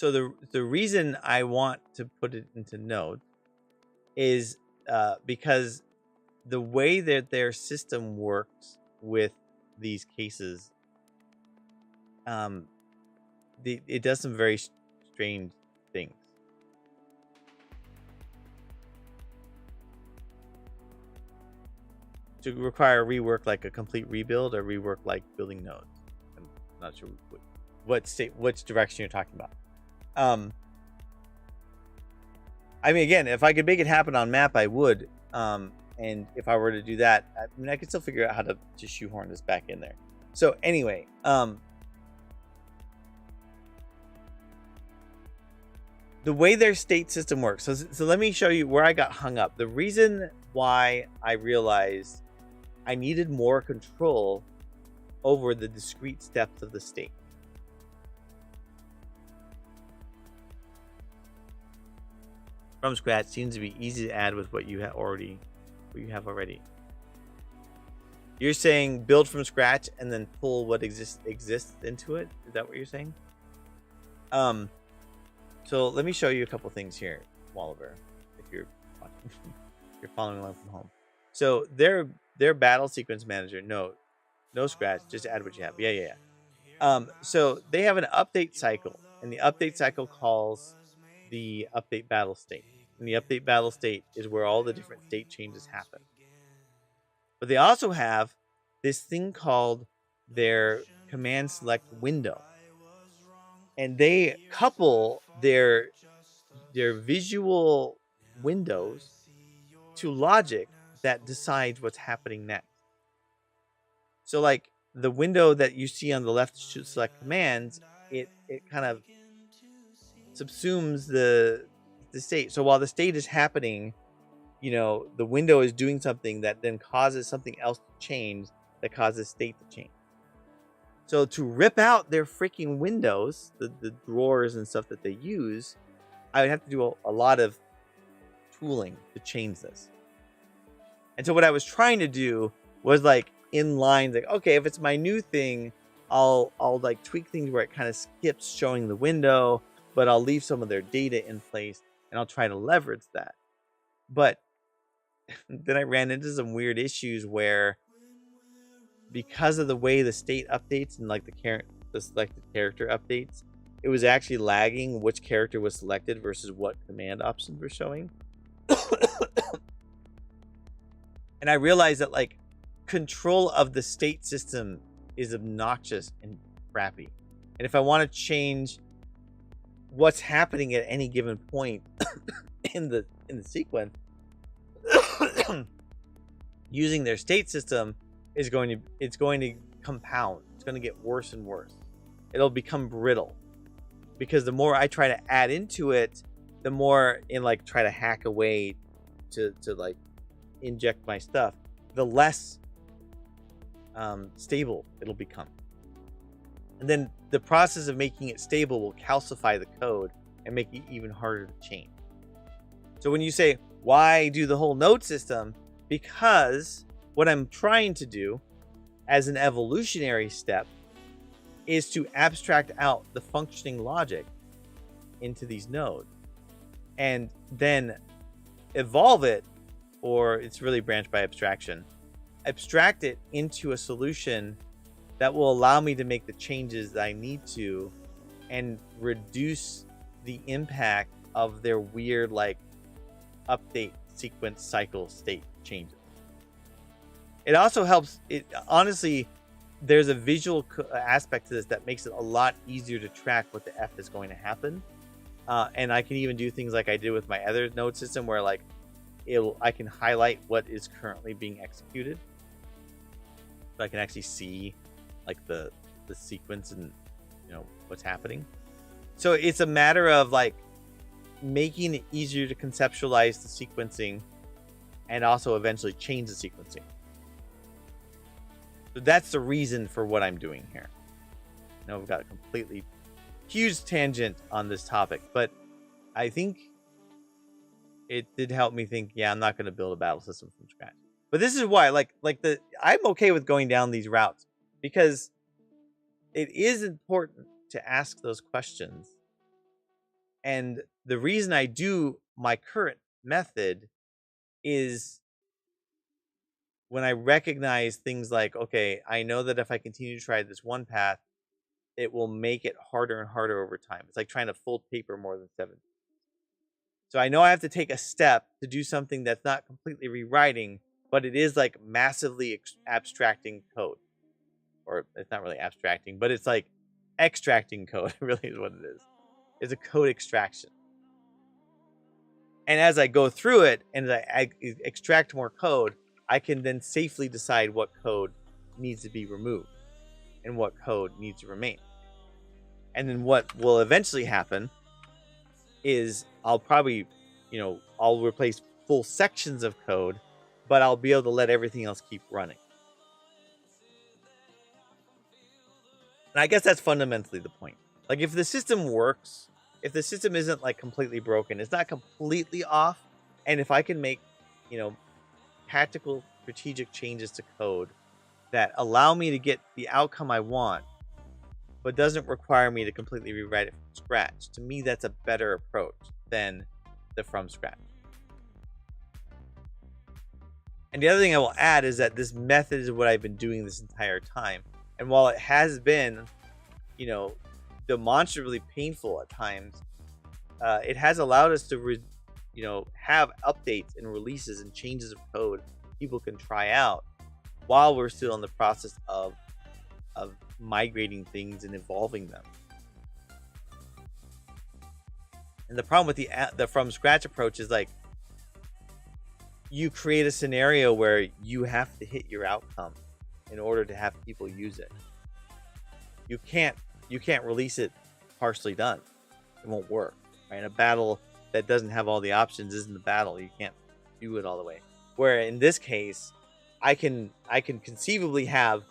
So the reason I want to put it into Node is because the way that their system works with these cases, it does some very strange things. To require rework like a complete rebuild or rework like building nodes. I'm not sure which direction you're talking about. I mean, again, if I could make it happen on map, I would. And if I were to do that, I mean, I could still figure out how to shoehorn this back in there. So anyway, the way their state system works. So let me show you where I got hung up. The reason why I realized I needed more control over the discrete steps of the state. From scratch seems to be easy to add with what you have already. You're saying build from scratch and then pull what exists into it. Is that what you're saying? So let me show you a couple things here, Walliver, if you're watching, if you're following along from home. So their battle sequence manager, no scratch, just add what you have. Yeah. So they have an update cycle, and the update cycle calls the update battle state. And the update battle state is where all the different state changes happen. But they also have this thing called their command select window. And they couple their visual windows to logic that decides what's happening next. So like the window that you see on the left to select commands, it kind of subsumes the state. So while the state is happening, the window is doing something that then causes something else to change that causes state to change. So to rip out their freaking windows, the drawers and stuff that they use, I would have to do a lot of tooling to change this. And so what I was trying to do was like in line, like, okay, if it's my new thing, I'll like tweak things where it kind of skips showing the window, but I'll leave some of their data in place and I'll try to leverage that. But then I ran into some weird issues where, because of the way the state updates and like the selected character updates, it was actually lagging which character was selected versus what command options were showing. And I realized that like control of the state system is obnoxious and crappy. And if I want to change what's happening at any given point in the sequence, using their state system is going to compound. It's going to get worse and worse. It'll become brittle, because the more I try to add into it, the more in like try to hack away to like inject my stuff, the less stable it'll become. And then the process of making it stable will calcify the code and make it even harder to change. So when you say, why do the whole node system? Because what I'm trying to do as an evolutionary step is to abstract out the functioning logic into these nodes and then evolve it, or it's really branch by abstraction, abstract it into a solution that will allow me to make the changes that I need to and reduce the impact of their weird like update sequence cycle state changes. It also helps. It honestly, there's a visual aspect to this that makes it a lot easier to track what the F is going to happen. And I can even do things like I did with my other node system, where like I can highlight what is currently being executed, so I can actually see like the sequence and what's happening. So it's a matter of like making it easier to conceptualize the sequencing and also eventually change the sequencing. So that's the reason for what I'm doing here. I know we've got a completely huge tangent on this topic, but I think it did help me think, yeah, I'm not going to build a battle system from scratch. But this is why, I'm okay with going down these routes, because it is important to ask those questions And the reason I do my current method is when I recognize things like, okay, I know that if I continue to try this one path, it will make it harder and harder over time. It's like trying to fold paper more than 7. So I know I have to take a step to do something that's not completely rewriting, but it is like massively abstracting code. Or it's not really abstracting, but it's like extracting code, really is what it is. It's a code extraction. And as I go through it and I extract more code, I can then safely decide what code needs to be removed and what code needs to remain. And then what will eventually happen is I'll probably, I'll replace full sections of code, but I'll be able to let everything else keep running. And I guess that's fundamentally the point. Like, if the system works, if the system isn't like completely broken, it's not completely off, and if I can make, tactical strategic changes to code that allow me to get the outcome I want, but doesn't require me to completely rewrite it from scratch, to me that's a better approach than the from scratch. And the other thing I will add is that this method is what I've been doing this entire time. And while it has been, demonstrably painful at times, it has allowed us to, have updates and releases and changes of code people can try out while we're still in the process of migrating things and evolving them. And the problem with the from scratch approach is like, you create a scenario where you have to hit your outcome in order to have people use it. You can't release it partially done. It won't work. Right? A battle that doesn't have all the options isn't a battle. You can't do it all the way. Where in this case, I can conceivably have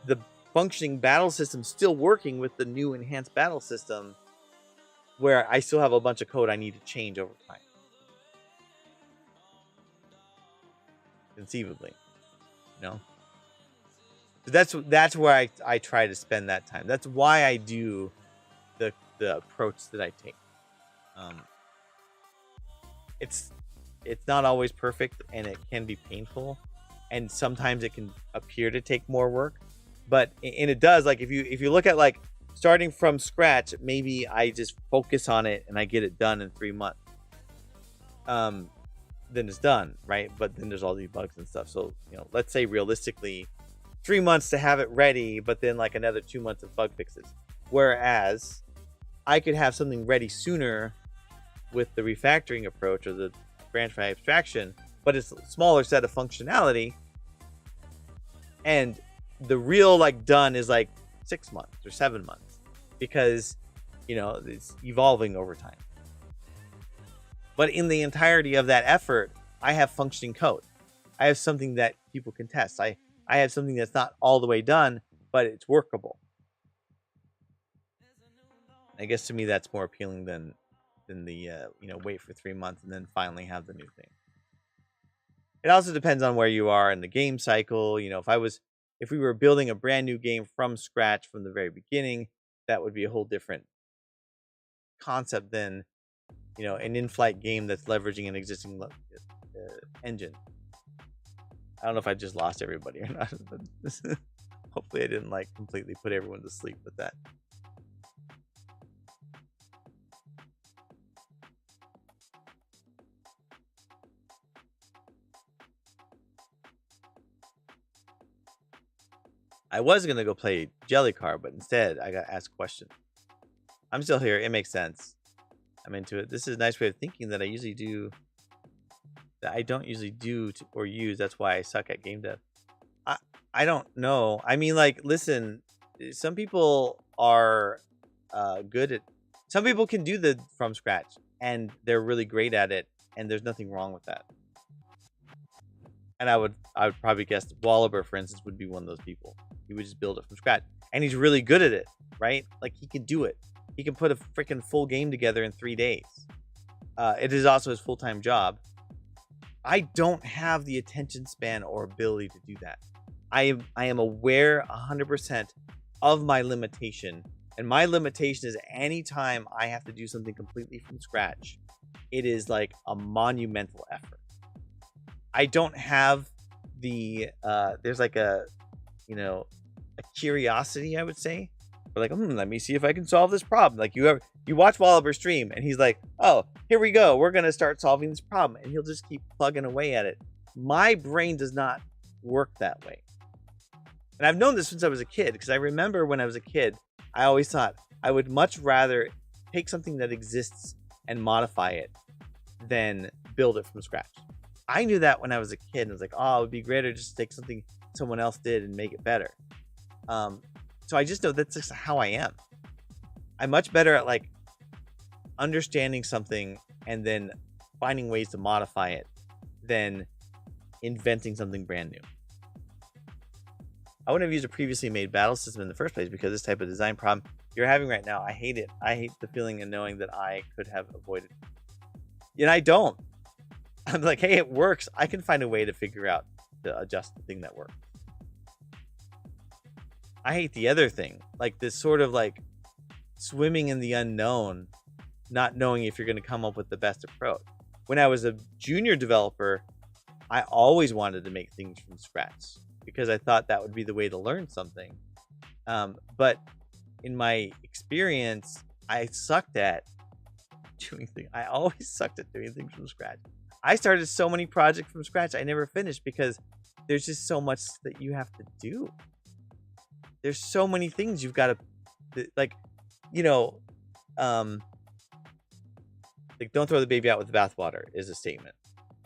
the functioning battle system still working with the new enhanced battle system, where I still have a bunch of code I need to change over time. Conceivably, So that's where I try to spend that time. That's why I do the approach that I take. It's not always perfect, and it can be painful, and sometimes it can appear to take more work, and it does. Like if you look at like starting from scratch, maybe I just focus on it and I get it done in 3 months. Then it's done, right? But then there's all these bugs and stuff. So let's say realistically 3 months to have it ready, but then like another 2 months of bug fixes. Whereas I could have something ready sooner with the refactoring approach or the branch by abstraction, but it's a smaller set of functionality, and the real like done is like 6 months or 7 months, because it's evolving over time. But in the entirety of that effort, I have functioning code. I have something that people can test. I have something that's not all the way done, but it's workable. I guess to me that's more appealing than the wait for 3 months and then finally have the new thing. It also depends on where you are in the game cycle. If we were building a brand new game from scratch from the very beginning, that would be a whole different concept than an in-flight game that's leveraging an existing engine. I don't know if I just lost everybody or not, but hopefully I didn't like completely put everyone to sleep with that. I was going to go play Jellycar, but instead I got asked a question. I'm still here. It makes sense. I'm into it. This is a nice way of thinking that I don't usually do or use. That's why I suck at game dev. I don't know. I mean, like, listen, some people are good at, some people can do the from scratch and they're really great at it, and there's nothing wrong with that. And I would probably guess Wallaber, for instance, would be one of those people. He would just build it from scratch, and he's really good at it, right? Like, he can do it. He can put a freaking full game together in 3 days. It is also his full-time job. I don't have the attention span or ability to do that. I am aware 100% of my limitation And my limitation is anytime I have to do something completely from scratch, it is like a monumental effort. I don't have the there's like a curiosity, I would say. Or like, let me see if I can solve this problem. Like you watch Wallaber stream and he's like, oh, here we go. We're gonna start solving this problem, and he'll just keep plugging away at it. My brain does not work that way. And I've known this since I was a kid, because I remember when I was a kid, I always thought I would much rather take something that exists and modify it than build it from scratch. I knew that when I was a kid, and I was like, oh, it would be greater just to take something someone else did and make it better. So I just know that's just how I am. I'm much better at like understanding something and then finding ways to modify it than inventing something brand new. I wouldn't have used a previously made battle system in the first place because this type of design problem you're having right now, I hate it. I hate the feeling of knowing that I could have avoided it. And I don't. I'm like, hey, it works. I can find a way to figure out to adjust the thing that works. I hate the other thing, like this sort of like swimming in the unknown, not knowing if you're going to come up with the best approach. When I was a junior developer, I always wanted to make things from scratch because I thought that would be the way to learn something. But in my experience, I sucked at doing things. I always sucked at doing things from scratch. I started so many projects from scratch I never finished because there's just so much that you have to do. There's so many things you've got to, like, like don't throw the baby out with the bathwater is a statement.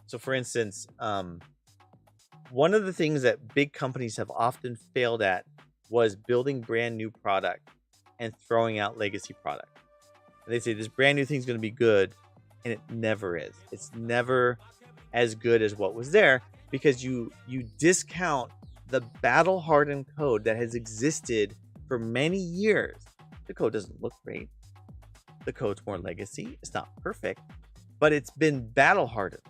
So for instance, one of the things that big companies have often failed at was building brand new product and throwing out legacy product. And they say this brand new thing's going to be good, and it never is. It's never as good as what was there because you discount the battle-hardened code that has existed for many years. The code doesn't look great. The code's more legacy. It's not perfect, but it's been battle-hardened.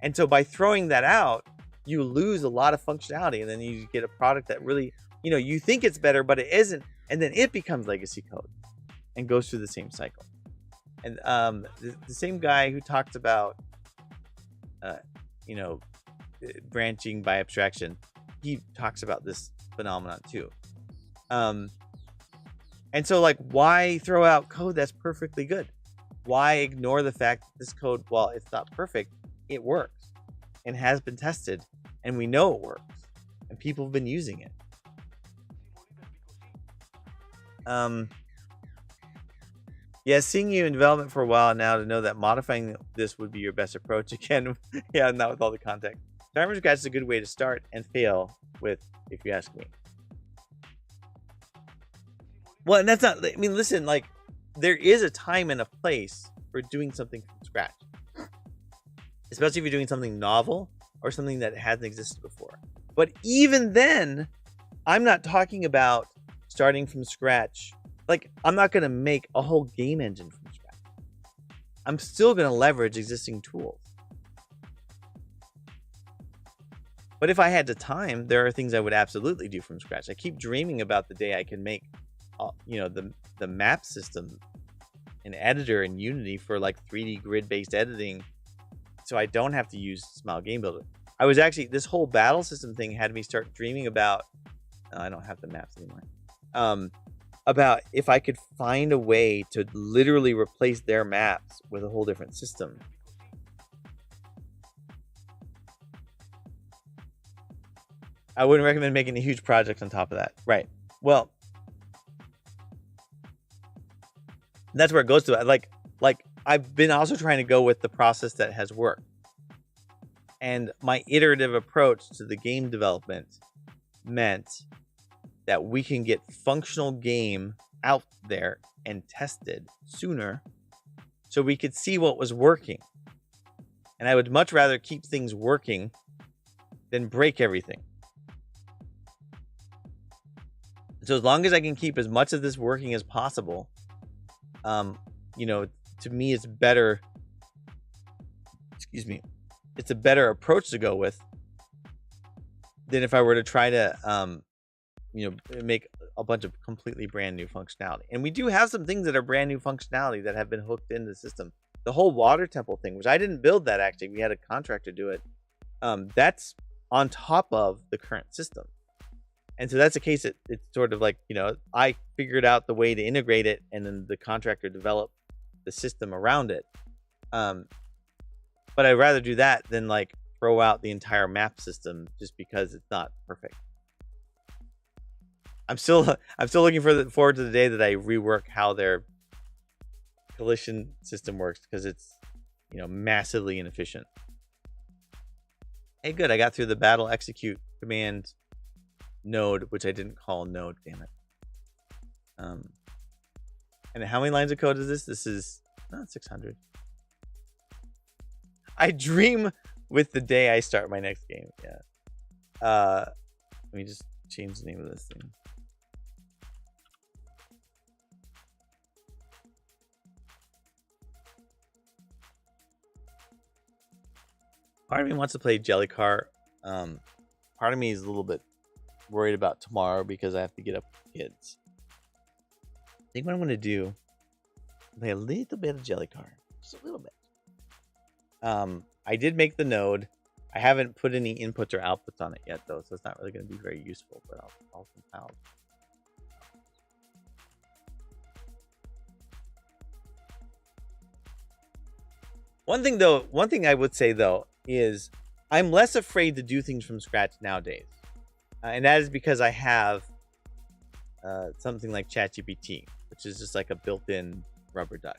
And so by throwing that out, you lose a lot of functionality, and then you get a product that really, you think it's better, but it isn't, and then it becomes legacy code and goes through the same cycle. And the same guy who talks about, branching by abstraction, he talks about this phenomenon too. And so like, why throw out code that's perfectly good? Why ignore the fact that this code, while it's not perfect, it works and has been tested, and we know it works, and people have been using it. Yeah, seeing you in development for a while now, to know that modifying this would be your best approach again. Yeah, not with all the context. Timer's Guide is a good way to start and fail with, if you ask me. Well, and that's not, I mean, listen, like, there is a time and a place for doing something from scratch. Especially if you're doing something novel or something that hasn't existed before. But even then, I'm not talking about starting from scratch. Like, I'm not going to make a whole game engine from scratch. I'm still going to leverage existing tools. But if I had the time, there are things I would absolutely do from scratch. I keep dreaming about the day I can make, the map system, an editor in Unity for like 3D grid-based editing, so I don't have to use Smile Game Builder. I was actually, this whole battle system thing had me start dreaming about, I don't have the maps anymore, about if I could find a way to literally replace their maps with a whole different system. I wouldn't recommend making a huge project on top of that. Right. Well, that's where it goes to. Like I've been also trying to go with the process that has worked. And my iterative approach to the game development meant that we can get functional game out there and tested sooner so we could see what was working. And I would much rather keep things working than break everything. So as long as I can keep as much of this working as possible, to me, it's better. It's a better approach to go with than if I were to try to, make a bunch of completely brand new functionality. And we do have some things that are brand new functionality that have been hooked into the system. The whole water temple thing, which I didn't build that actually, we had a contractor do it. That's on top of the current system. And so that's a case that it's sort of like, I figured out the way to integrate it, and then the contractor developed the system around it. But I'd rather do that than like throw out the entire map system just because it's not perfect. I'm still looking forward to the day that I rework how their collision system works, because it's massively inefficient. Hey, good. I got through the battle execute command node, which I didn't call node. Damn it. And how many lines of code is this? This is 600. I dream with the day I start my next game. Yeah. Let me just change the name of this thing. Part of me wants to play Jellycar. Part of me is a little bit worried about tomorrow because I have to get up with kids. I think what I'm going to do is play a little bit of Jellycar. Just a little bit. I did make the node. I haven't put any inputs or outputs on it yet, though, so it's not really going to be very useful, but I'll compile. One thing I would say, though, is I'm less afraid to do things from scratch nowadays. And that is because I have something like ChatGPT, which is just like a built-in rubber duck.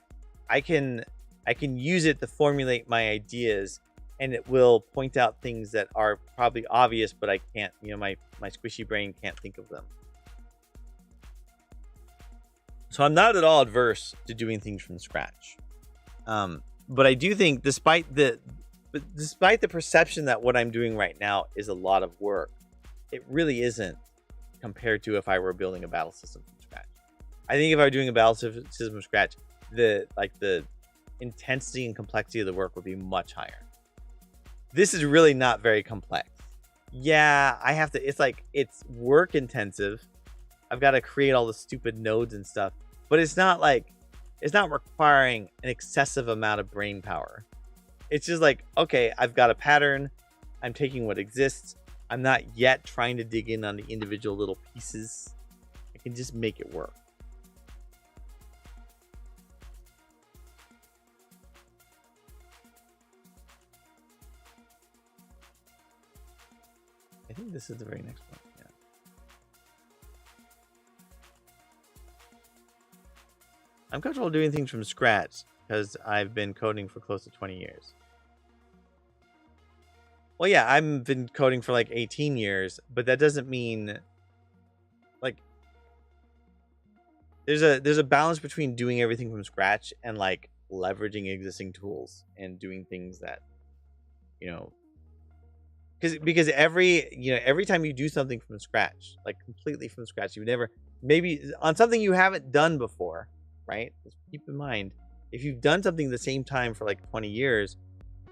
I can use it to formulate my ideas, and it will point out things that are probably obvious, but I can't, my squishy brain can't think of them. So I'm not at all adverse to doing things from scratch. But I do think, despite the perception that what I'm doing right now is a lot of work, it really isn't compared to if I were building a battle system from scratch. I think if I were doing a battle system from scratch, the intensity and complexity of the work would be much higher. This is really not very complex. Yeah, I have to, it's work intensive. I've got to create all the stupid nodes and stuff, but it's not requiring an excessive amount of brain power. It's just like, okay, I've got a pattern. I'm taking what exists. I'm not yet trying to dig in on the individual little pieces. I can just make it work. I think this is the very next one. Yeah. I'm comfortable doing things from scratch because I've been coding for close to 20 years. Well, yeah, I've been coding for like 18 years, but that doesn't mean like there's a balance between doing everything from scratch and like leveraging existing tools and doing things that, because every time you do something from scratch, like completely from scratch, you've never, maybe on something you haven't done before, right? Just keep in mind, if you've done something the same time for like 20 years,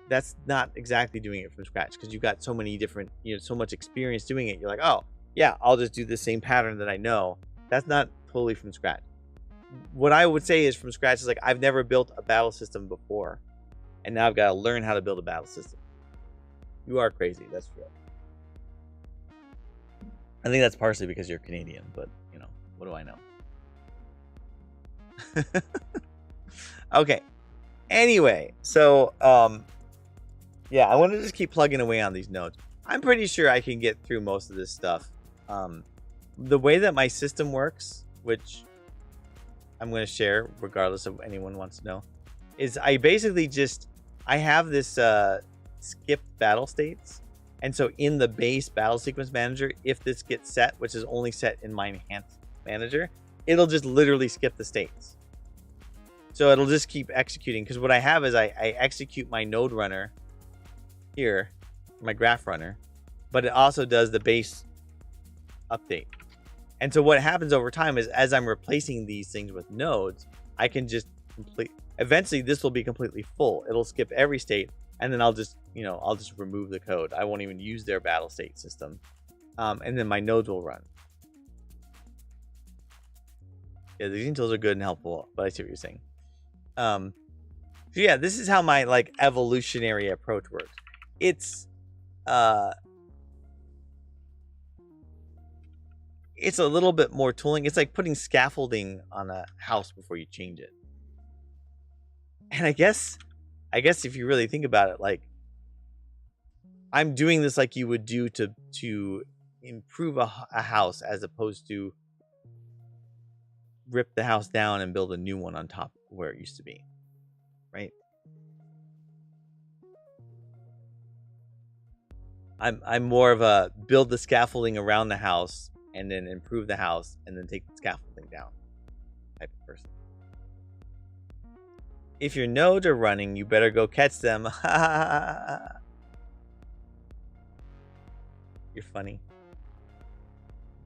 that's not exactly doing it from scratch, because you've got so many different, so much experience doing it. You're like, oh yeah, I'll just do the same pattern that I know. That's not totally from scratch. What I would say is from scratch is like, I've never built a battle system before, and now I've got to learn how to build a battle system. You are crazy. That's true. I think that's partially because you're Canadian, but what do I know? Okay. Anyway, so yeah, I want to just keep plugging away on these nodes. I'm pretty sure I can get through most of this stuff. The way that my system works, which I'm going to share regardless of anyone wants to know, is I basically I have this skipped battle states. And so in the base battle sequence manager, if this gets set, which is only set in my enhanced manager, it'll just literally skip the states. So it'll just keep executing, because what I have is I execute my node runner here, my graph runner, but it also does the base update. And so what happens over time is, as I'm replacing these things with nodes, I can just eventually this will be completely full. It'll skip every state, and then I'll just remove the code. I won't even use their battle state system. And then my nodes will run. Yeah, these tools are good and helpful, but I see what you're saying. So yeah, this is how my like evolutionary approach works. It's a little bit more tooling. It's like putting scaffolding on a house before you change it. And I guess if you really think about it, like I'm doing this like you would do to improve a house as opposed to rip the house down and build a new one on top where it used to be. Right? I'm more of a build the scaffolding around the house and then improve the house and then take the scaffolding down type of person. If your nodes are running, you better go catch them. You're funny.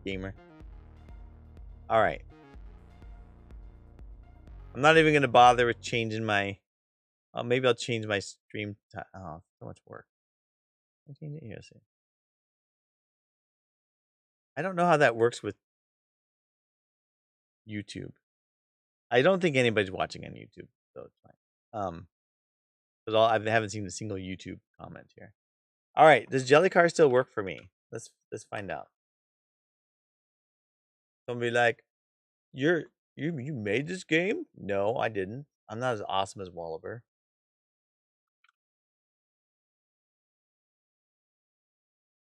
Gamer. Alright. I'm not even going to bother with changing my... maybe I'll change my stream time. Oh, so much work. I'll change it here. See. I don't know how that works with YouTube. I don't think anybody's watching on YouTube, so it's fine. Because I haven't seen a single YouTube comment here. All right, does Jelly Car still work for me? Let's find out. Somebody like, you made this game? No, I didn't. I'm not as awesome as Walliver.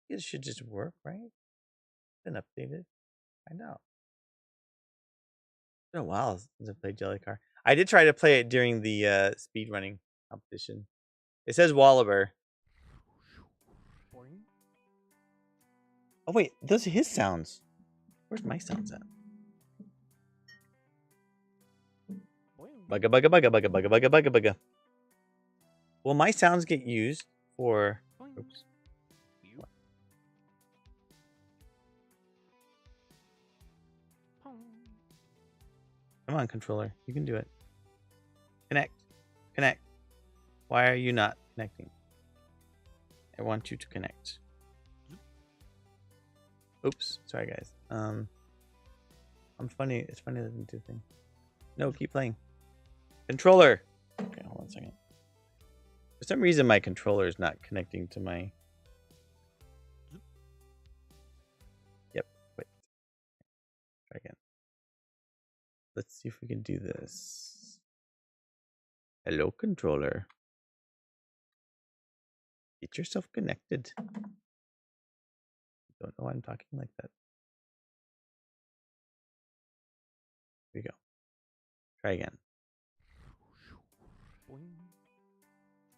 It should just work, right? Been updated. Find out. It's been a while since I played Jelly Car. I did try to play it during the speed running competition. It says Walliver. Oh wait, those are his sounds. Where's my sounds at? Bugga bugga bugga bugga bugga bugga bugga bugga. Will my sounds get used for? Oops. Come on, controller. You can do it. Connect. Connect. Why are you not connecting? I want you to connect. Oops. Sorry, guys. I'm funny. It's funny that I didn't do things. No, keep playing. Controller. Okay, hold on a second. For some reason, my controller is not connecting to my... Yep. Wait. Try again. Let's see if we can do this. Hello, controller. Get yourself connected. Don't know why I'm talking like that. Here we go. Try again.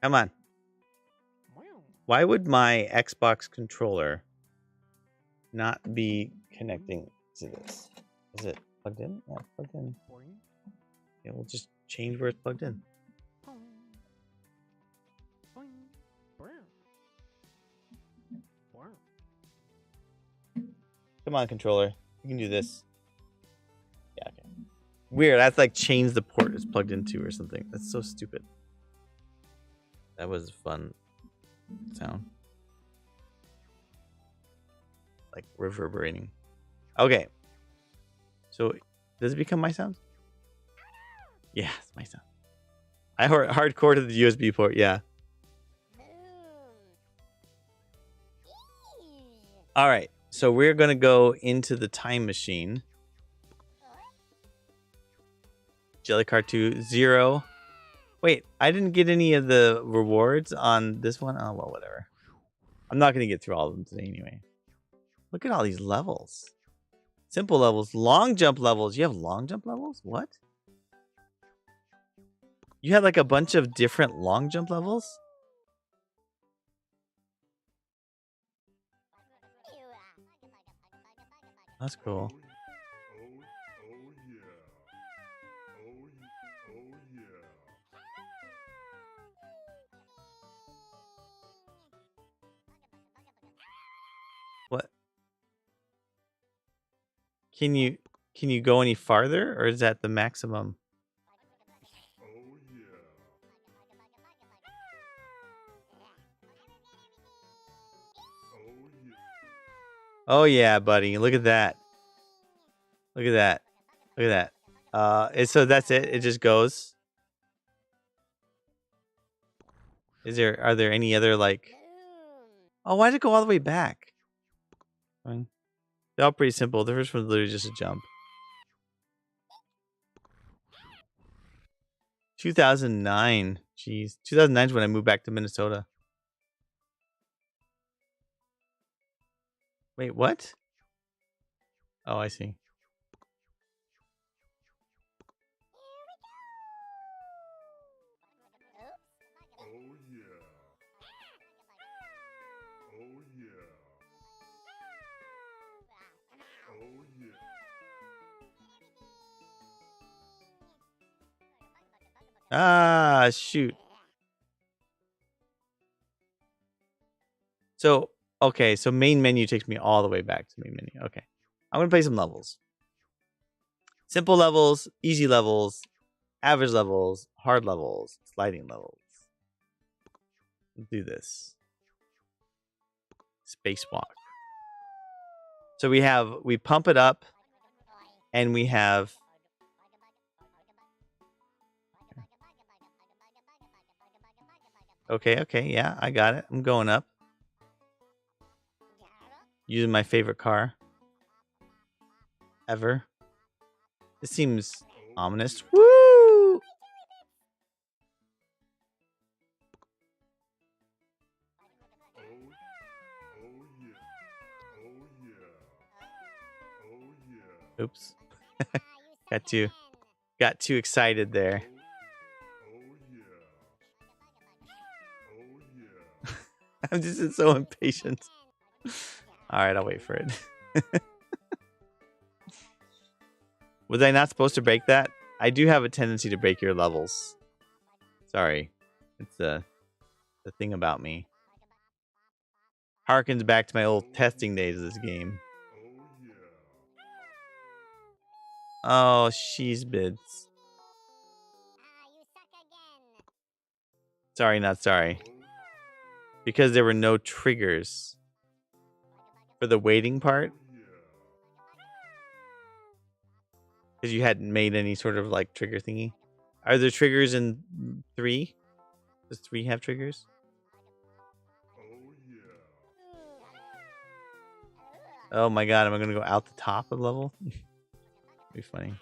Come on. Why would my Xbox controller not be connecting to this? Is it plugged in? Yeah, it's plugged in. Yeah, we'll just change where it's plugged in. Come on, controller. You can do this. Yeah, okay. Weird. That's like change the port it's plugged into or something. That's so stupid. That was a fun sound. Like reverberating. Okay. So does it become my sound? Yeah, it's my sound. I hardcore to the USB port, yeah. All right. So we're going to go into the time machine. Jellycar 2, 0. Wait, I didn't get any of the rewards on this one. Oh, well, whatever. I'm not going to get through all of them today anyway. Look at all these levels. Simple levels, long jump levels. You have long jump levels? What? You had like a bunch of different long jump levels? That's cool. What? Can you go any farther, or is that the maximum? Oh yeah, buddy. Look at that. Look at that. Look at that. So that's it. It just goes. Are there any other like? Oh, why did it go all the way back? Fine. They're all pretty simple. The first one's literally just a jump. 2009. Jeez. 2009 is when I moved back to Minnesota. Wait, what? Oh, I see. Ah, shoot. So, okay, so main menu takes me all the way back to main menu. Okay. I'm going to play some levels. Simple levels, easy levels, average levels, hard levels, sliding levels. Let's do this. Spacewalk. So we pump it up and we have Okay, yeah, I got it. I'm going up. Using my favorite car ever. This seems ominous. Woo! Oops. got too excited there. I'm just so impatient. All right, I'll wait for it. Was I not supposed to break that? I do have a tendency to break your levels. Sorry. It's the thing about me. Harkens back to my old testing days of this game. Oh, she's bids. Sorry, not sorry. Because there were no triggers for the waiting part. Because you hadn't made any sort of like trigger thingy. Are there triggers in 3? Does 3 have triggers? Oh my god, am I gonna go out the top of the level? Be funny.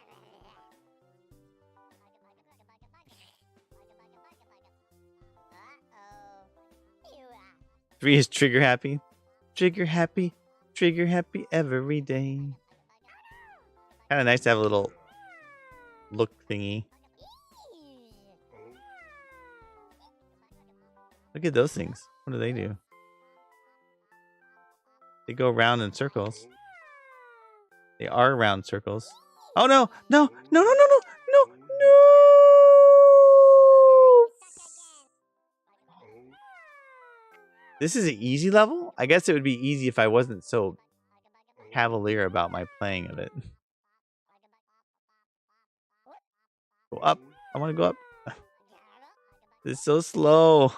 Three is trigger happy. Trigger happy every day. Kind of nice to have a little look thingy. Look at those things. What do they do? They go around in circles. They are round circles. Oh no! No! No! No! No! No! No! No! This is an easy level? I guess it would be easy if I wasn't so cavalier about my playing of it. Go up. I want to go up. This is so slow.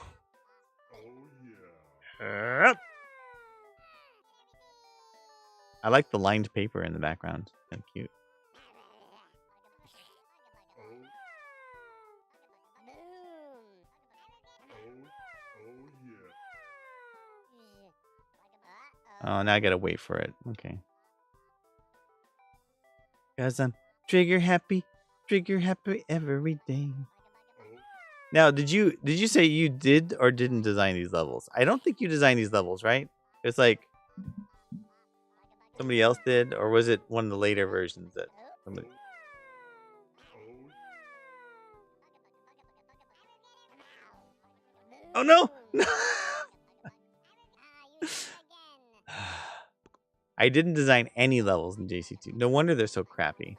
I like the lined paper in the background. Kind of cute. Oh, now I gotta wait for it. Okay. Guys, I'm trigger happy every day. Now, did you say you did or didn't design these levels? I don't think you designed these levels, right? It's like somebody else did, or was it one of the later versions that somebody? Oh no! No! I didn't design any levels in JC2. No wonder they're so crappy.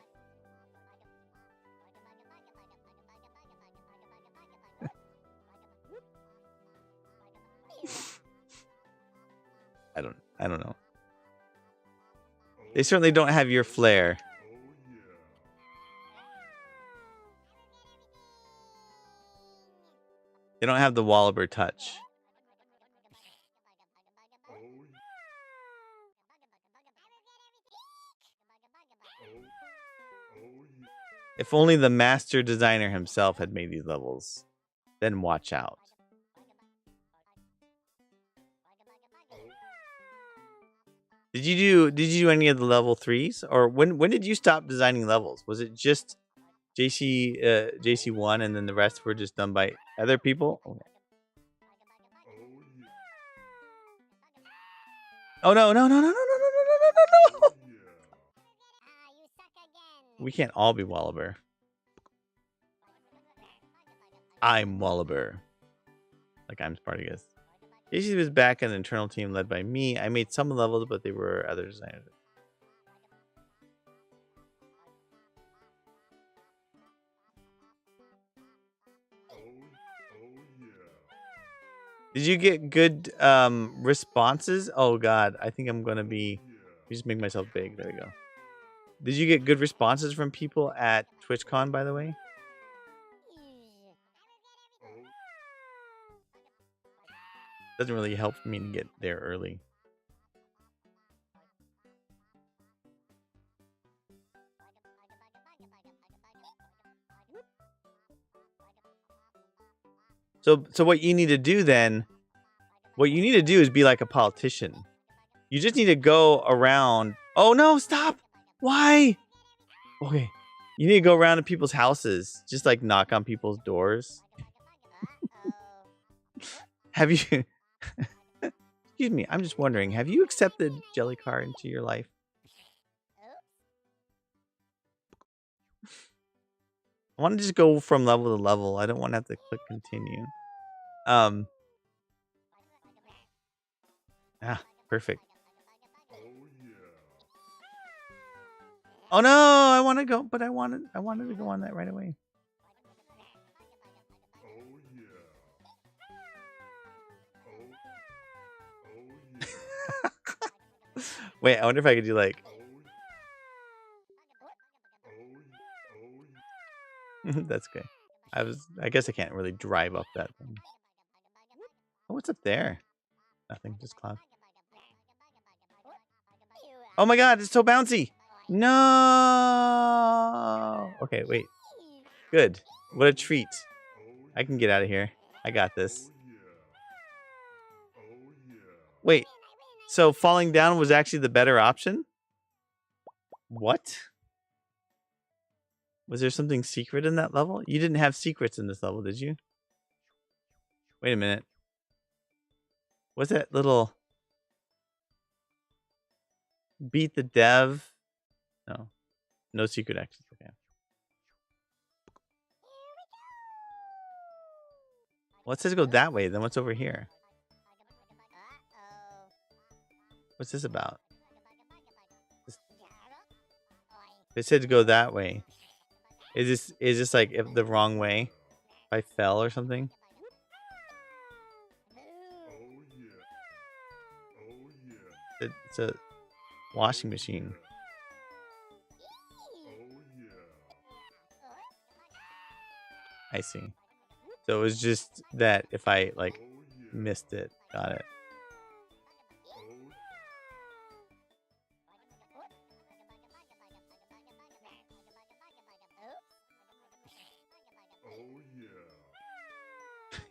I don't know. They certainly don't have your flair. They don't have the Wallaber touch. If only the master designer himself had made these levels. Then watch out. Did you do any of the level 3s? Or when did you stop designing levels? Was it just JC1 and then the rest were just done by other people? Okay. Oh no. We can't all be Wallaber. I'm Wallaber. Like I'm Spartacus. JC was back in an internal team led by me. I made some levels, but they were other designers. Did you get good responses? Oh god, I think I'm gonna be. Just make myself big. There we go. Did you get good responses from people at TwitchCon, by the way? Doesn't really help me to get there early. So what you need to do then, what you need to do is be like a politician. You just need to go around. Oh no, stop. Why? Okay. You need to go around to people's houses. Just like knock on people's doors. Have you... Excuse me, I'm just wondering, have you accepted Jellycar into your life? I want to just go from level to level. I don't want to have to click continue. Perfect. Oh no, I want to go, but I wanted to go on that right away. Wait, I wonder if I could do like... That's good. I guess I can't really drive up that thing. Oh, what's up there? Nothing, just cloud. Oh my god, it's so bouncy. No. Okay, wait. Good. What a treat. I can get out of here. I got this. Wait. So falling down was actually the better option? What? Was there something secret in that level? You didn't have secrets in this level, did you? Wait a minute. What's that little... Beat the dev? No. No secret exits. Okay. Well, it says go that way. Then what's over here? What's this about? It said to go that way. Is this like if the wrong way? If I fell or something? It's a washing machine. I see. So it was just that if I like missed it. Got it.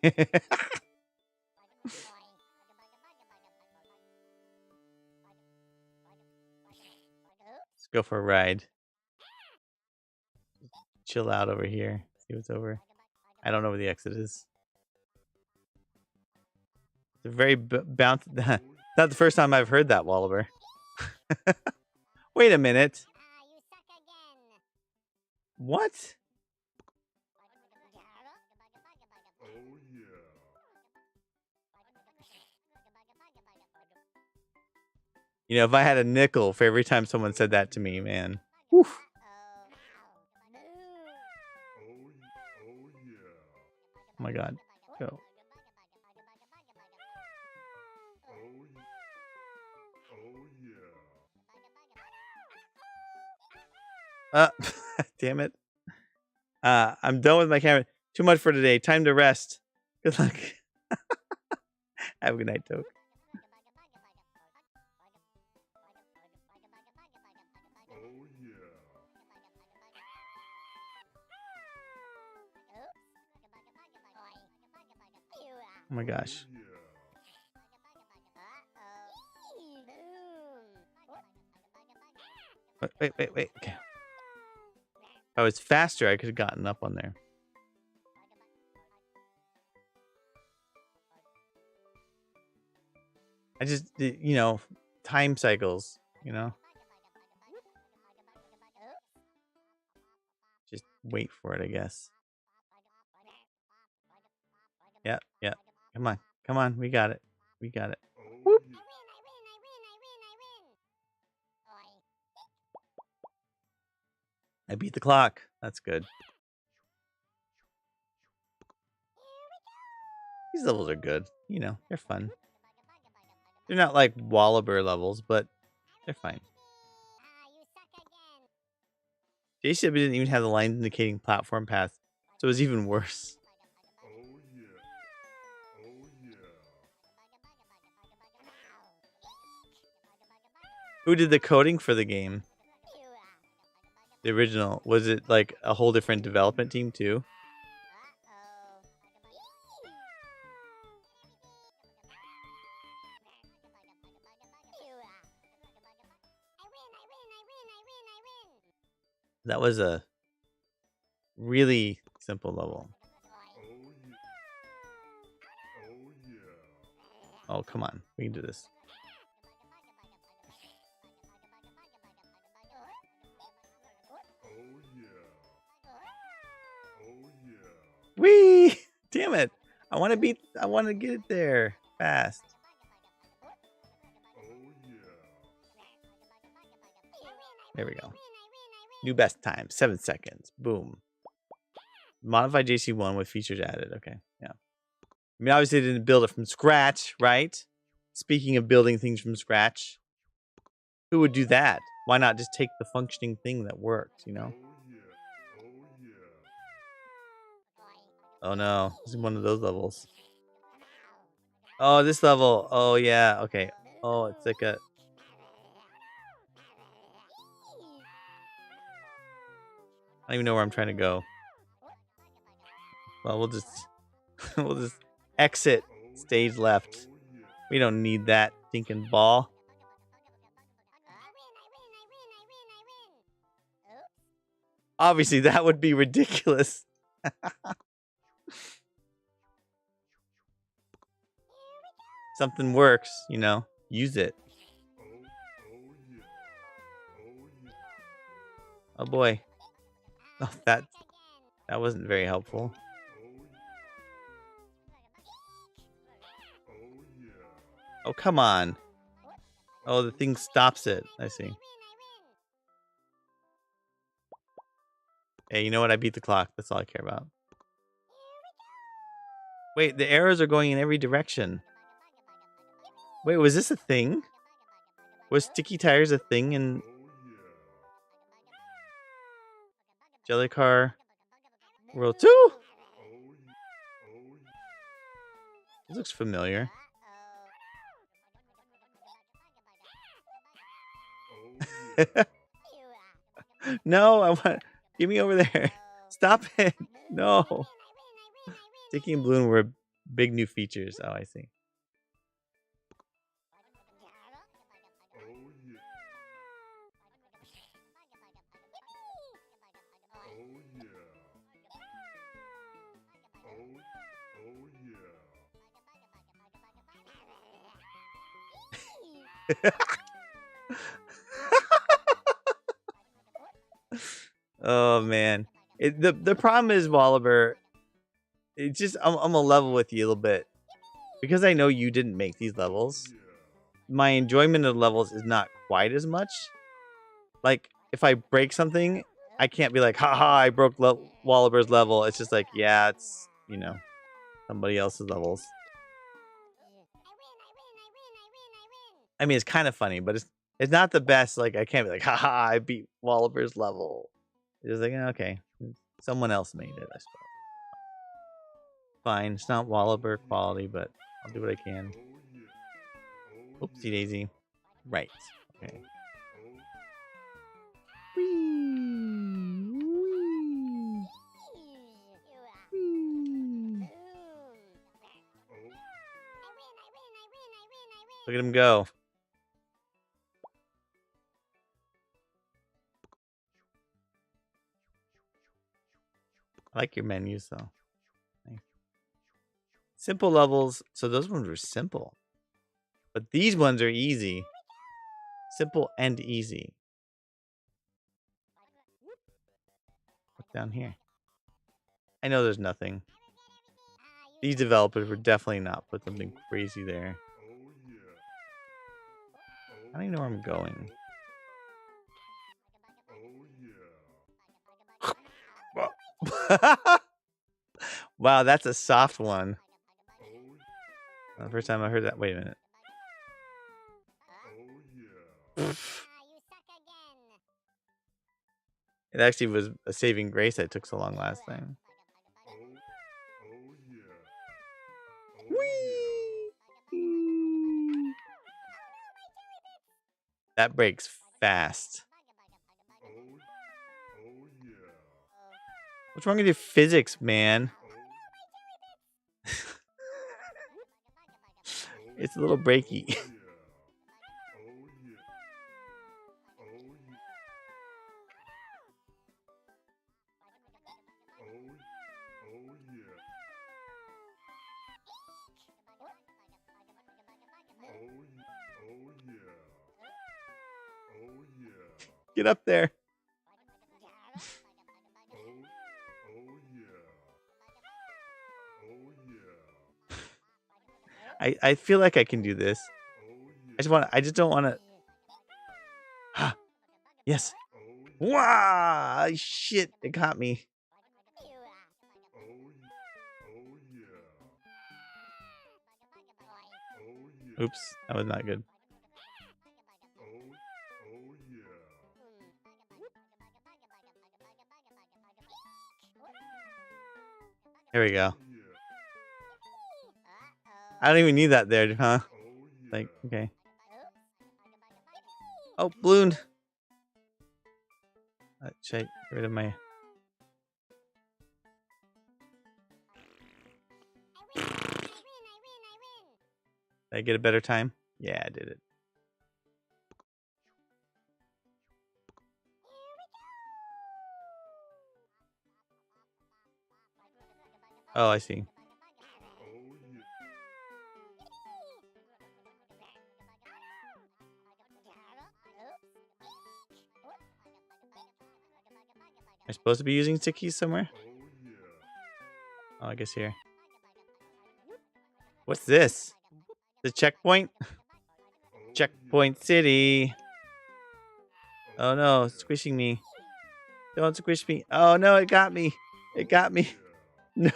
Let's go for a ride. Chill out over here. See what's over. I don't know where the exit is. It's a very bounce. Not the first time I've heard that, Wallaber. Wait a minute. What? You know, if I had a nickel for every time someone said that to me, man. Whew. Oh my god. Go. Damn it. I'm done with my camera. Too much for today. Time to rest. Good luck. Have a good night, Toke. Oh my gosh. Wait. Okay. If I was faster, I could have gotten up on there. I just, you know, time cycles, you know? Just wait for it, I guess. Yeah. Come on. We got it. Whoop. I beat the clock. That's good. These levels are good. You know, they're fun. They're not like Wallaber levels, but they're fine. JCW didn't even have the lines indicating platform path, so it was even worse. Who did the coding for the game? The original. Was it like a whole different development team too? That was a really simple level. Oh, come on. We can do this. Whee! Damn it. I want to get it there fast. There we go. New best time, 7 seconds. Boom. Modified JC1 with features added. Okay, yeah. I mean, obviously they didn't build it from scratch, right? Speaking of building things from scratch, who would do that? Why not just take the functioning thing that works, you know? Oh no, this is one of those levels. Oh, this level. Oh yeah, okay. Oh, it's like a... I don't even know where I'm trying to go. Well, we'll just exit stage left. We don't need that stinking ball. Obviously, that would be ridiculous. Something works, you know. Use it. Oh boy. Oh, that wasn't very helpful. Oh, come on. Oh, the thing stops it. I see. Hey, you know what? I beat the clock. That's all I care about. Wait, the arrows are going in every direction. Wait, was this a thing? Was sticky tires a thing in Jellycar World 2? This looks familiar. No, I want... Get me over there. Stop it. No. Sticky and Balloon were big new features. Oh, I see. Oh man, the problem is, Wallaber, it's just I'm gonna level with you a little bit because I know you didn't make these levels. My enjoyment of levels is not quite as much. Like if I break something, I can't be like, haha, I broke Wallaber's level. It's just like, yeah, it's, you know, somebody else's levels. I mean, it's kind of funny, but it's not the best. Like I can't be like, haha, I beat Wallaber's level. It's just like, okay, someone else made it, I suppose. Fine, it's not Wallaber quality, but I'll do what I can. Oopsie daisy. Right. Okay. Look at him go. I like your menus though. Nice. Simple levels. So those ones were simple. But these ones are easy. Simple and easy. What's down here? I know there's nothing. These developers would definitely not put something crazy there. I don't even know where I'm going. Wow, that's a soft one. The first time I heard that. Wait a minute. It actually was a saving grace that it took so long last time. Whee! That breaks fast. What's wrong with your physics, man? It's a little breaky. Get up there. I feel like I can do this. I just don't want to. Yes. Wow! Shit! It got me. Oops, that was not good. Here we go. I don't even need that there, huh? Like, okay. Oh, balloon. Should I get rid of my... Did I get a better time? Yeah, I did it. Oh, I see. Am I supposed to be using stick keys somewhere? Oh, I guess here. What's this? The checkpoint? Checkpoint City. Oh no, it's squishing me. Don't squish me. Oh no, it got me. It got me. No.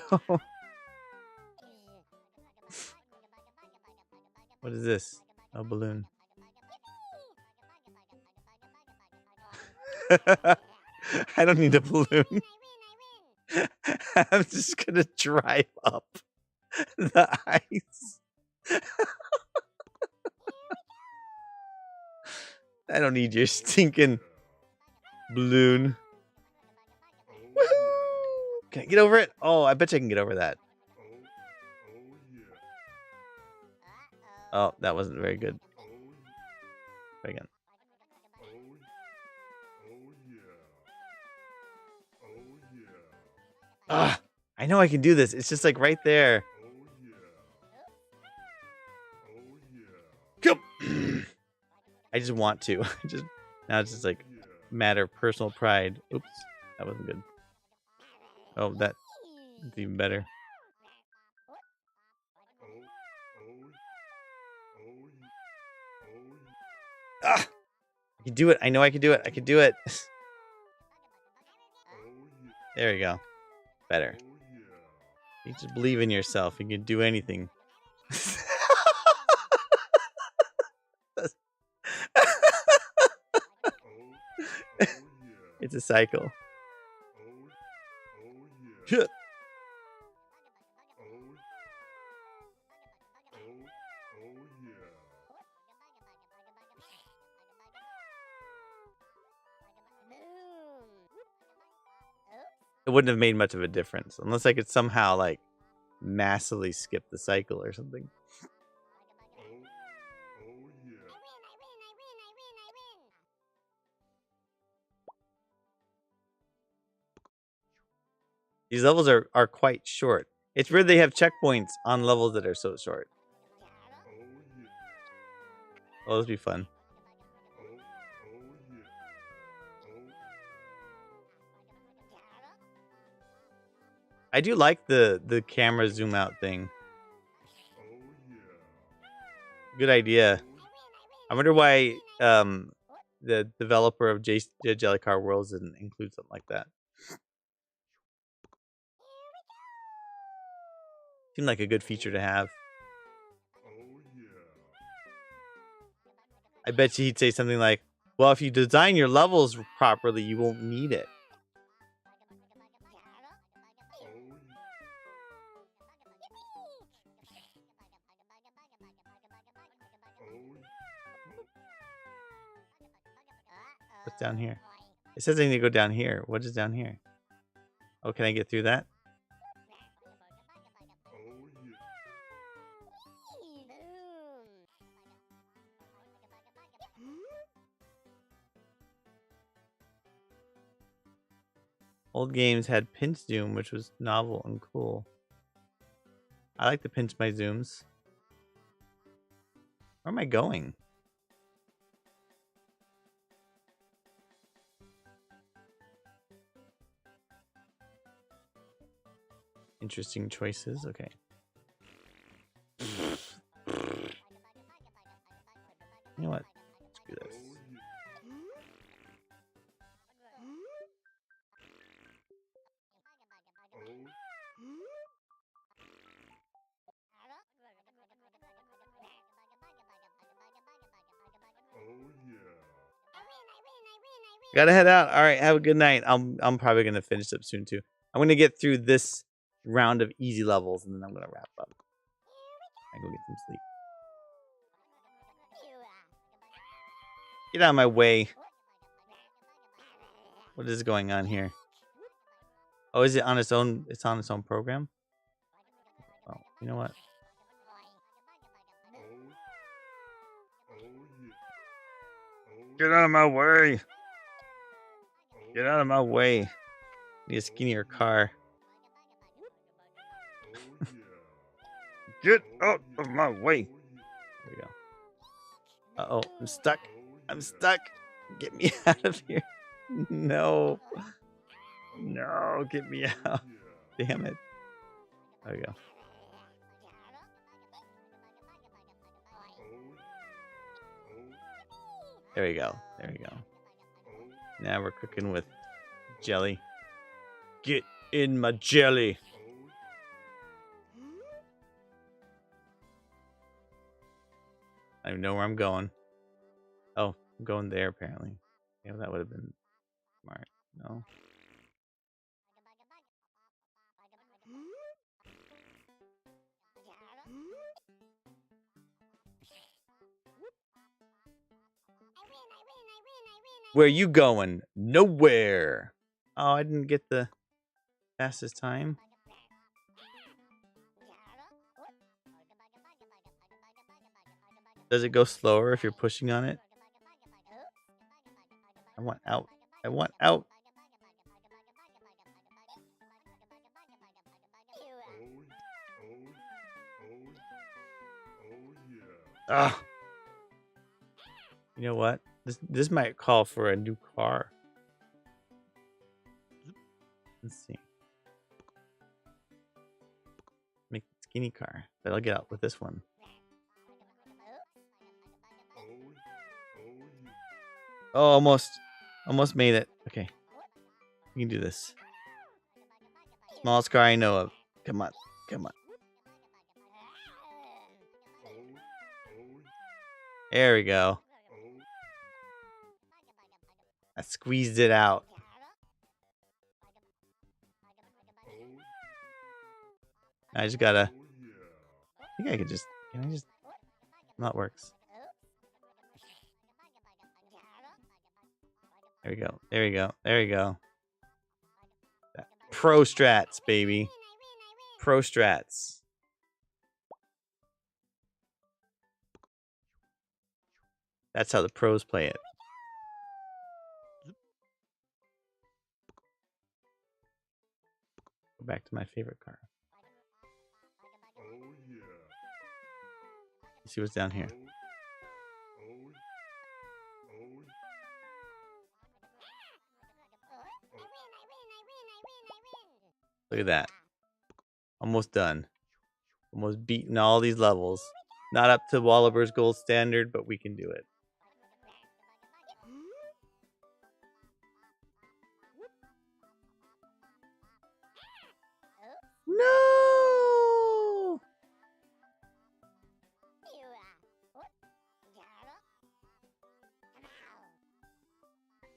What is this? Oh, balloon. I don't need a balloon. I'm just gonna drive up the ice. I don't need your stinking balloon. Woohoo! Can I get over it? Oh, I bet you I can get over that. Oh, that wasn't very good. Try again. Ah, I know I can do this. It's just like right there. I just want to. Now it's just like matter of personal pride. Oops, that wasn't good. Oh, that's even better. Ah, I can do it. I know I can do it. I can do it. There we go. Better. You just believe in yourself. You can do anything. It's a cycle. Shit. It wouldn't have made much of a difference unless I could somehow like massively skip the cycle or something. These levels are quite short. It's weird they have checkpoints on levels that are so short. Oh, this will be fun. I do like the camera zoom out thing. Good idea. I wonder why the developer of Jelly Car Worlds didn't include something like that. Seemed like a good feature to have. I bet you he'd say something like, well, if you design your levels properly, you won't need it. What's down here? It says I need to go down here. What is down here? Oh, can I get through that? Old games had pinch zoom, which was novel and cool. I like to pinch my zooms. Where am I going? Interesting choices. Okay. You know what? Screw this. Gotta head out. All right, have a good night. I'm probably gonna finish up soon too. I'm gonna get through this round of easy levels and then I'm gonna wrap up. I go get some sleep. Get out of my way. What is going on here? Oh, is it on its own? It's on its own program? Oh, you know what? Get out of my way. Get out of my way. Need a skinnier car. Get out of my way. There we go. Uh-oh, I'm stuck. I'm stuck. Get me out of here. No. No, get me out. Damn it. There we go. There we go. There we go. Now we're cooking with jelly. Get in my jelly. I don't even know where I'm going. Oh, I'm going there apparently. Yeah, that would have been smart. No. Where you going? Nowhere. Oh, I didn't get the fastest time. Does it go slower if you're pushing on it? I want out. I want out. Ah. You know what? This might call for a new car. Let's see. Make a skinny car, but I'll get out with this one. Oh, almost made it. Okay, we can do this. Smallest car I know of. Come on, come on. There we go. I squeezed it out. I just gotta. I think I could just. Can I just? That works. There we go. There we go. There we go. Pro strats, baby. Pro strats. That's how the pros play it. back to my favorite car. Let's see what's down here. Look at that. Almost done. Almost beaten all these levels. Not up to Walliver's gold standard, but we can do it. No!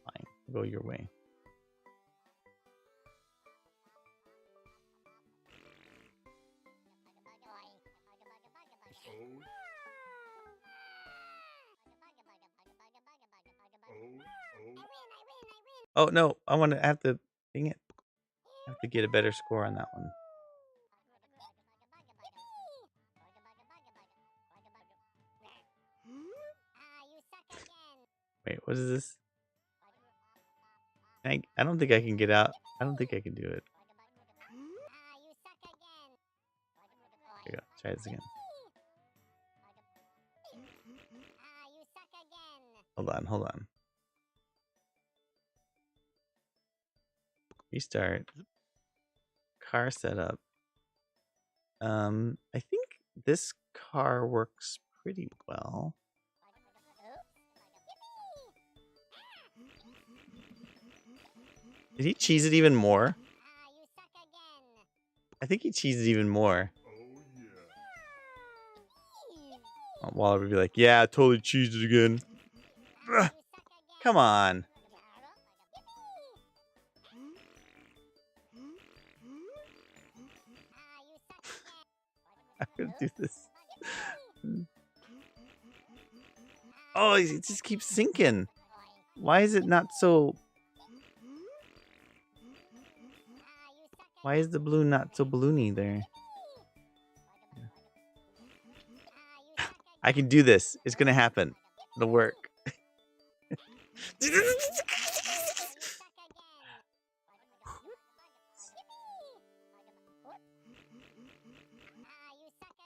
Fine. Go your way. Oh no, I have to dang it. I have to get a better score on that one. Wait, what is this? I don't think I can get out. I don't think I can do it. There you go. Try this again. Hold on. Restart. Car setup. I think this car works pretty well. Did he cheese it even more? I think he cheesed it even more. Waller would be like, yeah, I totally cheesed it again. Ugh, come on. I'm gonna do this. Oh, it just keeps sinking. Why is it not so... Why is the balloon not so balloony there? I can do this. It's gonna happen. It'll work.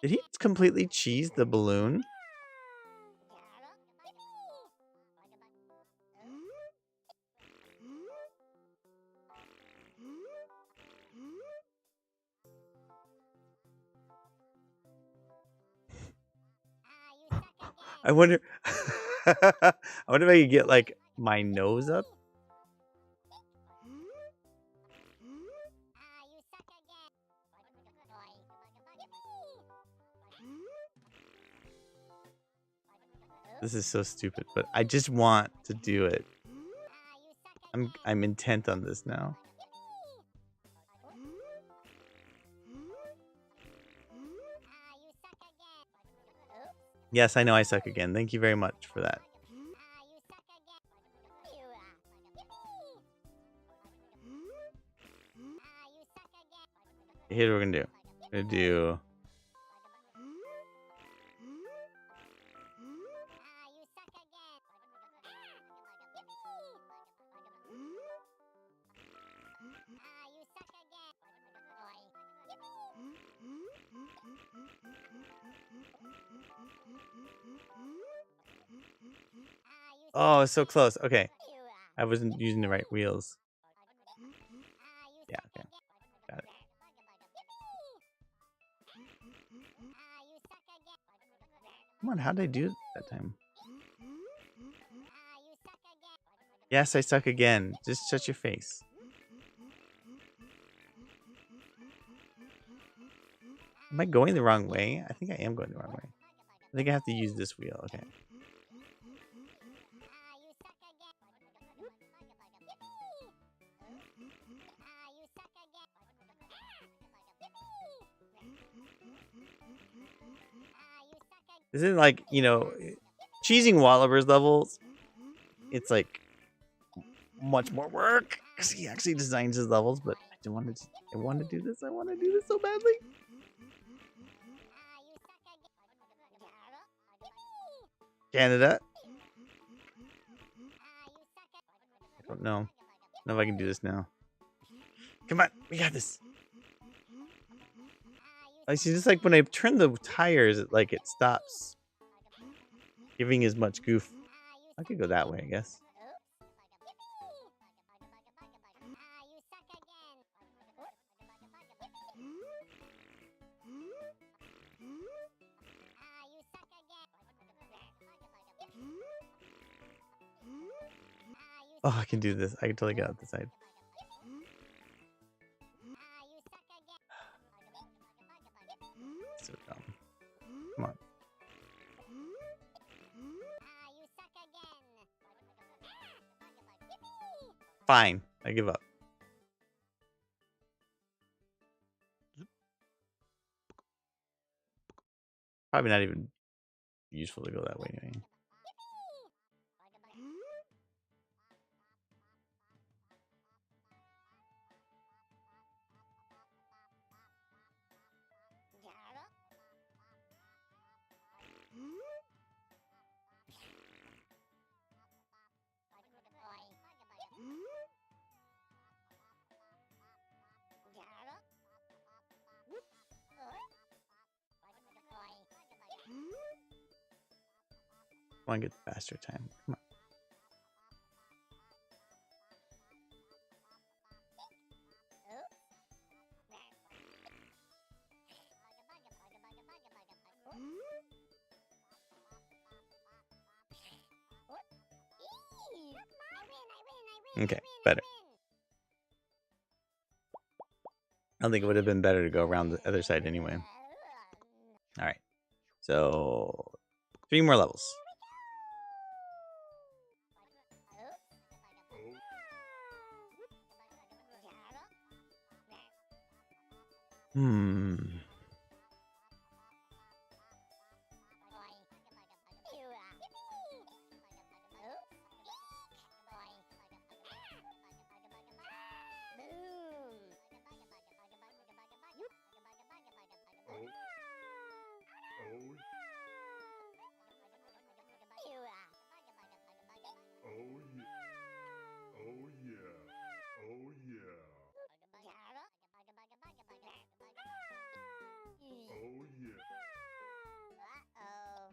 Did he completely cheese the balloon? I wonder I wonder if I could get like my nose up. This is so stupid, but I just want to do it. I'm intent on this now. Yes, I know I suck again. Thank you very much for that. Here's what we're gonna do. We're gonna do... Oh, it's so close. Okay. I wasn't using the right wheels. Yeah, okay. Got it. Come on, how did I do it that time? Yes, I suck again. Just shut your face. Am I going the wrong way? I think I am going the wrong way. I think I have to use this wheel. Okay. This isn't like, you know, cheesing Walliver's levels. It's like much more work because he actually designs his levels. But I want to do this. I want to do this so badly. Canada. I don't know. I don't know if I can do this now. Come on, we got this. I see. Just like when I turn the tires, it stops giving as much goof. I could go that way, I guess. Oh, I can do this. I can totally get out the side. So dumb. Come on. Fine. I give up. Probably not even useful to go that way anyway. I want to get the faster time. Come on. Okay, better. I don't think it would have been better to go around the other side anyway. All right. So 3 more levels.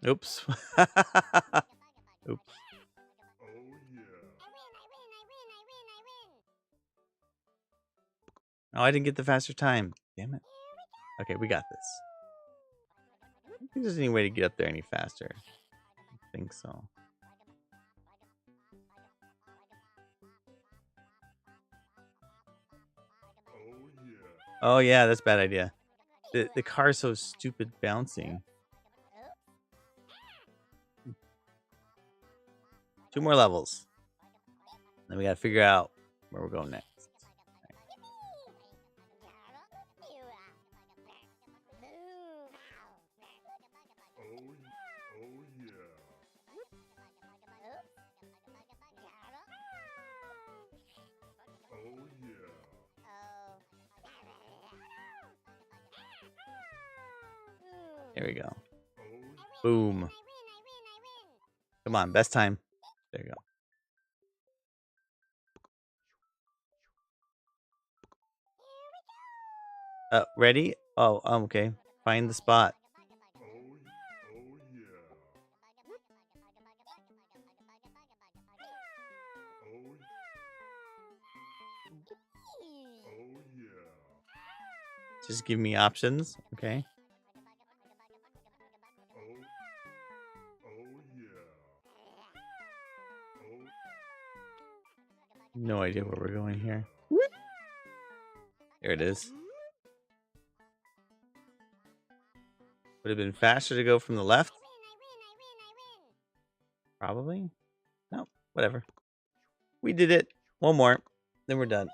Oops. Oops. Oh, I didn't get the faster time. Damn it. Okay, we got this. I don't think there's any way to get up there any faster. I don't think so. Oh yeah, that's a bad idea. The car's so stupid bouncing. 2 more levels. Then we gotta figure out where we're going next. There we go. Boom. Come on, best time. There you go. Ready? Oh, okay. Find the spot. Just give me options, okay? No idea where we're going here. There it is. Would have been faster to go from the left? Probably. No, whatever. We did it. One more. Then we're done.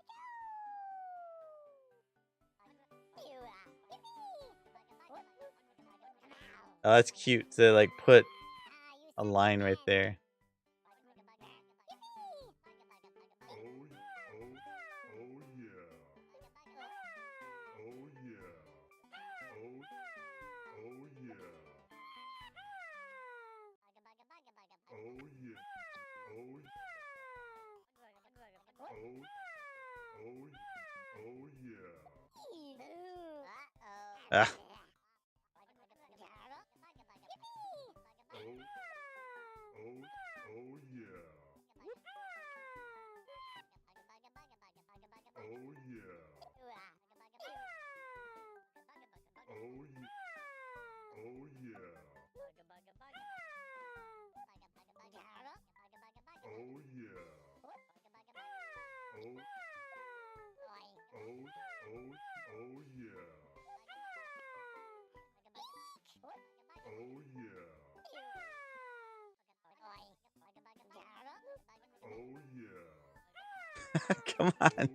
Oh, that's cute to put a line right there. Ah, Come on.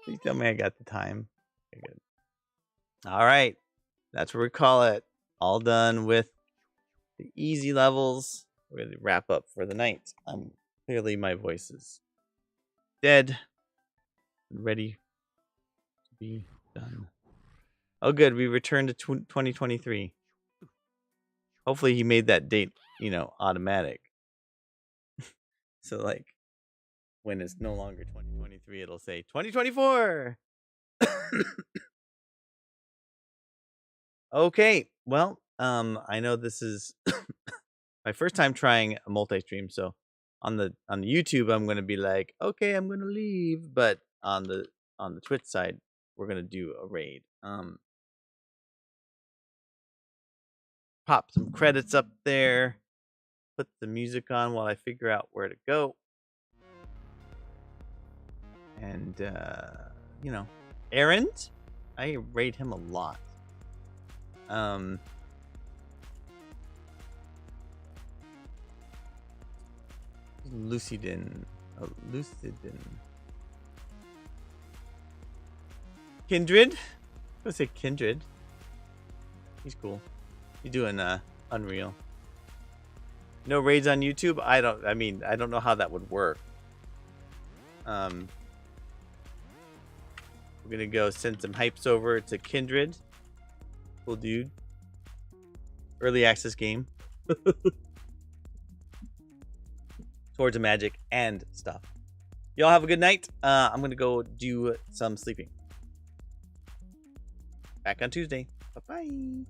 Please tell me I got the time. Okay, good. All right. That's what we call it. All done with the easy levels. We're going to wrap up for the night. Clearly my voice is dead. Ready to be done. Oh, good. We returned to 2023. Hopefully he made that date, automatic. So, like, when it's no longer 2023, it'll say 2024. Okay. Well, I know this is my first time trying a multi-stream, so on the YouTube I'm going to be like, okay, I'm going to leave, but on the Twitch side, we're going to do a raid. Pop some credits up there. Put the music on while I figure out where to go. And Errand, I rate him a lot. Lucidin. Kindred. I'm gonna say Kindred. He's cool. He's doing Unreal. No raids on YouTube? I don't know how that would work. We're gonna go send some hypes over to Kindred. Cool dude. Early access game. Swords of Magic and stuff. Y'all have a good night. I'm gonna go do some sleeping. Back on Tuesday. Bye-bye.